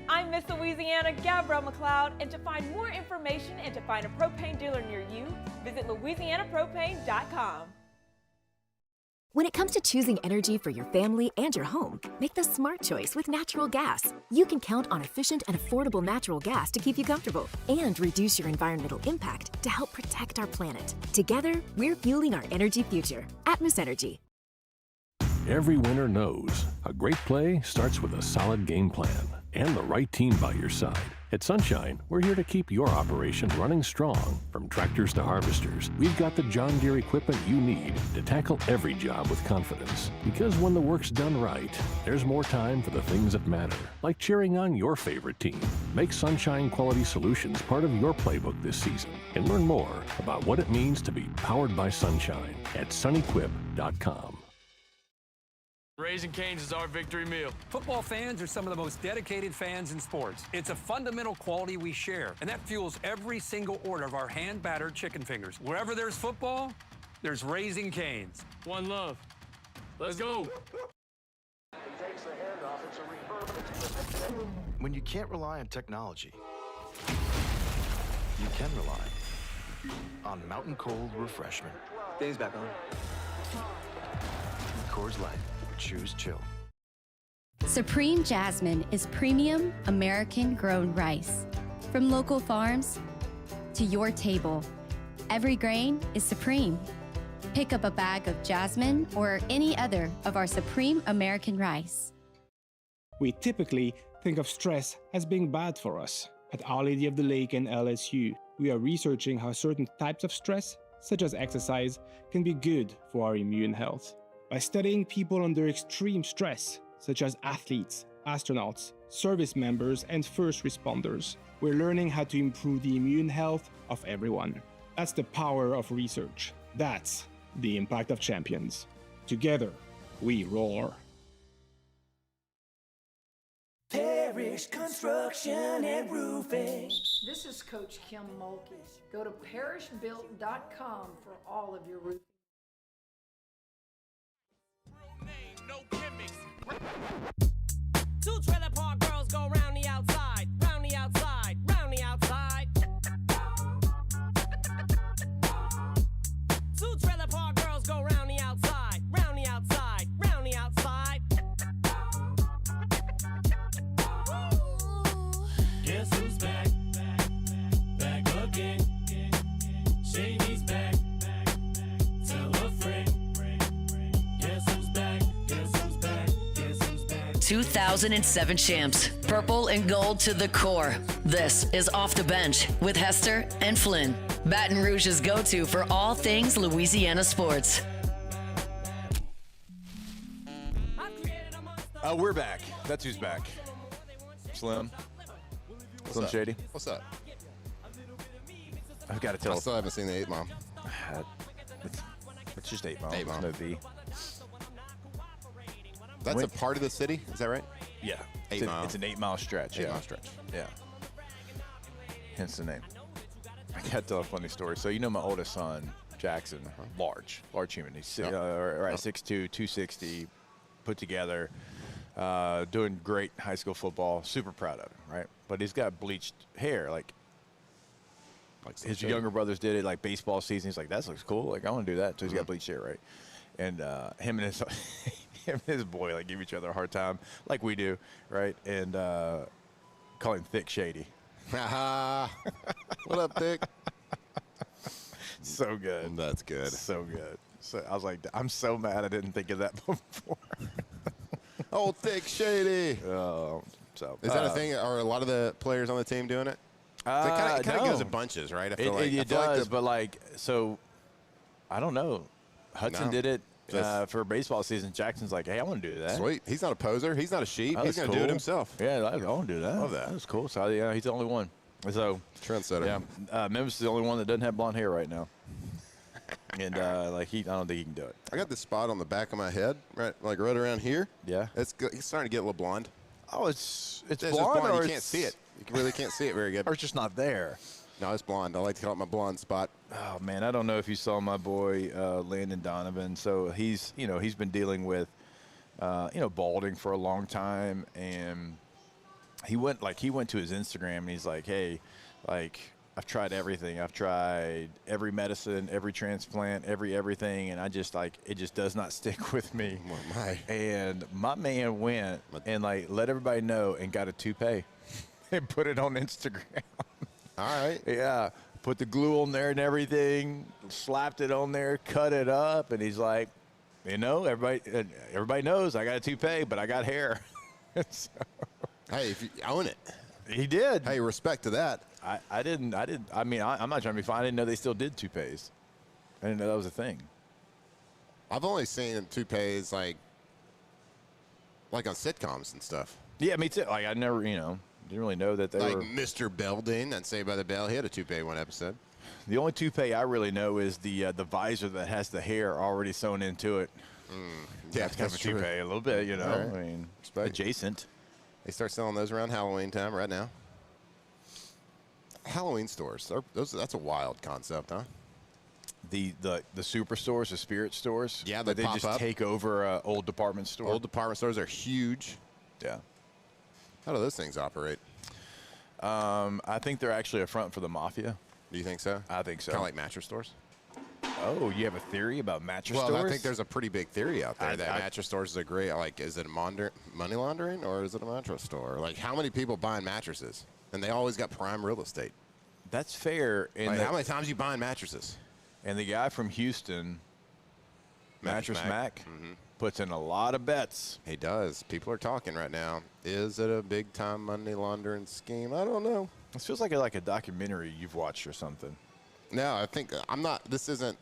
I'm Miss Louisiana, Gabrielle McLeod, and to find more information and to find a propane dealer near you, visit louisianapropane.com. When it comes to choosing energy for your family and your home, make the smart choice with natural gas. You can count on efficient and affordable natural gas to keep you comfortable and reduce your environmental impact to help protect our planet. Together, we're fueling our energy future. Atmos Energy. Every winner knows a great play starts with a solid game plan and the right team by your side. At Sunshine, we're here to keep your operation running strong. From tractors to harvesters, we've got the John Deere equipment you need to tackle every job with confidence. Because when the work's done right, there's more time for the things that matter, like cheering on your favorite team. Make Sunshine Quality Solutions part of your playbook this season and learn more about what it means to be powered by Sunshine at sunequip.com. Raising Cane's is our victory meal. Football fans are some of the most dedicated fans in sports. It's a fundamental quality we share, and that fuels every single order of our hand-battered chicken fingers. Wherever there's football, there's Raising Cane's. One love. Let's go. When you can't rely on technology, you can rely on Mountain Cold Refreshment. Dave's back on. Coors Light. Choose chill. Supreme Jasmine is premium American-grown rice. From local farms to your table, every grain is supreme. Pick up a bag of Jasmine or any other of our Supreme American rice. We typically think of stress as being bad for us. At Our Lady of the Lake and LSU, we are researching how certain types of stress, such as exercise, can be good for our immune health. By studying people under extreme stress, such as athletes, astronauts, service members, and first responders, we're learning how to improve the immune health of everyone. That's the power of research. That's the impact of champions. Together, we roar. Parish Construction and Roofing. This is Coach Kim Mulkey. Go to parishbuilt.com for all of your roofing. Two trailer park girls go round the outside, round the outside, round the outside. Two trailer park girls go round the outside, round the outside, round the outside. Guess who's back? Back again. Shady's back. Tell a friend. Guess who's back? Guess who's back? Guess who's back? 2007 champs, purple and gold to the core. This is Off the Bench with Hester and Flynn, Baton Rouge's go-to for all things Louisiana sports. We're back. That's who's back. Slim. Slim Shady. What's up? I've got to tell. I still haven't seen the 8 Mile. It's just 8 Mile. 8 Mile. No V. That's a part of the city? Is that right? Yeah. 8 Mile. It's an 8 mile stretch. 8 mile stretch. Yeah. Hence the name. I got to tell a funny story. So, you know, my oldest son, Jackson, large human. He's 6'2", 260, put together, doing great high school football. Super proud of him, right? But he's got bleached hair, like his younger brothers did it, like baseball season. He's like, that looks cool. Like, I want to do that. So he's got bleached hair, right? And him and his boy like give each other a hard time, like we do, right? And call him Thick Shady. What up, Thick? So good. That's good. So good. So I was like, I'm so mad I didn't think of that before. Oh, Thick Shady. So is that a thing? Are a lot of the players on the team doing it? It kind of goes in bunches, right? I feel like it does, but so I don't know. Hudson did it for baseball season. Jackson's like, hey, I want to do that. Sweet. He's not a poser. He's not a sheep. He's going to do it himself. Yeah, I want to do that. Love that. That was cool. So yeah, he's the only one. So trendsetter. Yeah, Memphis is the only one that doesn't have blonde hair right now. And I don't think he can do it. I got this spot on the back of my head, right around here. Yeah, it's starting to get a little blonde. Oh, it's blonde, blonde. or you can't see it. You really can't see it very good. Or it's just not there. No, it's blonde. I like to call it my blonde spot. Oh man, I don't know if you saw my boy Landon Donovan. So he's been dealing with balding for a long time, and he went to his Instagram and he's like, hey, like, I've tried everything. I've tried every medicine, every transplant, everything, and it just does not stick with me. And my man went and like let everybody know and got a toupee and put it on Instagram. All right. Yeah. Put the glue on there and everything, slapped it on there, cut it up, and he's like, everybody knows I got a toupee, but I got hair. So, hey, if you own it. He did. Hey, respect to that. I didn't. I mean, I'm not trying to be funny. I didn't know they still did toupees. I didn't know that was a thing. I've only seen toupees like on sitcoms and stuff. Yeah, me too. Like I never, didn't really know that they like were. Mr. Belding on Saved by the Bell. He had a toupee one episode. The only toupee I really know is the visor that has the hair already sewn into it. Yeah, that's kind of a toupee, a little bit, Right. I mean, adjacent. They start selling those around Halloween time right now. Halloween stores. That's a wild concept, huh? The superstores, the spirit stores. Yeah, they pop just up. take over old department store. Old department stores are huge. Yeah. How do those things operate? I think they're actually a front for the mafia. Do you think so? I think so. Kind of like mattress stores? Oh, you have a theory about mattress stores? Well, I think there's a pretty big theory out there that mattress stores is a great, is it money laundering or is it a mattress store? Like, how many people buying mattresses? And they always got prime real estate. That's fair. And how many times you buying mattresses? And the guy from Houston, Mattress Mac, mm-hmm. puts in a lot of bets. He does. People are talking right now. Is it a big-time money laundering scheme? I don't know. This feels like a documentary you've watched or something. No, I think I'm not. This isn't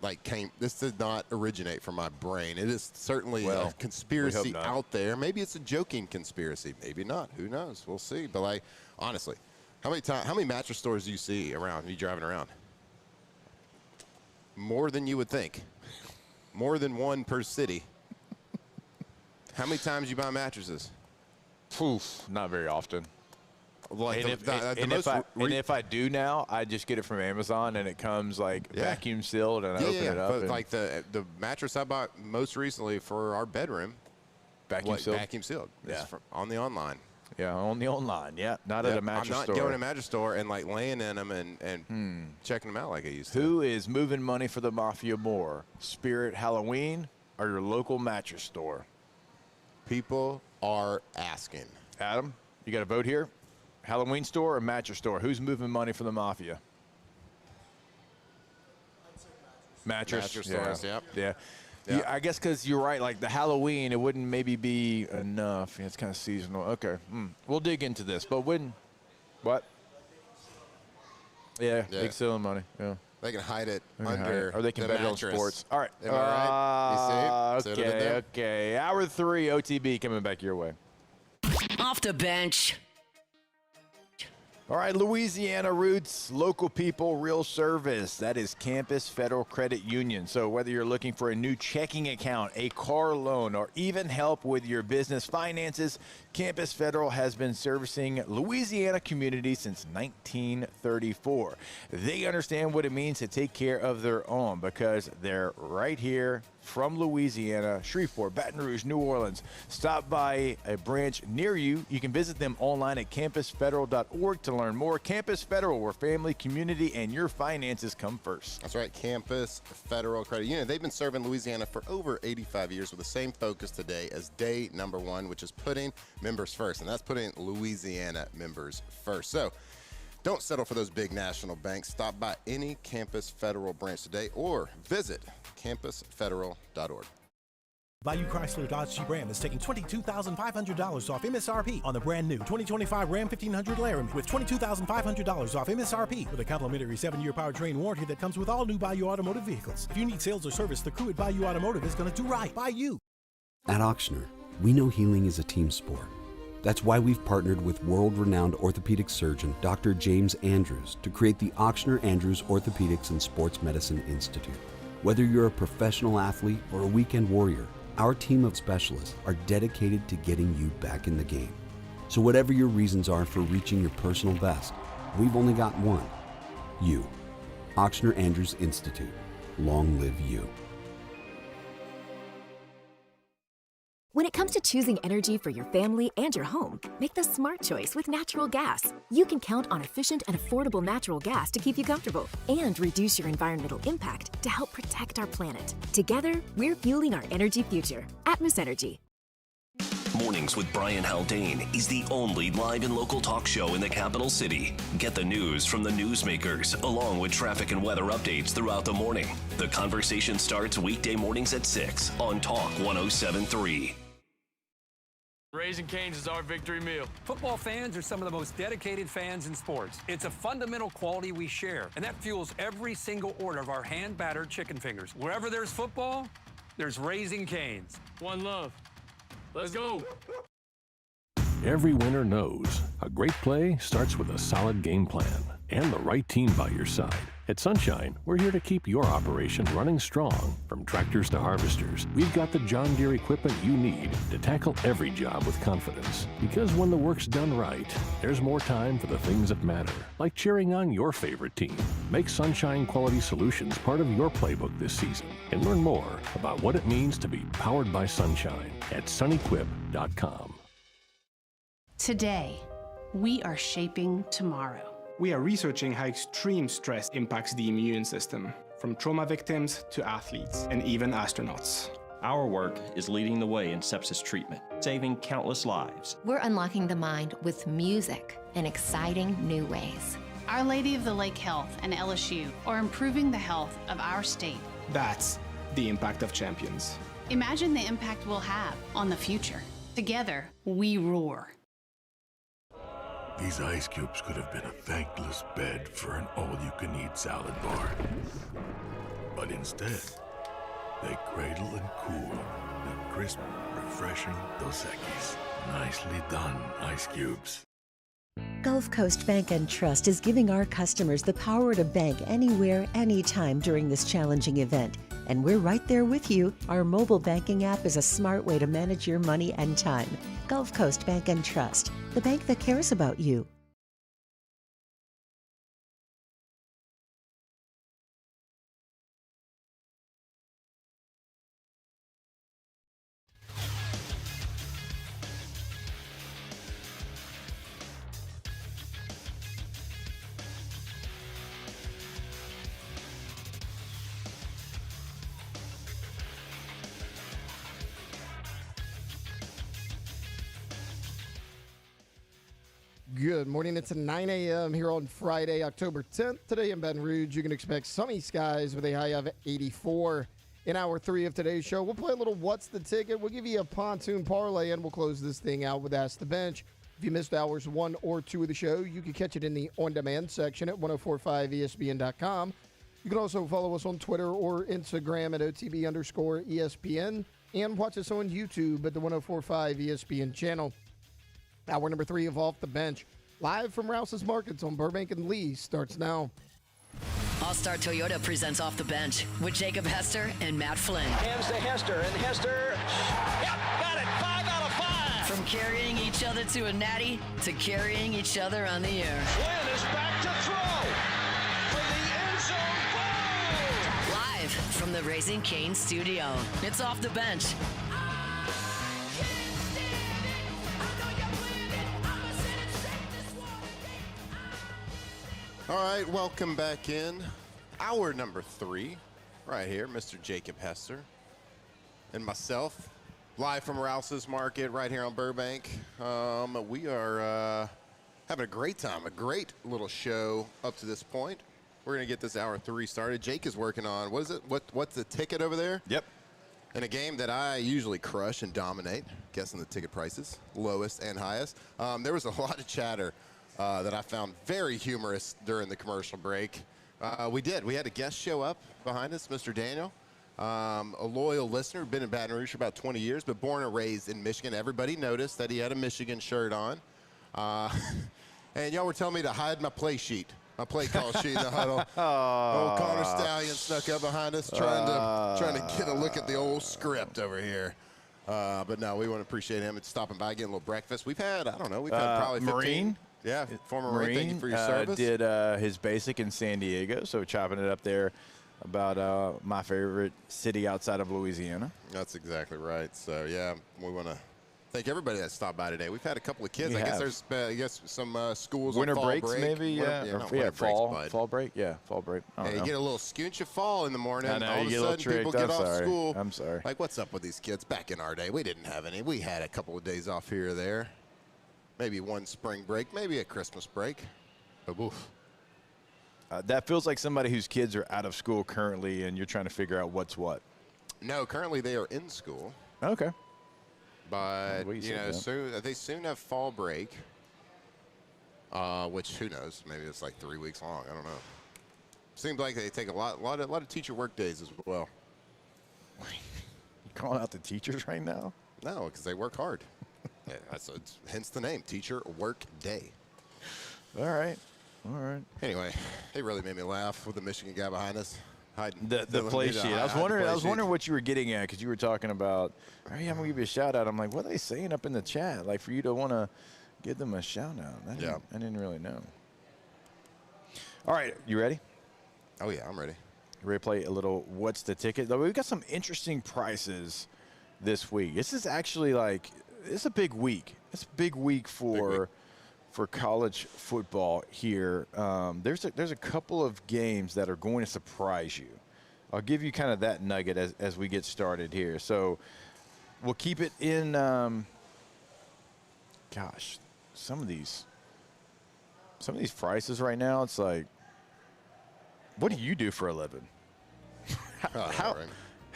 this did not originate from my brain. It is certainly a conspiracy out there. Maybe it's a joking conspiracy. Maybe not. Who knows? We'll see. But honestly, how many mattress stores do you see around? Are you driving around? More than you would think. More than one per city. How many times you buy mattresses? Poof, not very often. Like and if I do now, I just get it from Amazon and it comes vacuum sealed and I open it up. But like the mattress I bought most recently for our bedroom, vacuum sealed. Vacuum sealed. Yeah, on the online. Yeah, on the online. Yeah, not at a mattress store. I'm not going to a mattress store and laying in them and checking them out like I used to. Who is moving money for the mafia more, Spirit Halloween or your local mattress store? People are asking. Adam, you got a vote here? Halloween store or mattress store? Who's moving money for the mafia? Mattress stores, yep. Yeah. Yeah, I guess because you're right. Like the Halloween, it wouldn't maybe be enough. Yeah, it's kind of seasonal. Okay, we'll dig into this. But what? Yeah, big ceremony. Yeah. They can hide it under or they can bet it on sports. All right. Am I right? You see? Okay. Hour 3, OTB coming back your way. Off the bench. All right, Louisiana roots, local people, real service. That is Campus Federal Credit Union. So whether you're looking for a new checking account, a car loan, or even help with your business finances, Campus Federal has been servicing Louisiana communities since 1934. They understand what it means to take care of their own because they're right here from Louisiana, Shreveport, Baton Rouge, New Orleans. Stop by a branch near you. You can visit them online at campusfederal.org to learn more. Campus Federal, where family, community, and your finances come first. That's right, Campus Federal Credit Union. They've been serving Louisiana for over 85 years with the same focus today as day number 1, which is putting members first, and that's putting Louisiana members first. So don't settle for those big national banks. Stop by any Campus Federal branch today or visit campusfederal.org. Bayou Chrysler Dodge Jeep Ram is taking $22,500 off MSRP on the brand new 2025 Ram 1500 Laramie with $22,500 off MSRP with a complimentary 7-year powertrain warranty that comes with all new Bayou Automotive vehicles. If you need sales or service, the crew at Bayou Automotive is going to do right by you. At Auctioner, we know healing is a team sport. That's why we've partnered with world-renowned orthopedic surgeon Dr. James Andrews to create the Auctioner Andrews Orthopedics and Sports Medicine Institute. Whether you're a professional athlete or a weekend warrior, our team of specialists are dedicated to getting you back in the game. So whatever your reasons are for reaching your personal best, we've only got one: you. Auctioner Andrews Institute. Long live you. When it comes to choosing energy for your family and your home, make the smart choice with natural gas. You can count on efficient and affordable natural gas to keep you comfortable and reduce your environmental impact to help protect our planet. Together, we're fueling our energy future. Atmos Energy. Mornings with Brian Haldane is the only live and local talk show in the capital city. Get the news from the newsmakers, along with traffic and weather updates throughout the morning. The conversation starts weekday mornings at 6 on Talk 107.3. Raising Cane's is our victory meal. Football fans are some of the most dedicated fans in sports. It's a fundamental quality we share, and that fuels every single order of our hand-battered chicken fingers. Wherever there's football, there's Raising Cane's. One love. Let's go. Every winner knows a great play starts with a solid game plan and the right team by your side. At Sunshine, we're here to keep your operation running strong. From tractors to harvesters, we've got the John Deere equipment you need to tackle every job with confidence. Because when the work's done right, there's more time for the things that matter, like cheering on your favorite team. Make Sunshine Quality Solutions part of your playbook this season and learn more about what it means to be powered by Sunshine at sunequip.com. Today, we are shaping tomorrow. We are researching how extreme stress impacts the immune system, from trauma victims to athletes and even astronauts. Our work is leading the way in sepsis treatment, saving countless lives. We're unlocking the mind with music in exciting new ways. Our Lady of the Lake Health and LSU are improving the health of our state. That's the impact of champions. Imagine the impact we'll have on the future. Together, we roar. These ice cubes could have been a thankless bed for an all-you-can-eat salad bar. But instead, they cradle and cool the crisp, refreshing Dos Equis. Nicely done, ice cubes. Gulf Coast Bank and Trust is giving our customers the power to bank anywhere, anytime during this challenging event. And we're right there with you. Our mobile banking app is a smart way to manage your money and time. Gulf Coast Bank and Trust, the bank that cares about you. Good morning. It's 9 a.m. here on Friday, October 10th. Today in Baton Rouge, you can expect sunny skies with a high of 84. In hour 3 of today's show, we'll play a little What's the Ticket? We'll give you a pontoon parlay, and we'll close this thing out with Ask the Bench. If you missed hours 1 or 2 of the show, you can catch it in the on-demand section at 1045ESPN.com. You can also follow us on Twitter or Instagram at OTB_ESPN and watch us on YouTube at the 1045 ESPN channel. Hour number 3 of Off the Bench, live from Rouse's Markets on Burbank and Lee, starts now. All-Star Toyota presents Off the Bench with Jacob Hester and Matt Flynn. Hands to Hester, and Hester, yep, got it, 5 out of 5. From carrying each other to a natty to carrying each other on the air. Flynn is back to throw for the end zone goal. Live from the Raising Cane studio, it's Off the Bench. All right, welcome back in. Hour number 3, right here, Mr. Jacob Hester and myself, live from Rouse's Market right here on Burbank. We are having a great time, a great little show up to this point. We're going to get this hour 3 started. Jake is working on, what is it? What's the ticket over there? Yep. In a game that I usually crush and dominate, guessing the ticket prices, lowest and highest. There was a lot of chatter that I found very humorous during the commercial break. We had a guest show up behind us, Mr. Daniel, a loyal listener, been in Baton Rouge for about 20 years, but born and raised in Michigan. Everybody noticed that he had a Michigan shirt on. And y'all were telling me to hide my play sheet, my play call sheet in the huddle. Old Connor Stallion snuck up behind us trying to get a look at the old script over here. But no, we want to appreciate him stopping by, getting a little breakfast. We've had probably 15. Marine. Yeah, former Marine, thank you for your service. Did his basic in San Diego, so chopping it up there about my favorite city outside of Louisiana. That's exactly right. So, yeah, we want to thank everybody that stopped by today. We've had a couple of kids. I guess there's some schools winter on fall breaks, break. maybe, fall break. Yeah, fall break. Hey, you get a little scoonch of fall in the morning. I know, all of a sudden, people get off school. I'm sorry. Like, what's up with these kids? Back in our day, we didn't have any. We had a couple of days off here or there. Maybe one spring break, maybe a Christmas break. But oof. That feels like somebody whose kids are out of school currently, and you're trying to figure out what's what. No, currently they are in school. Okay. But they soon have fall break, which who knows? Maybe it's like 3 weeks long. I don't know. Seems like they take a lot of teacher work days as well. You calling out the teachers right now? No, because they work hard. Yeah, hence the name, Teacher Work Day. All right. Anyway, it really made me laugh with the Michigan guy behind us. The play sheet. I was wondering what you were getting at, because you were talking about, oh, yeah, I'm going to give you a shout-out. I'm like, what are they saying up in the chat? Like, for you to want to give them a shout-out. I didn't really know. All right, you ready? Oh, yeah, I'm ready. You ready to play a little What's the Ticket? We've got some interesting prices this week. This is actually it's a big week. It's a big week for college football here. There's a couple of games that are going to surprise you. I'll give you kind of that nugget as we get started here. So we'll keep it in. Some of these prices right now. It's like, what do you do for a living? How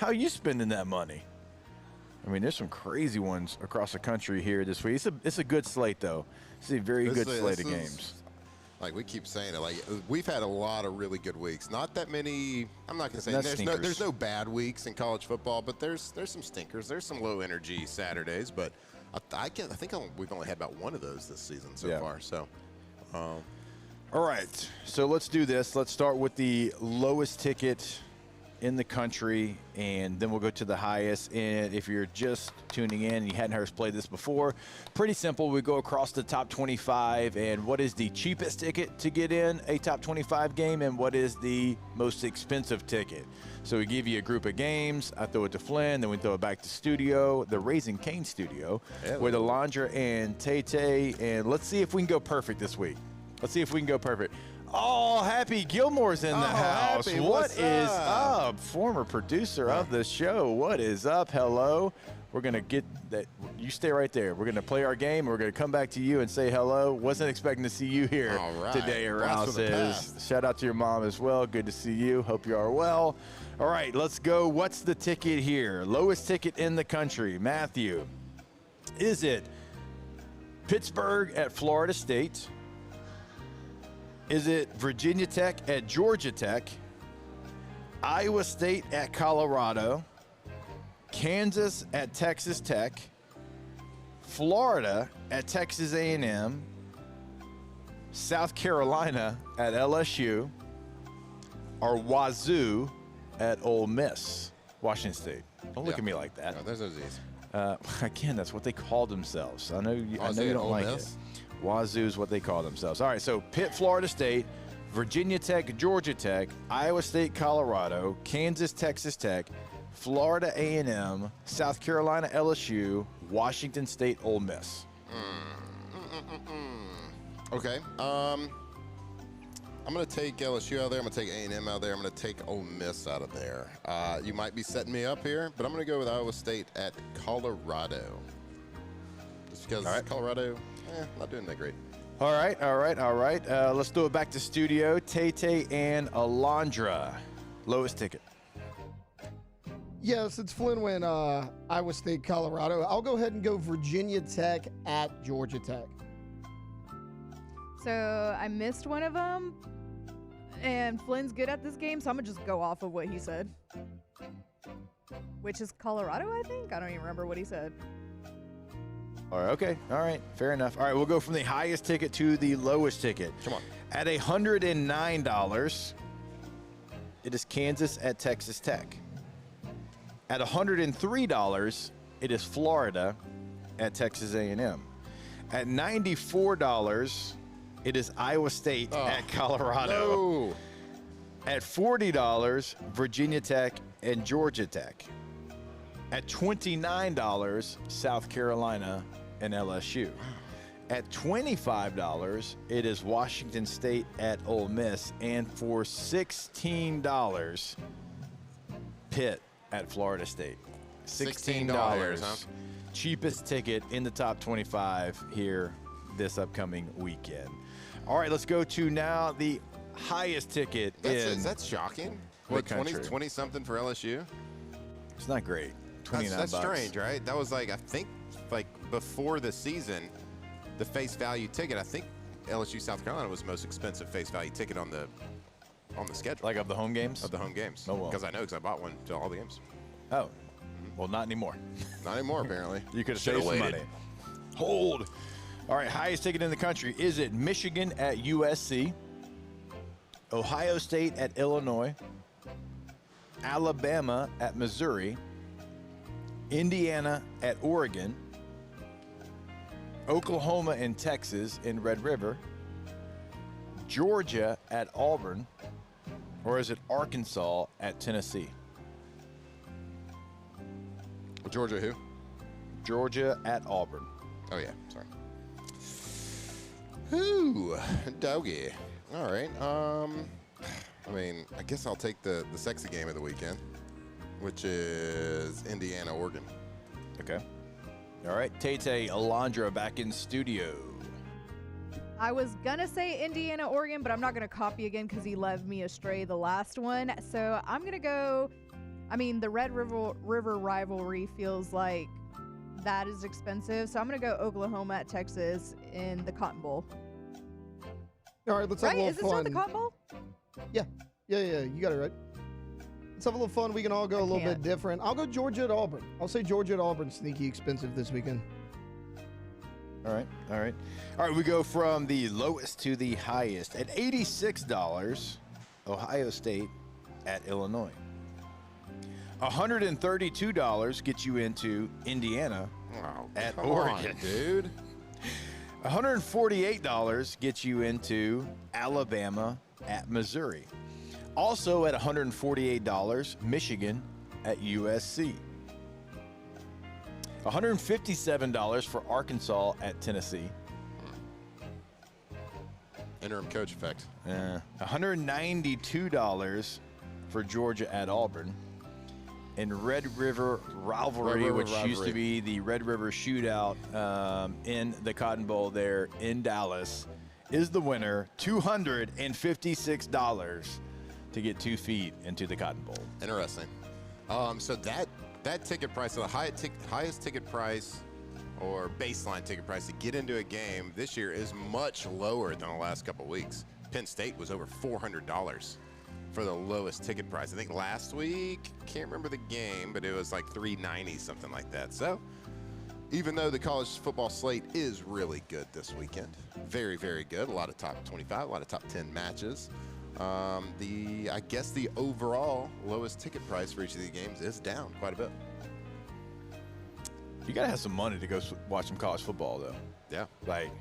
are you spending that money? I mean, there's some crazy ones across the country here this week. It's a good slate, though. It's a very good slate of games. Like we keep saying it, like we've had a lot of really good weeks. Not that many. I'm not going to say there's no bad weeks in college football, but there's some stinkers. There's some low energy Saturdays, but I think we've only had about one of those this season so far. So, all right. So let's do this. Let's start with the lowest ticket in the country, and then we'll go to the highest. And if you're just tuning in and you hadn't heard us play this before, pretty simple. We go across the top 25, and what is the cheapest ticket to get in a top 25 game, and what is the most expensive ticket. So we give you a group of games. I throw it to Flynn, then we throw it back to studio, the Raising Cane studio, with Alondra and Tay-Tay, and let's see if we can go perfect this week. Let's see if we can go perfect. Oh, Happy Gilmore's in the house. Happy, What what's is up? up? Former producer of the show. What is up? Hello. We're going to get that. You stay right there. We're going to play our game. We're going to come back to you and say hello. Wasn't expecting to see you here today at Rouse's. Shout out to your mom as well. Good to see you. Hope you are well. All right, let's go. What's the ticket here? Lowest ticket in the country. Matthew, is it Pittsburgh at Florida State? Is it Virginia Tech at Georgia Tech? Iowa State at Colorado? Kansas at Texas Tech? Florida at Texas A&M? South Carolina at LSU? Or Wazoo at Ole Miss? Washington State. Don't look at me like that. No, there's no Z's. Again, that's what they call themselves. I know you don't like it. Miss? Wazoo is what they call themselves. All right, so Pitt, Florida State, Virginia Tech, Georgia Tech, Iowa State, Colorado, Kansas, Texas Tech, Florida A&M, South Carolina, LSU, Washington State, Ole Miss. Okay. I'm going to take LSU out of there. I'm going to take A&M out of there. I'm going to take Ole Miss out of there. You might be setting me up here, but I'm going to go with Iowa State at Colorado. Just because Colorado, not doing that great. All right. Let's do it back to studio. Tay and Alondra. Lowest ticket. Yes, it's Flynn went Iowa State, Colorado. I'll go ahead and go Virginia Tech at Georgia Tech. So I missed one of them, and Flynn's good at this game, so I'm going to just go off of what he said. Which is Colorado, I think? I don't even remember what he said. All right, fair enough. All right, we'll go from the highest ticket to the lowest ticket. Come on. At $109, it is Kansas at Texas Tech. At $103, it is Florida at Texas A&M. At $94, it is Iowa State at Colorado. No. At $40, Virginia Tech and Georgia Tech. At $29, South Carolina and LSU. At $25, it is Washington State at Ole Miss. And for $16, Pitt at Florida State. $16. Huh? Cheapest ticket in the top 25 here this upcoming weekend. All right, let's go to now the highest ticket That's shocking. What, country. 20 something for LSU? It's not great. That's strange, right? That was I think before the season, the face value ticket, I think LSU-South Carolina was the most expensive face value ticket on the schedule. Like of the home games? Of the home games. Oh, well. Because I bought one to all the games. Oh, well, not anymore. Not anymore, apparently. You could have saved some money. Hold. All right, highest ticket in the country. Is it Michigan at USC? Ohio State at Illinois? Alabama at Missouri? Indiana at Oregon? Oklahoma and Texas in Red River? Georgia at Auburn? Or is it Arkansas at Tennessee? Georgia who? Georgia at Auburn. Oh, yeah. Sorry. Ooh, doggy. All right. I guess I'll take the sexy game of the weekend, which is Indiana, Oregon. Okay. All right. Tay Alondra back in studio. I was going to say Indiana, Oregon, but I'm not going to copy again because he led me astray the last one. So I'm going to go, the Red River rivalry feels like that is expensive. So I'm going to go Oklahoma at Texas in the Cotton Bowl. All right, let's have a little Is it fun. still the Cotton Bowl? Yeah, you got it right. Let's have a little fun. We can all go a little bit different. I'll go Georgia at Auburn. I'll say Georgia at Auburn, sneaky expensive this weekend. All right. We go from the lowest to the highest. At $86, Ohio State at Illinois. $132 gets you into Indiana at Oregon. Dude. $148 gets you into Alabama at Missouri. Also at $148, Michigan at USC. $157 for Arkansas at Tennessee. interim coach effect. Yeah. $192 for Georgia at Auburn. And Red River Rivalry, which used to be the Red River Shootout in the Cotton Bowl there in Dallas, is the winner. $256 to get 2 feet into the Cotton Bowl. Interesting. So that ticket price, the highest ticket price or baseline ticket price to get into a game this year is much lower than the last couple of weeks. Penn State was over $400 for the lowest ticket price. I think last week, can't remember the game, but it was like $390, something like that. So even though the college football slate is really good this weekend, very, very good, a lot of top 25, a lot of top 10 matches, I guess the overall lowest ticket price for each of these games is down quite a bit. You got to have some money to go watch some college football, though. Yeah. Like,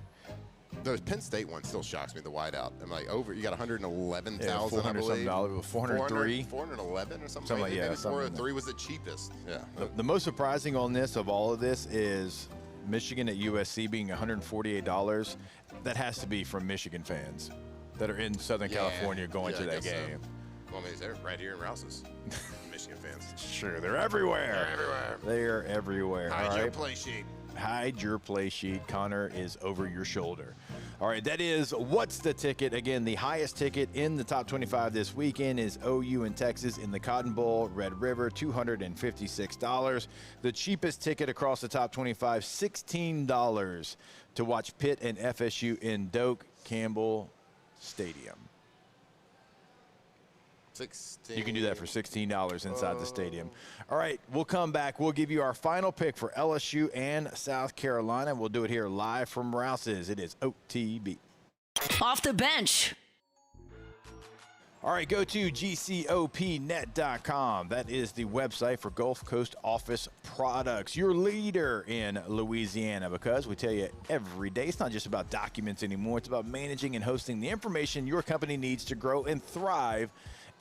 the Penn State one still shocks me, the whiteout. I'm like, you got 111,000, $400 I believe. $403. 411 or something. Something like, yeah. Maybe 403 was the cheapest. Yeah. The most surprising on this of all of this is Michigan at USC being $148. That has to be from Michigan fans that are in Southern California going to that game. So. Well, I mean, they're right here in Rouse's. Michigan fans. Sure, they're everywhere. They're everywhere. Hide your play sheet. Hide your play sheet. Connor is over your shoulder. All right, that is What's the Ticket? Again, the highest ticket in the top 25 this weekend is OU in Texas in the Cotton Bowl, Red River, $256. The cheapest ticket across the top 25, $16 to watch Pitt and FSU in Doak Campbell Stadium. 16. You can do that for $16 inside the stadium. All right, we'll come back. We'll give you our final pick for LSU and South Carolina. We'll do it here live from Rouse's. It is OTB. Off the bench. All right, go to GCOPnet.com. That is the website for Gulf Coast Office Products, your leader in Louisiana, because we tell you every day, it's not just about documents anymore. It's about managing and hosting the information your company needs to grow and thrive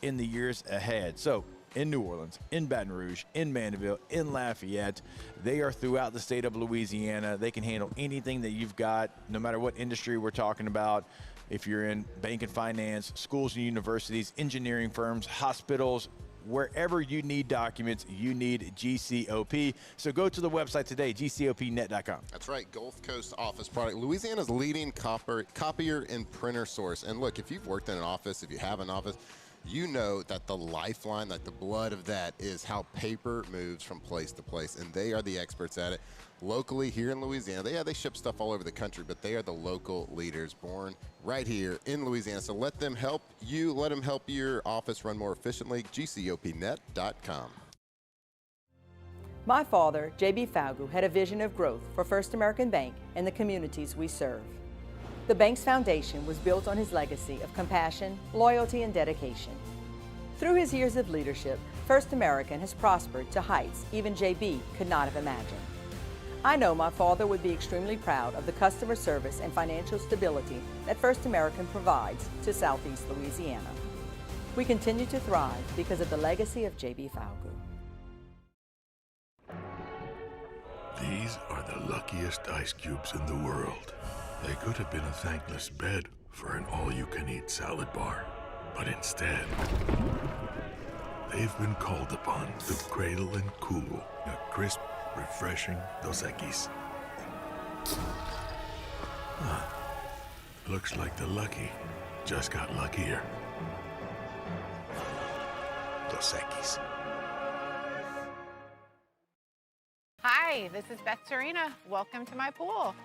in the years ahead. So in New Orleans, in Baton Rouge, in Mandeville, in Lafayette, they are throughout the state of Louisiana. They can handle anything that you've got, no matter what industry we're talking about. If you're in bank and finance, schools and universities, engineering firms, hospitals, wherever you need documents, you need GCOP. So go to the website today, GCOPnet.com. That's right, Gulf Coast Office Product, Louisiana's leading copier and printer source. And look, if you've worked in an office, if you have an office, you know that the lifeline, like the blood of that, is how paper moves from place to place. And they are the experts at it. Locally here in Louisiana, they ship stuff all over the country, but they are the local leaders born right here in Louisiana. So let them help you. Let them help your office run more efficiently. GCOPnet.com. My father, J.B. Falgu, had a vision of growth for First American Bank and the communities we serve. The bank's foundation was built on his legacy of compassion, loyalty, and dedication. Through his years of leadership, First American has prospered to heights even J.B. could not have imagined. I know my father would be extremely proud of the customer service and financial stability that First American provides to Southeast Louisiana. We continue to thrive because of the legacy of J.B. Falgu. These are the luckiest ice cubes in the world. They could have been a thankless bed for an all-you-can-eat salad bar. But instead, they've been called upon to cradle and cool a crisp, refreshing Dos Equis. Looks like the lucky just got luckier. Dos Equis. Hi, this is Beth Serena. Welcome to my pool.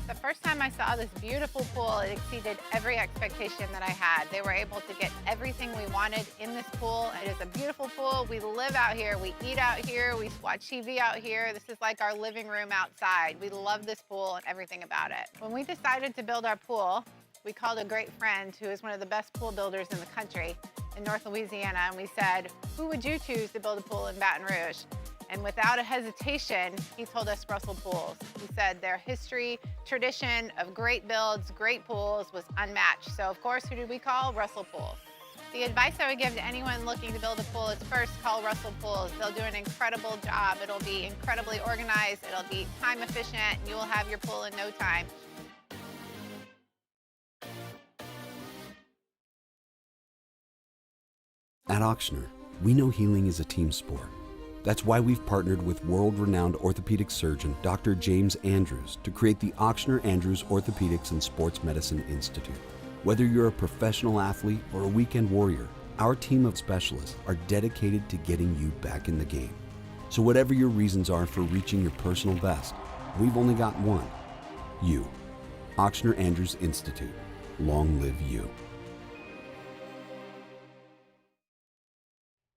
The first time I saw this beautiful pool, it exceeded every expectation that I had. They were able to get everything we wanted in this pool. It is a beautiful pool. We live out here, we eat out here, we watch TV out here. This is like our living room outside. We love this pool and everything about it. When we decided to build our pool, we called a great friend who is one of the best pool builders in the country in North Louisiana, and we said, who would you choose to build a pool in Baton Rouge? And without a hesitation, he told us Russell Pools. He said their history, tradition of great builds, great pools was unmatched. So of course, who did we call? Russell Pools. The advice I would give to anyone looking to build a pool is first call Russell Pools. They'll do an incredible job. It'll be incredibly organized. It'll be time efficient. And you will have your pool in no time. At Auctioner, we know healing is a team sport. That's why we've partnered with world-renowned orthopedic surgeon Dr. James Andrews to create the Auctioner Andrews Orthopedics and Sports Medicine Institute. Whether you're a professional athlete or a weekend warrior, our team of specialists are dedicated to getting you back in the game. So whatever your reasons are for reaching your personal best, we've only got one: you. Auctioner Andrews Institute. Long live you.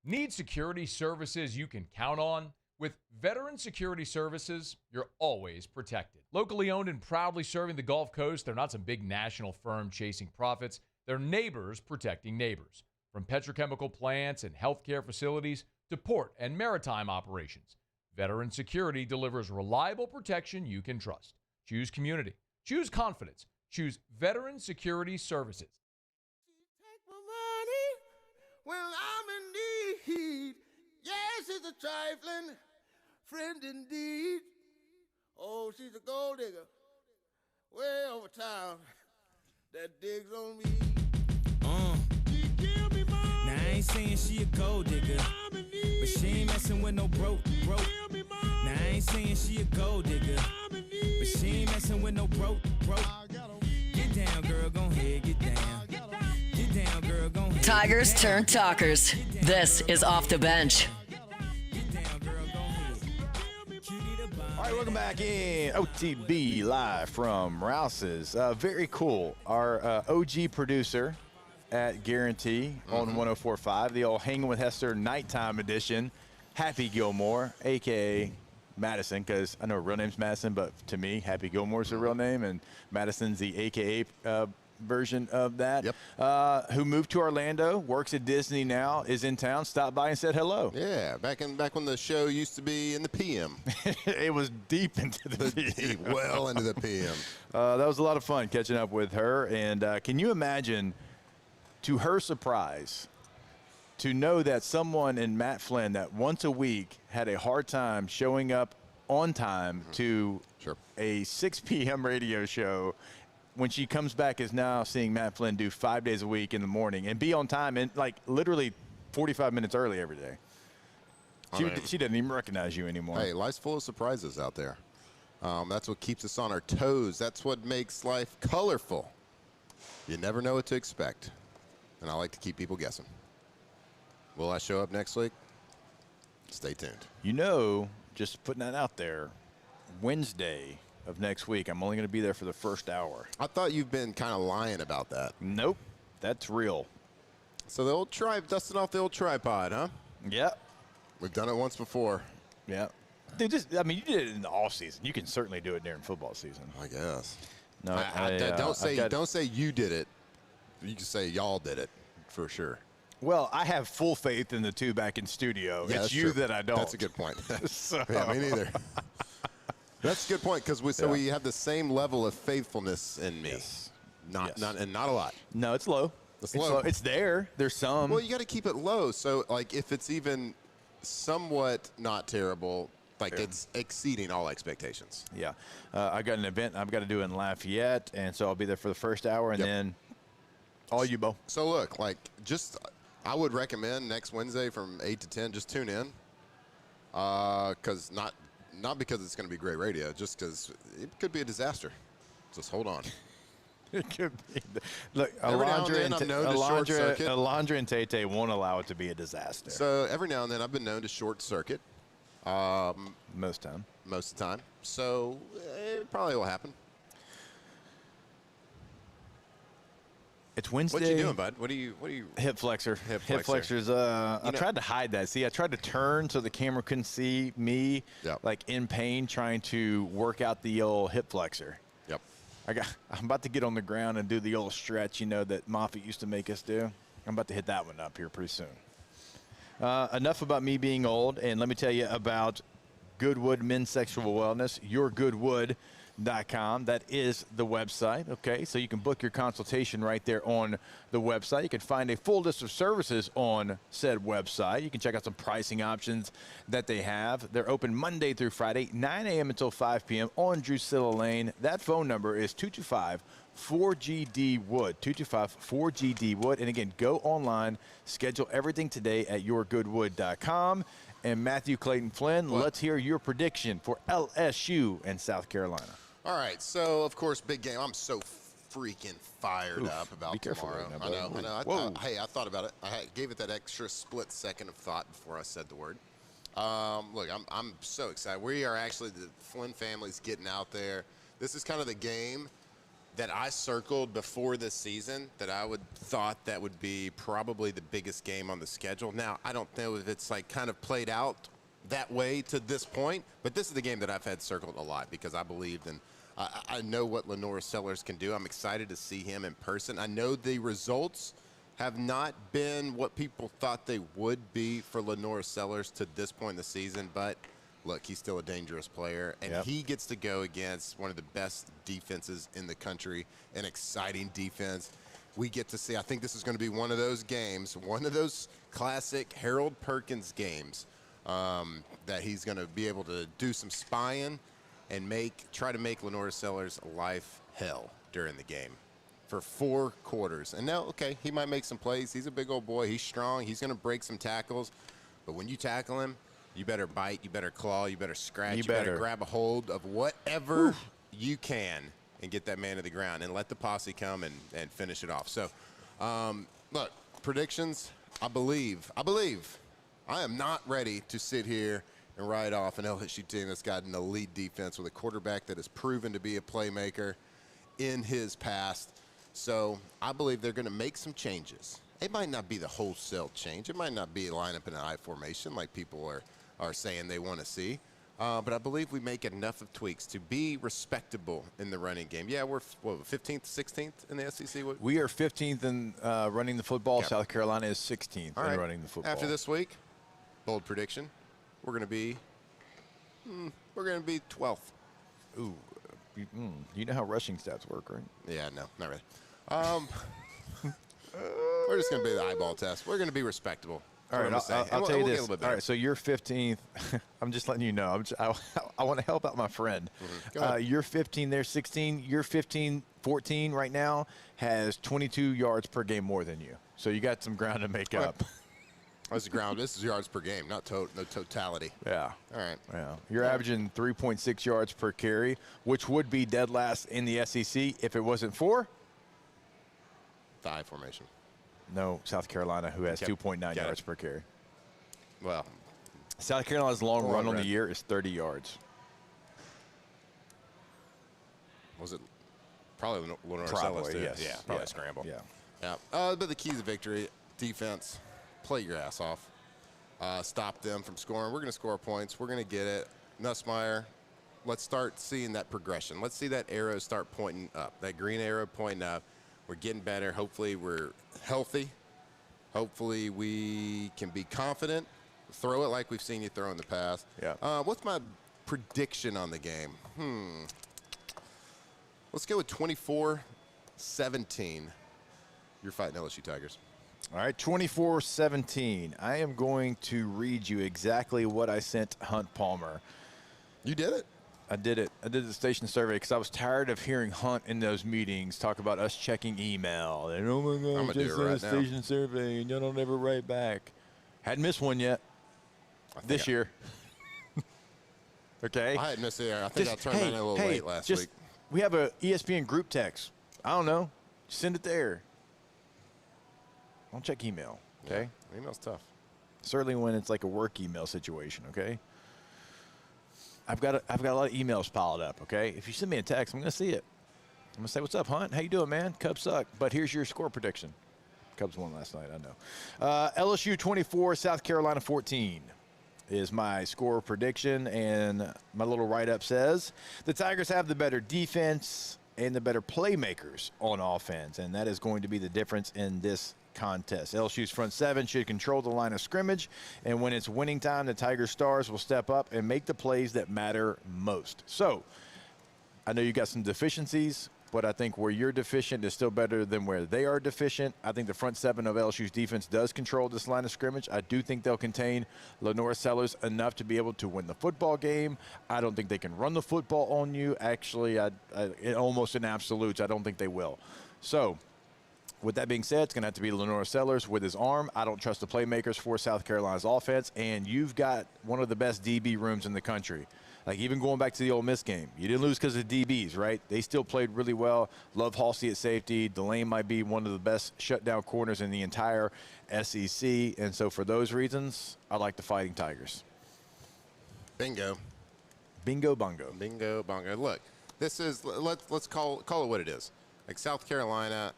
Need security services you can count on? With Veteran Security Services, you're always protected. Locally owned and proudly serving the Gulf Coast, they're not some big national firm chasing profits. They're neighbors protecting neighbors. From petrochemical plants and healthcare facilities to port and maritime operations, Veteran Security delivers reliable protection you can trust. Choose community. Choose confidence. Choose Veteran Security Services. Well, I'm in need. Yes, it's a trifling friend indeed. Oh, she's a gold digger way over town that digs on me. She give me money. Now I ain't saying she a gold digger, but she ain't messing with no broke. Now I ain't saying she a gold digger, but she ain't messing with no broke. Get down, girl, gon' ahead, get down. Get down, girl, gon' ahead. Tigers turn talkers. This is Off the Bench. All right, welcome back in OTB live from Rouse's. Very cool. Our OG producer at Guarantee on 104.5, the old Hanging with Hester nighttime edition, Happy Gilmore, a.k.a. Madison, because I know her real name's Madison, but to me, Happy Gilmore's her real name, and Madison's the a.k.a. version of that. Yep. Who moved to Orlando, works at Disney now, is in town, stopped by and said hello. Yeah, back when the show used to be in the PM. It was deep into the PM. Well into the PM. That was a lot of fun catching up with her. And can you imagine, to her surprise, to know that someone in Matt Flynn that once a week had a hard time showing up on time to a 6 p.m. radio show, when she comes back, is now seeing Matt Flynn do 5 days a week in the morning and be on time and like literally 45 minutes early every day. She doesn't even recognize you anymore. Hey, life's full of surprises out there. That's what keeps us on our toes. That's what makes life colorful. You never know what to expect. And I like to keep people guessing. Will I show up next week? Stay tuned. You know, just putting that out there, Wednesday of next week, I'm only going to be there for the first hour. I thought you've been kind of lying about that. Nope, that's real. So the old dusting off the old tripod, huh? Yep. We've done it once before. Yeah. Dude, I mean, you did it in the off season. You can certainly do it during football season. I guess. No, don't say you did it. You can say y'all did it for sure. Well, I have full faith in the two back in studio. Yeah, it's you true. that I don't. That's a good point. So. Yeah, me neither. That's a good point, because we have the same level of faithfulness in me. Yes. Not a lot. No, it's low. It's low. It's there. There's some. Well, you got to keep it low. So, like, if it's even somewhat not terrible, like it's exceeding all expectations. Yeah. I got an event I've got to do in Lafayette, and so I'll be there for the first hour, and then all you, Bo. So, look, like, I would recommend next Wednesday from 8 to 10, just tune in. Because not because it's going to be great radio, just because it could be a disaster. Just hold on. It could be. Look, Alondra and Tate won't allow it to be a disaster. So every now and then I've been known to short circuit. Most of the time. So it probably will happen. It's Wednesday. What you doing, bud? What are you? Hip flexor. Hip flexors. I tried to hide that. See, I tried to turn so the camera couldn't see me, like in pain, trying to work out the old hip flexor. Yep. I'm about to get on the ground and do the old stretch, that Moffitt used to make us do. I'm about to hit that one up here pretty soon. Enough about me being old, and let me tell you about Goodwood Men's Sexual Wellness. Your Goodwood That is the website, okay? So you can book your consultation right there on the website. You can find a full list of services on said website. You can check out some pricing options that they have. They're open Monday through Friday, 9 a.m. until 5 p.m. on Drusilla Lane. That phone number is 225-4GD-WOOD, 225-4GD-WOOD. And again, go online, schedule everything today at yourgoodwood.com. And Matthew Clayton Flynn, let's hear your prediction for LSU and South Carolina. All right, so, of course, big game. I'm so freaking fired up about tomorrow. I know. I thought about it. I gave it that extra split second of thought before I said the word. Look, I'm so excited. We are actually, the Flynn family's getting out there. This is kind of the game that I circled before this season that I thought that would be probably the biggest game on the schedule. Now, I don't know if it's like kind of played out that way to this point, but this is the game that I've had circled a lot because I believed in. I know what Lenora Sellers can do. I'm excited to see him in person. I know the results have not been what people thought they would be for Lenora Sellers to this point in the season, but look, he's still a dangerous player, and he gets to go against one of the best defenses in the country, an exciting defense. We get to see, I think this is going to be one of those games, one of those classic Harold Perkins games that he's going to be able to do some spying and try to make Lenora Sellers' life hell during the game for 4 quarters. And now, okay, he might make some plays. He's a big old boy. He's strong. He's going to break some tackles. But when you tackle him, you better bite, you better claw, you better scratch, you better grab a hold of whatever you can and get that man to the ground and let the posse come and finish it off. So, look, predictions, I believe. I am not ready to sit here and write off an LSU team that's got an elite defense with a quarterback that has proven to be a playmaker in his past. So I believe they're going to make some changes. It might not be the wholesale change. It might not be a lineup in an I formation like people are saying they want to see. But I believe we make enough of tweaks to be respectable in the running game. Yeah, we're 15th, 16th in the SEC? We are 15th in running the football. Okay. South Carolina is 16th in running the football. After this week, bold prediction, we're going to be 12th. Ooh, you know how rushing stats work, right? Yeah, no, not really. We're just going to be the eyeball test. We're going to be respectable. All right, I'll tell you this. All right, so you're 15th. I'm just letting you know. I want to help out my friend. You're 15, they're 16. You're 15, 14 right now, has 22 yards per game more than you. So you got some ground to make up. That's the ground. This is yards per game, not no totality. Yeah. All right. Yeah. You're averaging 3.6 yards per carry, which would be dead last in the SEC if it wasn't for the I formation. No, South Carolina, who has 2.9 yards per carry. Well, South Carolina's long run on the year is 30 yards. Was it probably Lenore Sellers? Yes. Yeah, probably a scramble. Yeah. But the keys to victory, defense, play your ass off. Stop them from scoring. We're going to score points. We're going to get it. Nussmeier, let's start seeing that progression. Let's see that arrow start pointing up, that green arrow pointing up. We're getting better. Hopefully we're healthy. Hopefully we can be confident. Throw it like we've seen you throw in the past. Yeah. What's my prediction on the game? Let's go with 24-17. You're fighting LSU Tigers. All right, 24-17. I am going to read you exactly what I sent Hunt Palmer. You did it? I did it. I did the station survey because I was tired of hearing Hunt in those meetings talk about us checking email. And, oh, my God, just a station survey, and you don't ever write back. Hadn't missed one yet this year. Okay? I hadn't missed it. I think I turned mine in a little late last week. We have a ESPN group text. I don't know. Send it there. Don't check email, okay? Yeah, email's tough. Certainly when it's like a work email situation, okay? I've got a lot of emails piled up, okay? If you send me a text, I'm going to see it. I'm going to say, what's up, Hunt? How you doing, man? Cubs suck. But here's your score prediction. Cubs won last night, I know. LSU 24, South Carolina 14 is my score prediction. And my little write-up says, the Tigers have the better defense and the better playmakers on offense. And that is going to be the difference in this contest. LSU's front seven should control the line of scrimmage, and when it's winning time, the Tiger Stars will step up and make the plays that matter most. So I know you got some deficiencies, but I think where you're deficient is still better than where they are deficient. I think the front seven of LSU's defense does control this line of scrimmage. I do think they'll contain Lenore Sellers enough to be able to win the football game. I don't think they can run the football on you. Actually, almost in absolutes, I don't think they will. So, with that being said, it's going to have to be Lenore Sellers with his arm. I don't trust the playmakers for South Carolina's offense, and you've got one of the best DB rooms in the country. Like, even going back to the Ole Miss game, you didn't lose because of DBs, right? They still played really well. Love Halsey at safety. Delane might be one of the best shutdown corners in the entire SEC. And so for those reasons, I like the Fighting Tigers. Bingo. Bingo bongo. Bingo bongo. Look, this is, let's call it what it is. Like, South Carolina,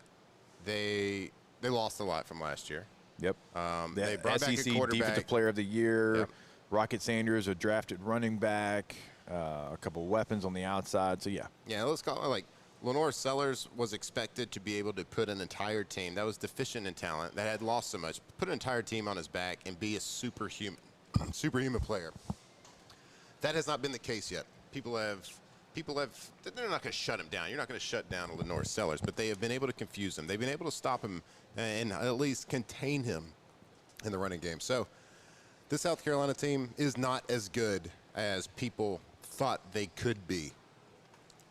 they lost a lot from last year. Yep. They brought back a quarterback. Defensive Player of the Year. Yep. Rocket Sanders, a drafted running back, a couple weapons on the outside. So, yeah. Yeah, let's call it like Lenore Sellers was expected to be able to put an entire team that was deficient in talent, that had lost so much, put an entire team on his back and be a superhuman player. That has not been the case yet. People have, they're not going to shut him down. You're not going to shut down Lenore Sellers, but they have been able to confuse him. They've been able to stop him and at least contain him in the running game. So, this South Carolina team is not as good as people thought they could be.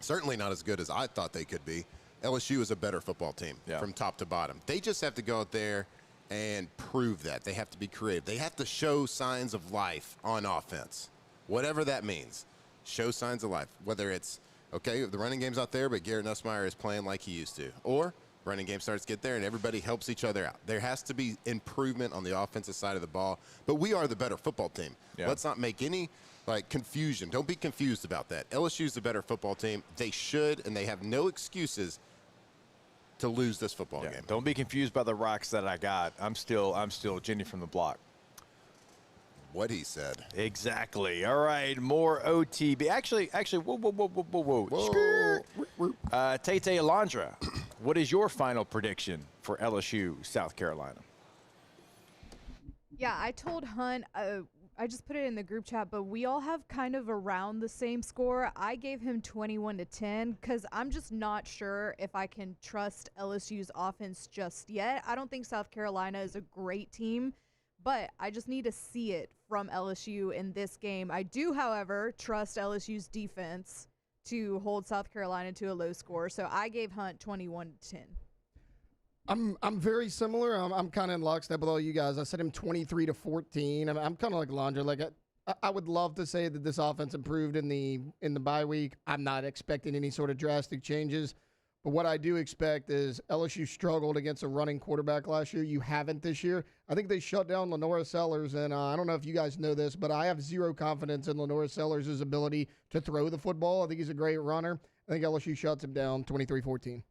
Certainly not as good as I thought they could be. LSU is a better football team from top to bottom. They just have to go out there and prove that. They have to be creative. They have to show signs of life on offense, whatever that means. Show signs of life, whether it's, okay, the running game's out there, but Garrett Nussmeier is playing like he used to, or running game starts to get there and everybody helps each other out. There has to be improvement on the offensive side of the ball, but we are the better football team. Yeah. Let's not make any confusion. Don't be confused about that. LSU's the better football team. They should, and they have no excuses to lose this football game. Don't be confused by the rocks that I got. I'm still Jenny from the block. What he said. Exactly. All right, more OTB. Actually, whoa. Tate Alondra, what is your final prediction for LSU, South Carolina? Yeah, I told Hunt, I just put it in the group chat, but we all have kind of around the same score. I gave him 21-10 because I'm just not sure if I can trust LSU's offense just yet. I don't think South Carolina is a great team, but I just need to see it from LSU in this game. I do, however, trust LSU's defense to hold South Carolina to a low score, so I gave Hunt 21-10. I'm very similar. I'm kind of in lockstep with all you guys. I said him 23-14. I'm kind of like Londra. Like I would love to say that this offense improved in the bye week. I'm not expecting any sort of drastic changes. But what I do expect is LSU struggled against a running quarterback last year. You haven't this year. I think they shut down Lenore Sellers, and I don't know if you guys know this, but I have zero confidence in Lenore Sellers' ability to throw the football. I think he's a great runner. I think LSU shuts him down 23-14.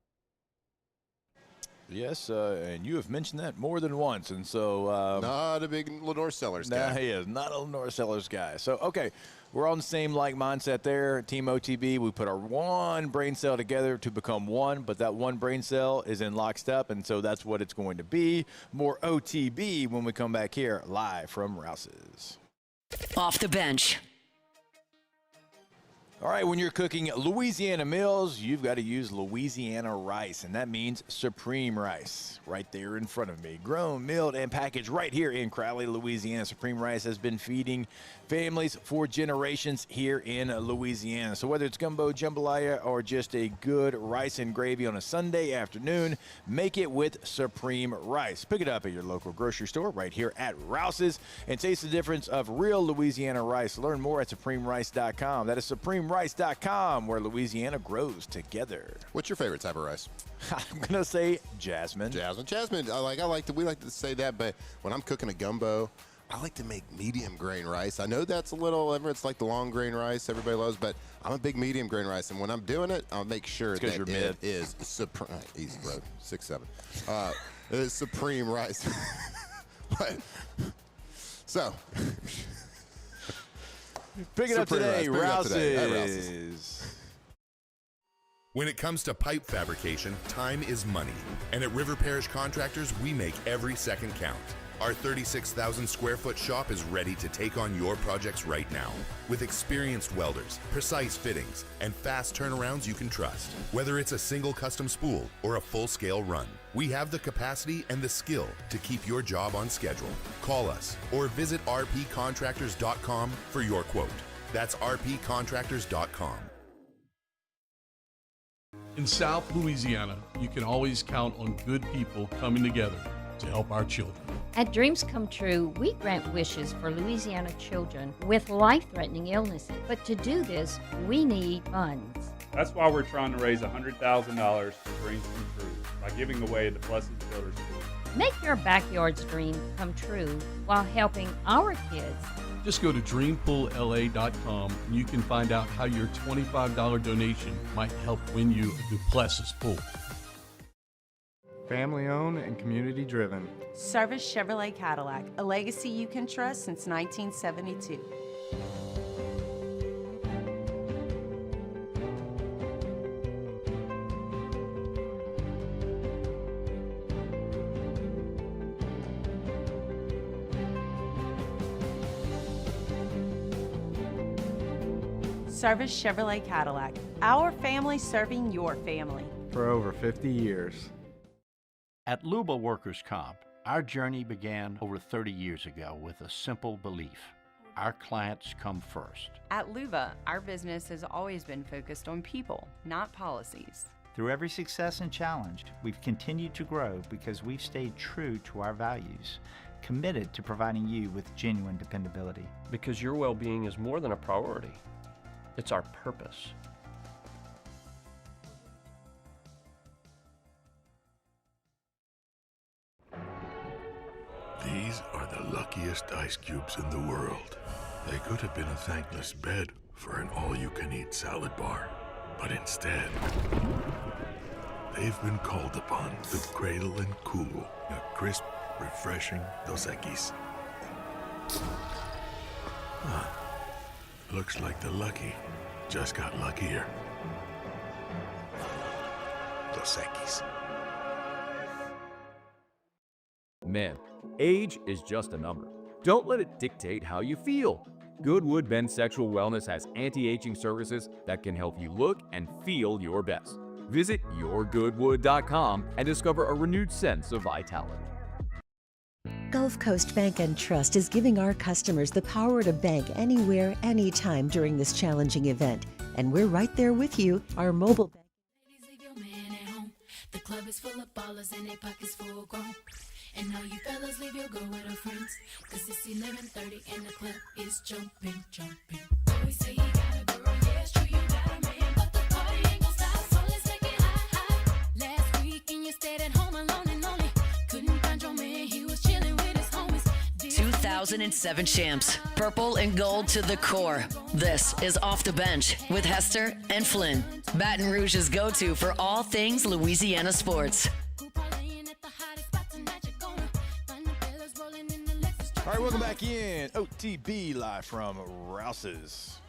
Yes, and you have mentioned that more than once, and so not a big Lenore Sellers guy. No, he is not a Lenore Sellers guy. So, okay, we're on the same mindset there. Team OTB, we put our one brain cell together to become one, but that one brain cell is in lockstep, and so that's what it's going to be. More OTB when we come back here live from Rouse's. Off the bench. All right, when you're cooking Louisiana meals, you've got to use Louisiana rice, and that means Supreme Rice right there in front of me. Grown, milled, and packaged right here in Crowley, Louisiana. Supreme Rice has been feeding families for generations here in Louisiana. So whether it's gumbo, jambalaya, or just a good rice and gravy on a Sunday afternoon, make it with Supreme Rice. Pick it up at your local grocery store right here at Rouse's and taste the difference of real Louisiana rice. Learn more at SupremeRice.com. That is SupremeRice.com, where Louisiana grows together. What's your favorite type of rice? I'm gonna say jasmine. Jasmine. We like to say that, but when I'm cooking a gumbo, I like to make medium grain rice. I know that's a little, it's like the long grain rice everybody loves, but I'm a big medium grain rice, and when I'm doing it, I'll make sure that it is supreme. Easy, bro. 6'7". It is Supreme Rice. What? So. Pick it up today, Rouse's. When it comes to pipe fabrication, time is money. And at River Parish Contractors, we make every second count. Our 36,000 square foot shop is ready to take on your projects right now. With experienced welders, precise fittings, and fast turnarounds you can trust. Whether it's a single custom spool or a full-scale run, we have the capacity and the skill to keep your job on schedule. Call us or visit rpcontractors.com for your quote. That's rpcontractors.com. In South Louisiana, you can always count on good people coming together to help our children. At Dreams Come True, we grant wishes for Louisiana children with life-threatening illnesses. But to do this, we need funds. That's why we're trying to raise $100,000 for Dreams Come True by giving away the Blessed Builders School. Make your backyard's dream come true while helping our kids. Just go to dreampoolla.com and you can find out how your $25 donation might help win you a Duplessis pool. Family owned and community driven. Service Chevrolet Cadillac, a legacy you can trust since 1972. Service Chevrolet Cadillac, our family serving your family. For over 50 years. At Luba Workers' Comp, our journey began over 30 years ago with a simple belief. Our clients come first. At Luba, our business has always been focused on people, not policies. Through every success and challenge, we've continued to grow because we've stayed true to our values, committed to providing you with genuine dependability. Because your well-being is more than a priority. It's our purpose. These are the luckiest ice cubes in the world. They could have been a thankless bed for an all-you-can-eat salad bar. But instead, they've been called upon to cradle and cool a crisp, refreshing Dos Equis. Huh. Looks like the lucky just got luckier. Dos Equis. Man, age is just a number. Don't let it dictate how you feel. Goodwood Men's Sexual Wellness has anti-aging services that can help you look and feel your best. Visit yourgoodwood.com and discover a renewed sense of vitality. Gulf Coast Bank and Trust is giving our customers the power to bank anywhere, anytime during this challenging event. And we're right there with you. Our mobile bank. The club is full of ballers and their pockets full grown. And all you fellas leave your girl with her friends. Cause it's 11:30 and the club is jumping, jumping. We say you got a girl, yeah, it's true, you got a man. But the party ain't gon' stop, so let's make it hot, hot. Last weekend you stayed at home alone and lonely. Couldn't find your man, he was chilling with his homies. 2007 champs, purple and gold to the core. This is Off the Bench with Hester and Flynn, Baton Rouge's go-to for all things Louisiana sports. All right, welcome back in. OTB live from Rouse's.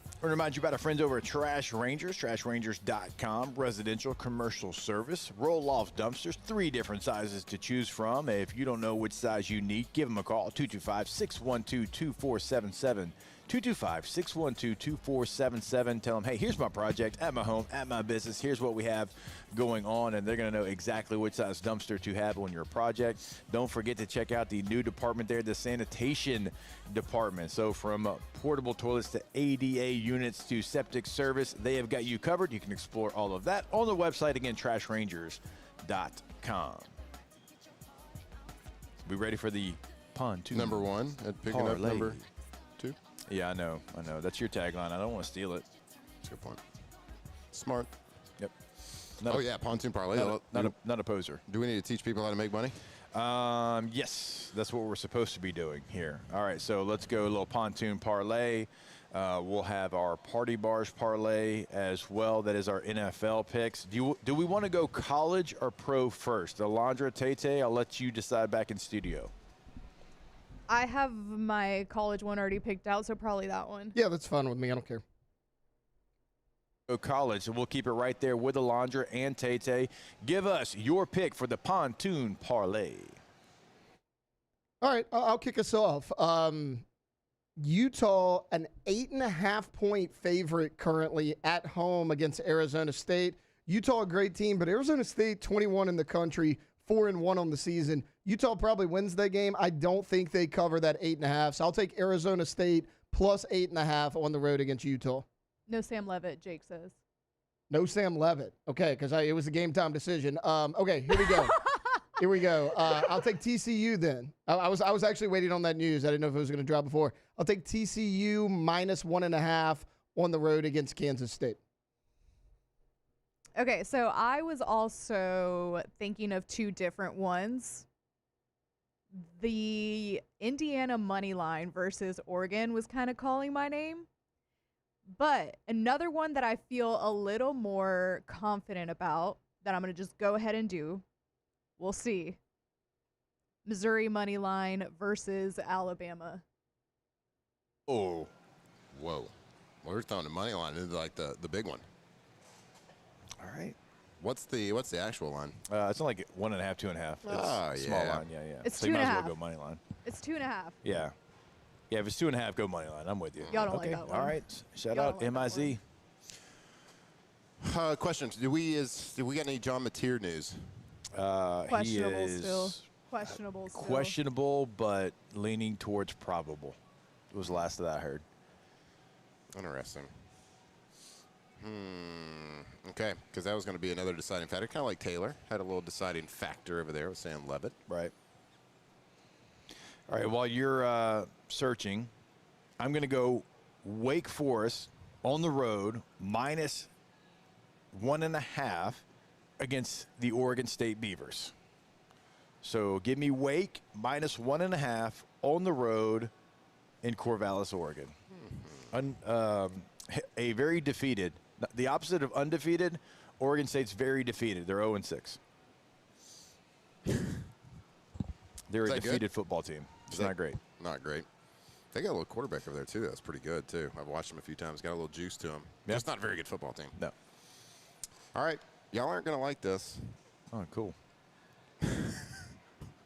I want to remind you about our friends over at Trash Rangers, trashrangers.com. Residential, commercial service, roll-off dumpsters, 3 different sizes to choose from. If you don't know which size you need, give them a call, 225-612-2477. 225-612-2477. Tell them, hey, here's my project at my home, at my business. Here's what we have going on, and they're going to know exactly which size dumpster to have on your project. Don't forget to check out the new department there, the sanitation department. So from portable toilets to ADA units to septic service, they have got you covered. You can explore all of that on the website, again, trashrangers.com. We ready for the pontoon? Number 1 at picking up number 2. Yeah, I know. That's your tagline. I don't want to steal it. That's a good point. Smart. Yep. Pontoon parlay. Not a poser. Do we need to teach people how to make money? Yes, that's what we're supposed to be doing here. All right, so let's go a little pontoon parlay. We'll have our party bars parlay as well. That is our NFL picks. Do we want to go college or pro first? Alondra, Tate, I'll let you decide back in studio. I have my college one already picked out, so probably that one. Yeah, that's fine with me. I don't care. Go college, and we'll keep it right there with Alondra and Tate. Give us your pick for the pontoon parlay. All right, I'll kick us off. Utah, an 8.5-point favorite currently at home against Arizona State. Utah, a great team, but Arizona State, 21 in the country, 4-1 on the season. Utah probably wins that game. I don't think they cover that 8.5, so I'll take Arizona State plus 8.5 on the road against Utah. No Sam Levitt, Jake says. No Sam Levitt. Okay, because it was a game-time decision. Okay, here we go. Here we go. I'll take TCU then. I was actually waiting on that news. I didn't know if it was going to drop before. I'll take TCU minus 1.5 on the road against Kansas State. Okay, so I was also thinking of two different ones. The Indiana money line versus Oregon was kind of calling my name. But another one that I feel a little more confident about that I'm going to just go ahead and do. We'll see. Missouri money line versus Alabama. Oh, whoa! Well, we're throwing the money line into like the big one. All right. What's the actual line? It's only like 1.5, 2.5. It's a small line. Yeah. It's so 2.5. you might as well go money line. It's 2.5. Yeah. Yeah, if it's 2.5, go money line. I'm with you. Y'all don't like that one. All right. Shout out MIZ. Questions. Do we got any John Mateer news? Questionable he is still. Questionable still. Questionable, but leaning towards probable. It was the last that I heard. Interesting. Okay, because that was going to be another deciding factor. Kind of like Taylor had a little deciding factor over there with Sam Levitt. Right. All right, while you're searching, I'm going to go Wake Forest on the road minus 1.5 against the Oregon State Beavers. So give me Wake minus 1.5 on the road in Corvallis, Oregon. A very defeated, the opposite of undefeated, Oregon State's very defeated. They're 0-6. They're a defeated football team. It's not great. Not great. They got a little quarterback over there, too. That's pretty good, too. I've watched him a few times. Got a little juice to him. Yep. Just not a very good football team. No. All right. Y'all aren't going to like this. Oh, cool.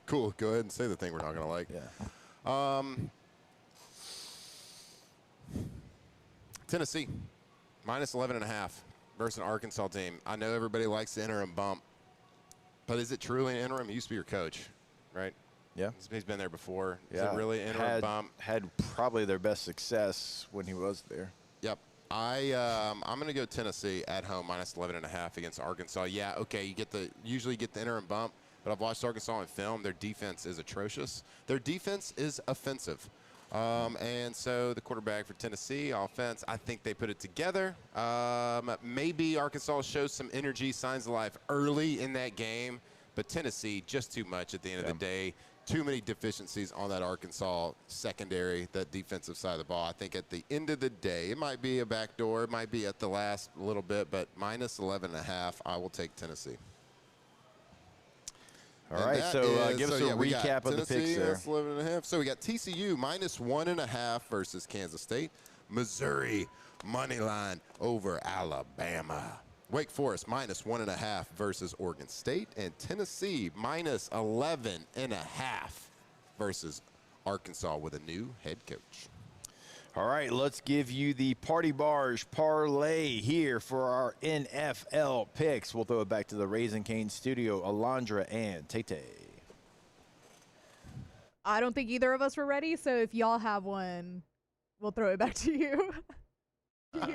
Cool. Go ahead and say the thing we're not going to like. Yeah. Tennessee, minus 11.5 versus an Arkansas team. I know everybody likes the interim bump, but is it truly an interim? He used to be your coach, right? Yeah. He's been there before. Yeah. Is it really an interim bump? Had probably their best success when he was there. Yep. I'm going to go Tennessee at home minus 11.5 against Arkansas. Yeah, okay, usually get the interim bump, but I've watched Arkansas on film. Their defense is atrocious. Their defense is offensive. And so the quarterback for Tennessee, offense, I think they put it together. Maybe Arkansas shows some energy, signs of life early in that game, but Tennessee, just too much at the end of the day. Too many deficiencies on that Arkansas secondary, that defensive side of the ball. I think at the end of the day, it might be a backdoor, it might be at the last little bit, but minus 11.5, I will take Tennessee. All right, so give us a recap of the picks there. 11.5. So we got TCU minus 1.5 versus Kansas State. Missouri money line over Alabama. Wake Forest minus 1.5 versus Oregon State. And Tennessee minus 11.5 versus Arkansas with a new head coach. All right, let's give you the Party Barge parlay here for our NFL picks. We'll throw it back to the Raising Cane studio, Alondra and Tay-Tay. I don't think either of us were ready, so if y'all have one, we'll throw it back to you. I'll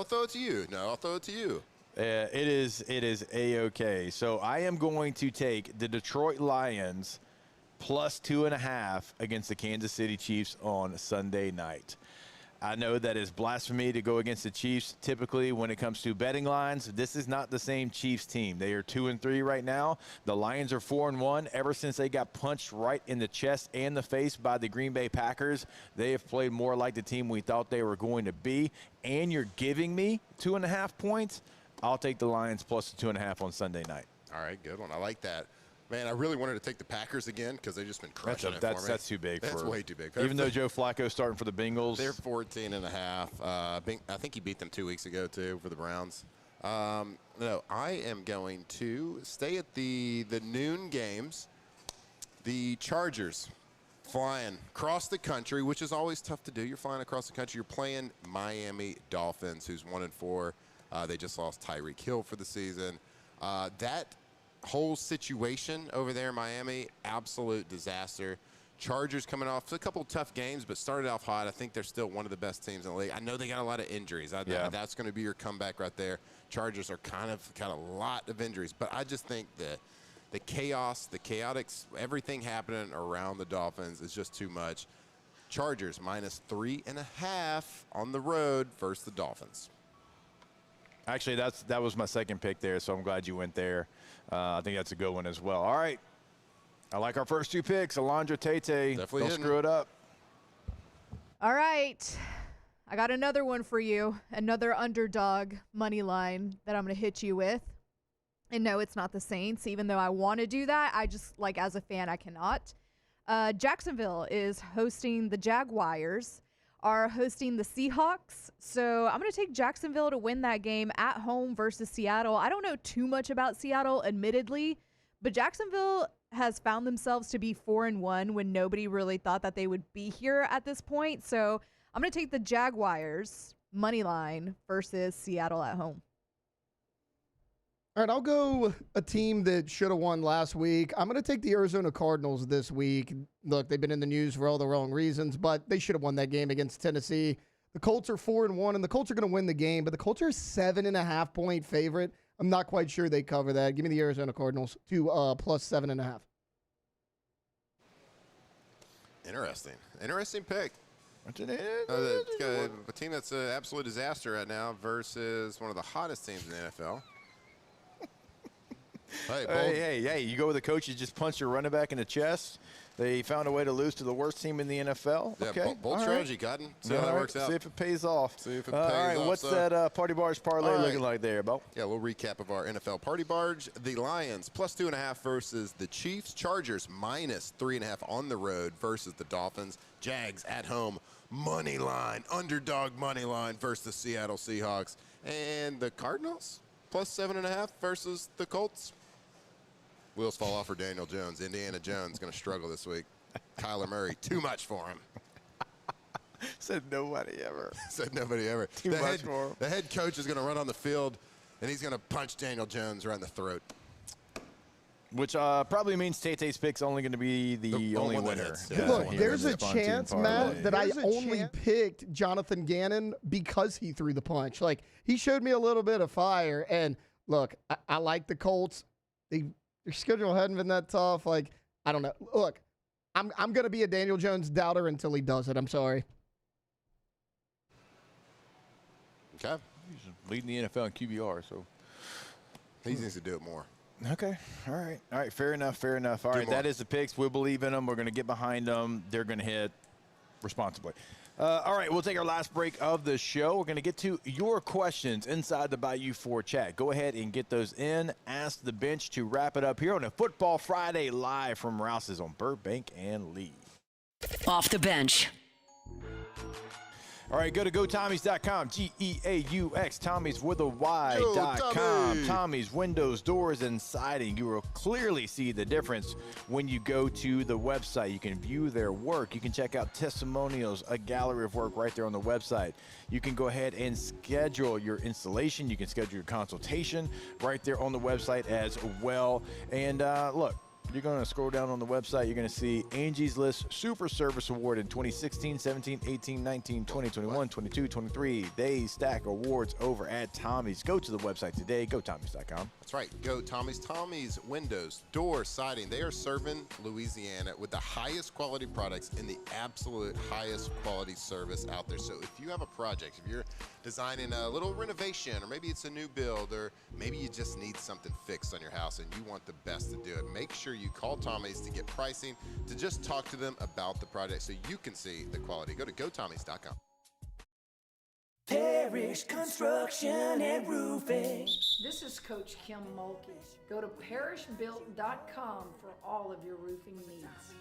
throw it to you. No, I'll throw it to you. It is A-OK. So I am going to take the Detroit Lions plus 2.5 against the Kansas City Chiefs on Sunday night. I know that is blasphemy to go against the Chiefs. Typically, when it comes to betting lines, this is not the same Chiefs team. They are 2-3 right now. The Lions are 4-1. Ever since they got punched right in the chest and the face by the Green Bay Packers, they have played more like the team we thought they were going to be. And you're giving me 2.5 points. I'll take the Lions plus the 2.5 on Sunday night. All right, good one. I like that. Man, I really wanted to take the Packers again because they've just been crushing it for me. That's too big. That's way too big. Even though Joe Flacco's starting for the Bengals. They're 14.5. I think he beat them 2 weeks ago, too, for the Browns. No, I am going to stay at the noon games. The Chargers flying across the country, which is always tough to do. You're flying across the country. You're playing Miami Dolphins, who's 1-4. They just lost Tyreek Hill for the season. That whole situation over there in Miami, absolute disaster. Chargers coming off a couple tough games, but started off hot. I think they're still one of the best teams in the league. I know they got a lot of injuries. That's going to be your comeback right there. Chargers are kind of got a lot of injuries, but I just think that the chaos, the chaotics, everything happening around the Dolphins is just too much. Chargers -3.5 on the road versus the Dolphins. Actually, that was my second pick there, so I'm glad you went there. I think that's a good one as well. All right. I like our first two picks. Alondra Tate. Definitely Don't screw it up. All right. I got another one for you. Another underdog money line that I'm going to hit you with. And no, it's not the Saints, even though I want to do that. I just, like, as a fan, I cannot. Jacksonville is hosting the Jaguars, are hosting the Seahawks. So I'm going to take Jacksonville to win that game at home versus Seattle. I don't know too much about Seattle, admittedly, but Jacksonville has found themselves to be 4-1 when nobody really thought that they would be here at this point. So I'm going to take the Jaguars money line versus Seattle at home. All right, I'll go a team that should have won last week. I'm going to take the Arizona Cardinals this week. Look, they've been in the news for all the wrong reasons, but they should have won that game against Tennessee. The Colts are 4-1, and the Colts are going to win the game, but the Colts are a 7.5-point favorite. I'm not quite sure they cover that. Give me the Arizona Cardinals to +7.5. Interesting pick. A team that's an absolute disaster right now versus one of the hottest teams in the NFL. Hey, you go with a coach, you just punch your running back in the chest. They found a way to lose to the worst team in the NFL. Yeah, okay. bold strategy, Cotton. See how that works out. See if it pays off. All right, what's that Party Barge parlay looking like there, Bo? Yeah, a little recap of our NFL Party Barge. The Lions +2.5 versus the Chiefs. Chargers -3.5 on the road versus the Dolphins. Jags at home, money line, underdog money line versus the Seattle Seahawks. And the Cardinals +7.5 versus the Colts. Wheels fall off for Daniel Jones. Indiana Jones going to struggle this week. Kyler Murray, too much for him. Said nobody ever. Said nobody ever. Too much for him. The head coach is going to run on the field, and he's going to punch Daniel Jones right in the throat. Which probably means Tay-Tay's pick's only going to be the only winner. Look, there's a chance, Matt, that I only picked Jonathan Gannon because he threw the punch. Like, he showed me a little bit of fire, and look, I like the Colts. Their schedule hadn't been that tough. Like, I don't know. Look, I'm going to be a Daniel Jones doubter until he does it. I'm sorry. Okay. He's leading the NFL in QBR, so he needs to do it more. Okay. All right. Fair enough. All right. That is the picks. We believe in them. We're going to get behind them. They're going to hit responsibly. All right. We'll take our last break of the show. We're going to get to your questions inside the Bayou 4 chat. Go ahead and get those in. Ask the bench to wrap it up here on a Football Friday live from Rouse's on Burbank and Lee. Off the bench. All right, go to GoTommys.com, G-E-A-U-X, Tommys with a Y.com. Tommys, windows, doors, and siding. You will clearly see the difference when you go to the website. You can view their work. You can check out testimonials, a gallery of work right there on the website. You can go ahead and schedule your installation. You can schedule your consultation right there on the website as well. And look, you're going to scroll down on the website. You're going to see Angie's List Super Service Award in 2016, 17, 18, 19, 20, 21, 22, 23. They stack awards over at Tommy's. Go to the website today. GoTommys.com. That's right. Go Tommy's. Tommy's windows, doors, siding. They are serving Louisiana with the highest quality products and the absolute highest quality service out there. So if you have a project, if you're designing a little renovation, or maybe it's a new build, or maybe you just need something fixed on your house and you want the best to do it, make sure you call Tommy's to get pricing, to just talk to them about the project so you can see the quality. Go to GoTommys.com. Parish Construction and Roofing. This is Coach Kim Mulkey. Go to parishbuilt.com for all of your roofing needs.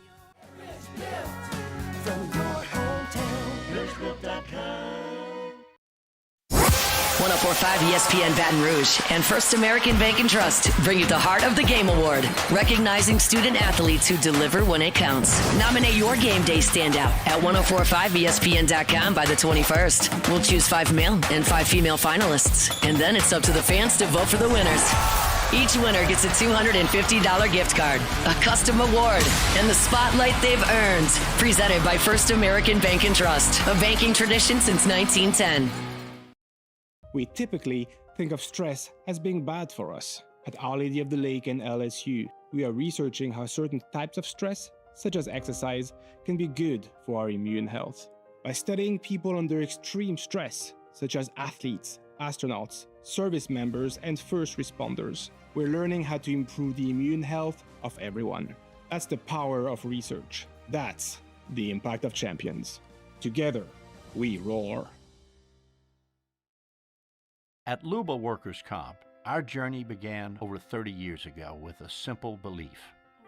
From your hometown, parishbuilt.com. 104.5 ESPN Baton Rouge and First American Bank and Trust bring you the Heart of the Game Award, recognizing student athletes who deliver when it counts. Nominate your game day standout at 1045ESPN.com by the 21st. We'll choose 5 male and 5 female finalists, and then it's up to the fans to vote for the winners. Each winner gets a $250 gift card, a custom award, and the spotlight they've earned. Presented by First American Bank and Trust, a banking tradition since 1910. We typically think of stress as being bad for us. At Our Lady of the Lake and LSU, we are researching how certain types of stress, such as exercise, can be good for our immune health. By studying people under extreme stress, such as athletes, astronauts, service members, and first responders, we're learning how to improve the immune health of everyone. That's the power of research. That's the impact of champions. Together, we roar. At Luba Workers' Comp, our journey began over 30 years ago with a simple belief.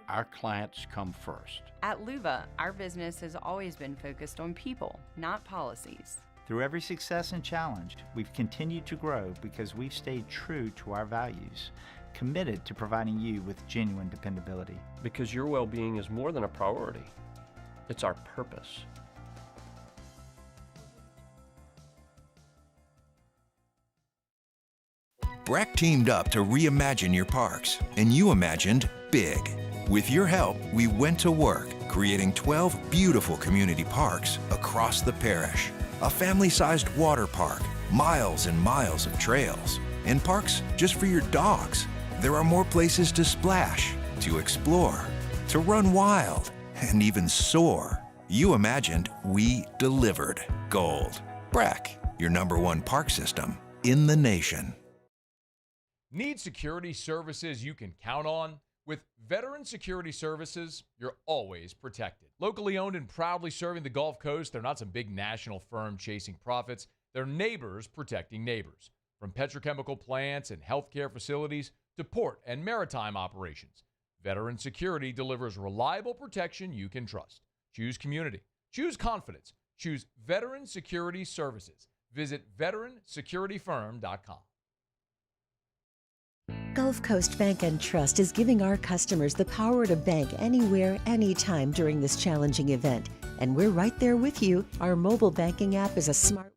Our clients come first. At Luba, our business has always been focused on people, not policies. Through every success and challenge, we've continued to grow because we've stayed true to our values, committed to providing you with genuine dependability. Because your well-being is more than a priority. It's our purpose. Breck teamed up to reimagine your parks, and you imagined big. With your help, we went to work, creating 12 beautiful community parks across the parish. A family-sized water park, miles and miles of trails, and parks just for your dogs. There are more places to splash, to explore, to run wild, and even soar. You imagined, we delivered. Gold. Breck, your #1 park system in the nation. Need security services you can count on? With Veteran Security Services, you're always protected. Locally owned and proudly serving the Gulf Coast, they're not some big national firm chasing profits. They're neighbors protecting neighbors. From petrochemical plants and healthcare facilities to port and maritime operations, Veteran Security delivers reliable protection you can trust. Choose community. Choose confidence. Choose Veteran Security Services. Visit veteransecurityfirm.com. Gulf Coast Bank and Trust is giving our customers the power to bank anywhere, anytime during this challenging event. And we're right there with you. Our mobile banking app is a smart...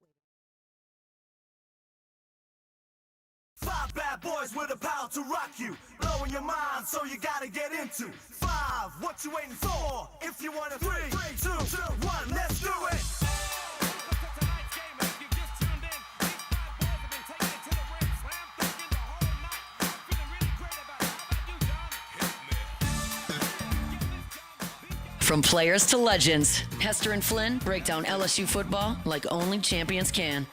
5 bad boys with the power to rock you. Blowing your mind, so you gotta get into 5. What you waiting for? If you want to 3, 2, 1, let's do it. From players to legends, Hester and Flynn break down LSU football like only champions can.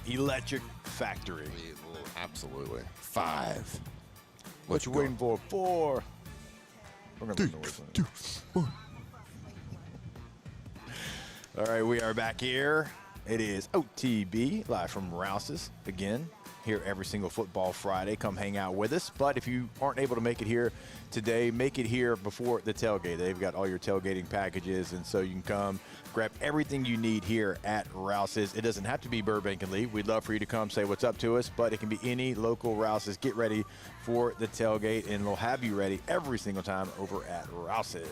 Electric Factory. Absolutely. 5. What you waiting for? 4. We're gonna 2, 1. All right, we are back here. It is OTB, live from Rouse's again. Here every single football Friday. Come hang out with us. But if you aren't able to make it here today, make it here before the tailgate. They've got all your tailgating packages, and so you can come grab everything you need here at Rouse's. It doesn't have to be Burbank and Lee. We'd love for you to come say what's up to us, but it can be any local Rouse's. Get ready for the tailgate, and they'll have you ready every single time over at Rouse's.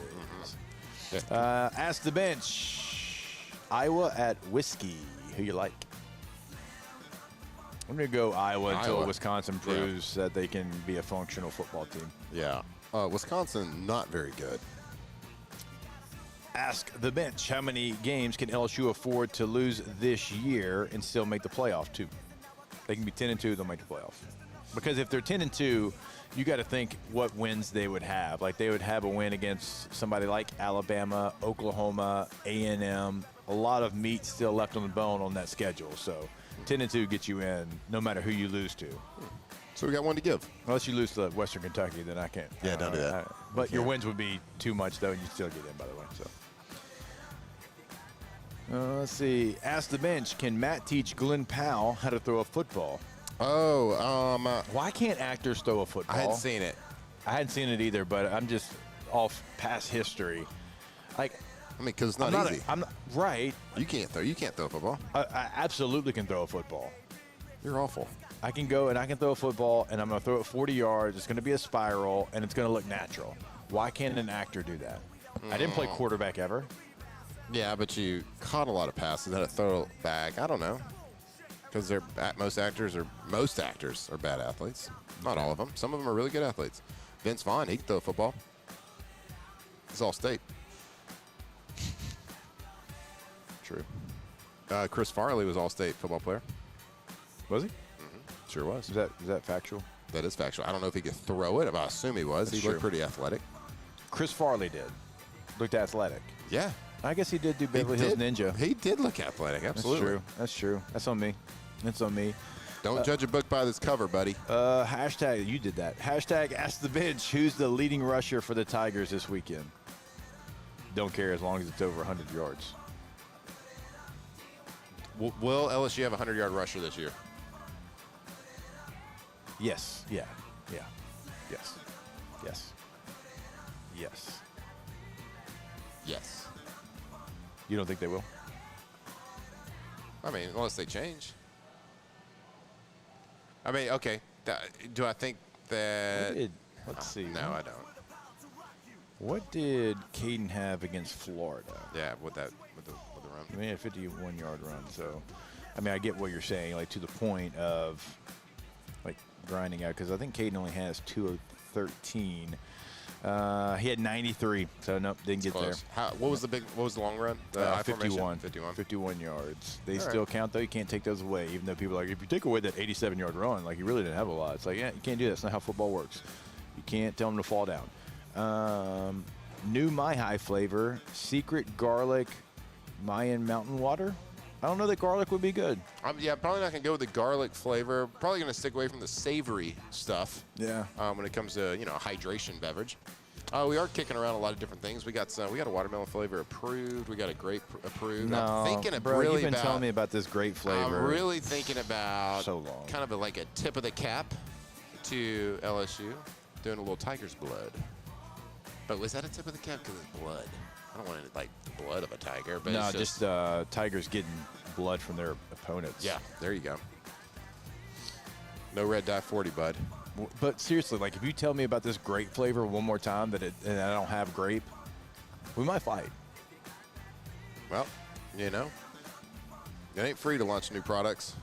Ask the bench. Iowa at Whiskey. Who you like? I'm going to go Iowa until Wisconsin proves that they can be a functional football team. Yeah. Wisconsin, not very good. Ask the bench. How many games can LSU afford to lose this year and still make the playoff? 2. They can be 10-2, they'll make the playoff. Because if they're 10-2, you got to think what wins they would have. Like they would have a win against somebody like Alabama, Oklahoma, A&M. A lot of meat still left on the bone on that schedule. So 10-2 gets you in no matter who you lose to. So we got one to give. Unless you lose to Western Kentucky, then I can't. Yeah, don't do that. But your wins would be too much, though, and you'd still get in, by the way. So let's see. Ask the bench. Can Matt teach Glenn Powell how to throw a football? Why can't actors throw a football? I hadn't seen it. I hadn't seen it either, but I'm just off past history. Like, I mean, because it's not easy. I'm not, right. You can't throw a football. I absolutely can throw a football. You're awful. I can go and I can throw a football, and I'm going to throw it 40 yards. It's going to be a spiral, and it's going to look natural. Why can't an actor do that? I didn't play quarterback ever. Yeah, but you caught a lot of passes. Had to throw back. I don't know. Because most actors are bad athletes. Not all of them. Some of them are really good athletes. Vince Vaughn, he can throw a football. He's All-State. True. Chris Farley was All-State football player. Was he? Mm-hmm. Sure was. Is that factual? That is factual. I don't know if he could throw it, but I assume he was. He looked pretty athletic. Chris Farley did. Looked athletic. Yeah. I guess he did do Beverly Hills Ninja. He did look athletic, absolutely. That's true. That's on me. That's on me. Don't judge a book by this cover, buddy. Hashtag, you did that. Hashtag Ask the Bench. Who's the leading rusher for the Tigers this weekend? Don't care as long as it's over 100 yards. Will LSU have a 100-yard rusher this year? Yes. Yeah. Yes. Yes. You don't think they will? I mean, unless they change. I mean, okay. Do I think that? Let's see. No, I don't. What did Caden have against Florida? Yeah, with the run. I mean, a 51-yard run. So, I mean, I get what you're saying, like to the point of like grinding out, because I think Caden only has 213. He had 93, so nope, didn't get there. What was the long run? 51 yards. They still count, though. You can't take those away, even though people are like, if you take away that 87-yard run, like, you really didn't have a lot. It's like, yeah, you can't do that. That's not how football works. You can't tell them to fall down. New My High flavor, secret garlic Mayan mountain water. I don't know that garlic would be good. Yeah, probably not going to go with the garlic flavor. Probably going to stick away from the savory stuff. Yeah. When it comes to, a hydration beverage. We are kicking around a lot of different things. We got a watermelon flavor approved. We got a grape approved. No, I'm thinking you've been telling me about this grape flavor. I'm really thinking about so long. Kind of like a tip of the cap to LSU, doing a little Tiger's blood. But was that a tip of the cap because it's blood? I don't want it like the blood of a tiger, but no, it's just tigers getting blood from their opponents. Yeah, there you go. No red dye 40, bud. But seriously, like, if you tell me about this grape flavor one more time and I don't have grape, we might fight. Well, it ain't free to launch new products,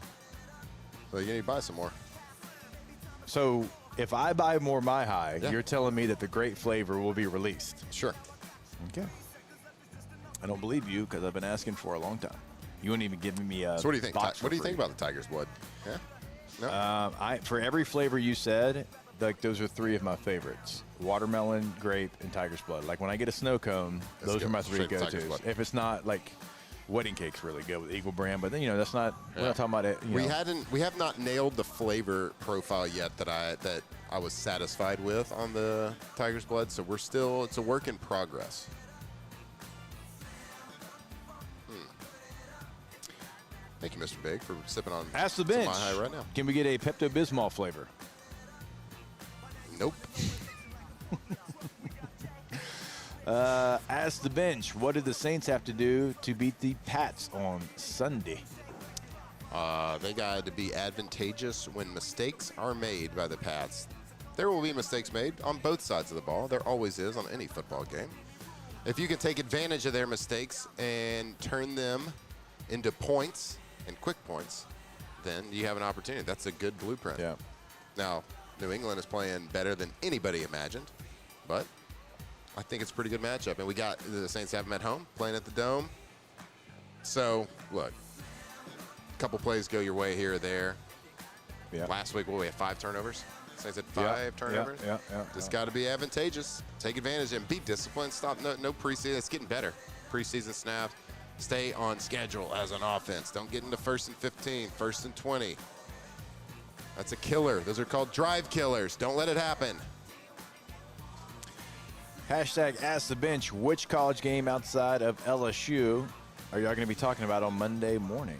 so you need to buy some more. So if I buy more My High, you're telling me that the grape flavor will be released? Sure. Okay. I don't believe you because I've been asking for a long time. You wouldn't even give me a. So what do you think? What do you think about the Tiger's blood? Yeah. No? For every flavor you said, like, those are three of my favorites: watermelon, grape, and tiger's blood. Like, when I get a snow cone, those are my three go-tos. If it's not like wedding cakes, really good with Eagle Brand, but then that's not. We're not talking about it. We have not nailed the flavor profile yet that I was satisfied with on the Tiger's Blood, so it's a work in progress. Thank you, Mr. Big, for sipping on Ask the Bench. My High right now. Can we get a Pepto-Bismol flavor? Nope. Ask the Bench. What did the Saints have to do to beat the Pats on Sunday? They got to be advantageous when mistakes are made by the Pats. There will be mistakes made on both sides of the ball. There always is on any football game. If you can take advantage of their mistakes and turn them into points and quick points, then you have an opportunity. That's a good blueprint. Yeah. Now, New England is playing better than anybody imagined, but I think it's a pretty good matchup. And the Saints have them at home, playing at the Dome. So, look, a couple plays go your way here or there. Yeah. Last week, we had 5 turnovers. Saints had 5 turnovers. Yeah. Just got to be advantageous. Take advantage and be disciplined. Stop. No preseason. It's getting better. Preseason snaps. Stay on schedule as an offense. Don't get into 1st and 15, 1st and 20. That's a killer. Those are called drive killers. Don't let it happen. Hashtag Ask the Bench. Which college game outside of LSU are y'all going to be talking about on Monday morning?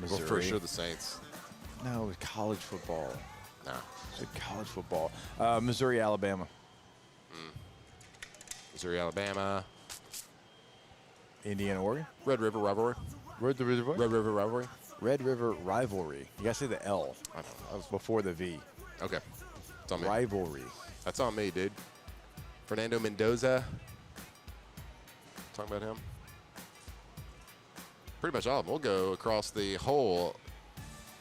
Well, for sure the Saints. No, it's college football. No. It's college football. Missouri, Alabama. Missouri, Alabama. Indiana, Oregon. Red River Rivalry. Red River. Red River Rivalry. Red River Rivalry. You gotta say the L. I don't know. That was before the V. Okay. It's on me. Rivalry. That's on me, dude. Fernando Mendoza. Talking about him. Pretty much all of them. We'll go across the whole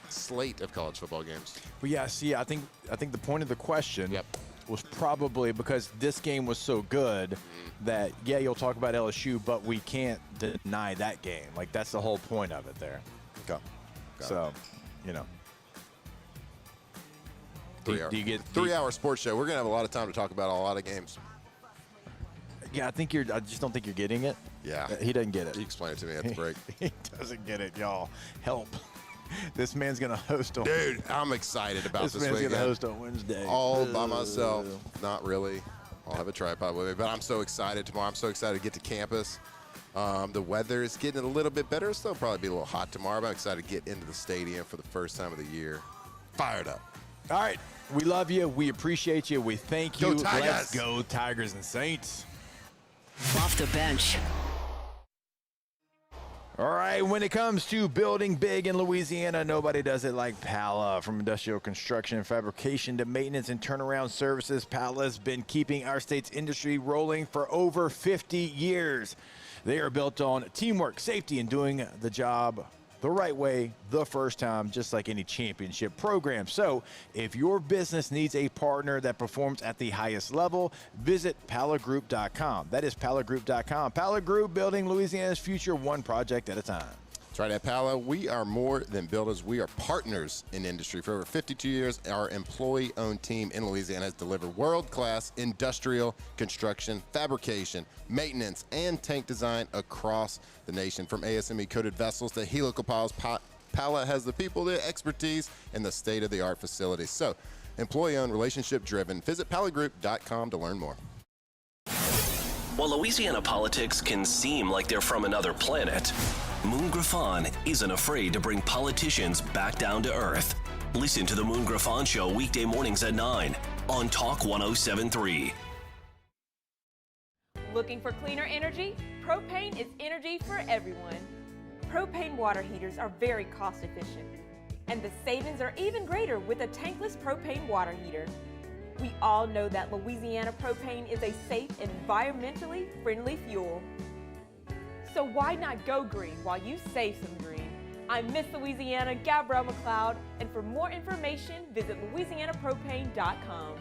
slate of college football games. But yeah, see, I think the point of the question was probably because this game was so good that, yeah, you'll talk about LSU, but we can't deny that game. Like, that's the whole point of it there. Okay. So, you know. Do you get 3-hour sports show? We're going to have a lot of time to talk about a lot of games. Yeah, I just don't think you're getting it. Yeah. He doesn't get it. You explain it to me at the break. He doesn't get it, y'all. Help. This man's going to host on. Dude, I'm excited about this weekend. This man's going to host on Wednesday. All by myself. Not really. I'll have a tripod with me, but I'm so excited tomorrow. I'm so excited to get to campus. The weather is getting a little bit better. It'll still probably be a little hot tomorrow, but I'm excited to get into the stadium for the first time of the year. Fired up. All right. We love you. We appreciate you. We thank you. Go Tigers. Let's go Tigers and Saints. Off the bench. All right, when it comes to building big in Louisiana, nobody does it like Pala. From industrial construction and fabrication to maintenance and turnaround services, Pala's been keeping our state's industry rolling for over 50 years. They are built on teamwork, safety, and doing the job the right way the first time, just like any championship program. So if your business needs a partner that performs at the highest level, visit palagroup.com. That is palagroup.com. Pala Group, building Louisiana's future one project at a time. That's right, at Pala, we are more than builders. We are partners in industry. For over 52 years, our employee-owned team in Louisiana has delivered world-class industrial construction, fabrication, maintenance, and tank design across the nation. From ASME-coated vessels to helical piles, Pala has the people, the expertise, and the state-of-the-art facilities. So, employee-owned, relationship-driven. Visit palagroup.com to learn more. While Louisiana politics can seem like they're from another planet, Moon Griffon isn't afraid to bring politicians back down to earth. Listen to the Moon Griffon Show weekday mornings at 9 on Talk 107.3. Looking for cleaner energy? Propane is energy for everyone. Propane water heaters are very cost efficient, and the savings are even greater with a tankless propane water heater. We all know that Louisiana propane is a safe and environmentally friendly fuel. So why not go green while you save some green? I'm Miss Louisiana, Gabrielle McLeod, and for more information, visit louisianapropane.com.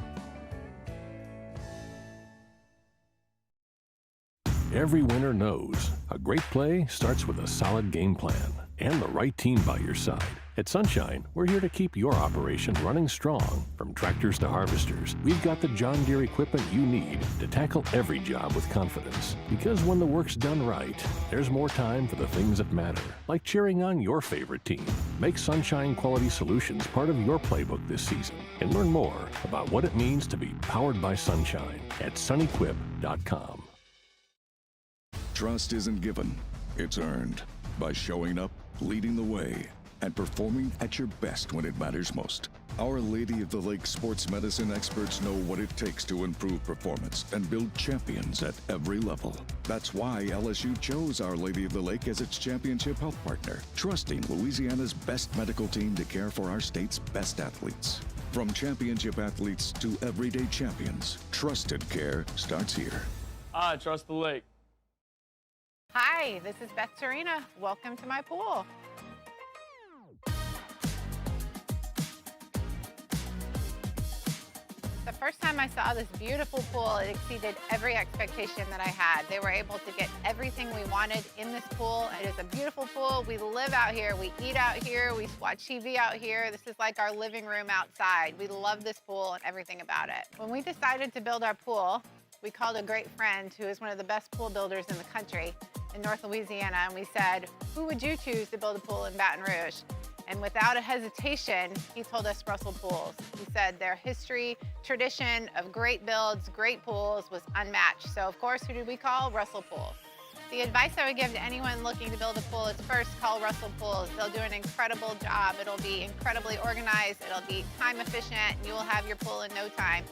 Every winner knows a great play starts with a solid game plan and the right team by your side. At Sunshine, we're here to keep your operation running strong. From tractors to harvesters, we've got the John Deere equipment you need to tackle every job with confidence. Because when the work's done right, there's more time for the things that matter, like cheering on your favorite team. Make Sunshine Quality Solutions part of your playbook this season and learn more about what it means to be powered by Sunshine at sunequip.com. Trust isn't given, it's earned by showing up, leading the way, and performing at your best when it matters most. Our Lady of the Lake sports medicine experts know what it takes to improve performance and build champions at every level. That's why LSU chose Our Lady of the Lake as its championship health partner, trusting Louisiana's best medical team to care for our state's best athletes. From championship athletes to everyday champions, trusted care starts here. I trust the lake. Hi, this is Beth Serena. Welcome to my pool. The first time I saw this beautiful pool, it exceeded every expectation that I had. They were able to get everything we wanted in this pool. It is a beautiful pool. We live out here, we eat out here, we watch TV out here. This is like our living room outside. We love this pool and everything about it. When we decided to build our pool, we called a great friend who is one of the best pool builders in the country in North Louisiana, and we said, who would you choose to build a pool in Baton Rouge? And without a hesitation, he told us Russell Pools. He said their history, tradition of great builds, great pools was unmatched. So of course, who did we call? Russell Pools. The advice I would give to anyone looking to build a pool is first call Russell Pools. They'll do an incredible job. It'll be incredibly organized, it'll be time efficient, and you will have your pool in no time.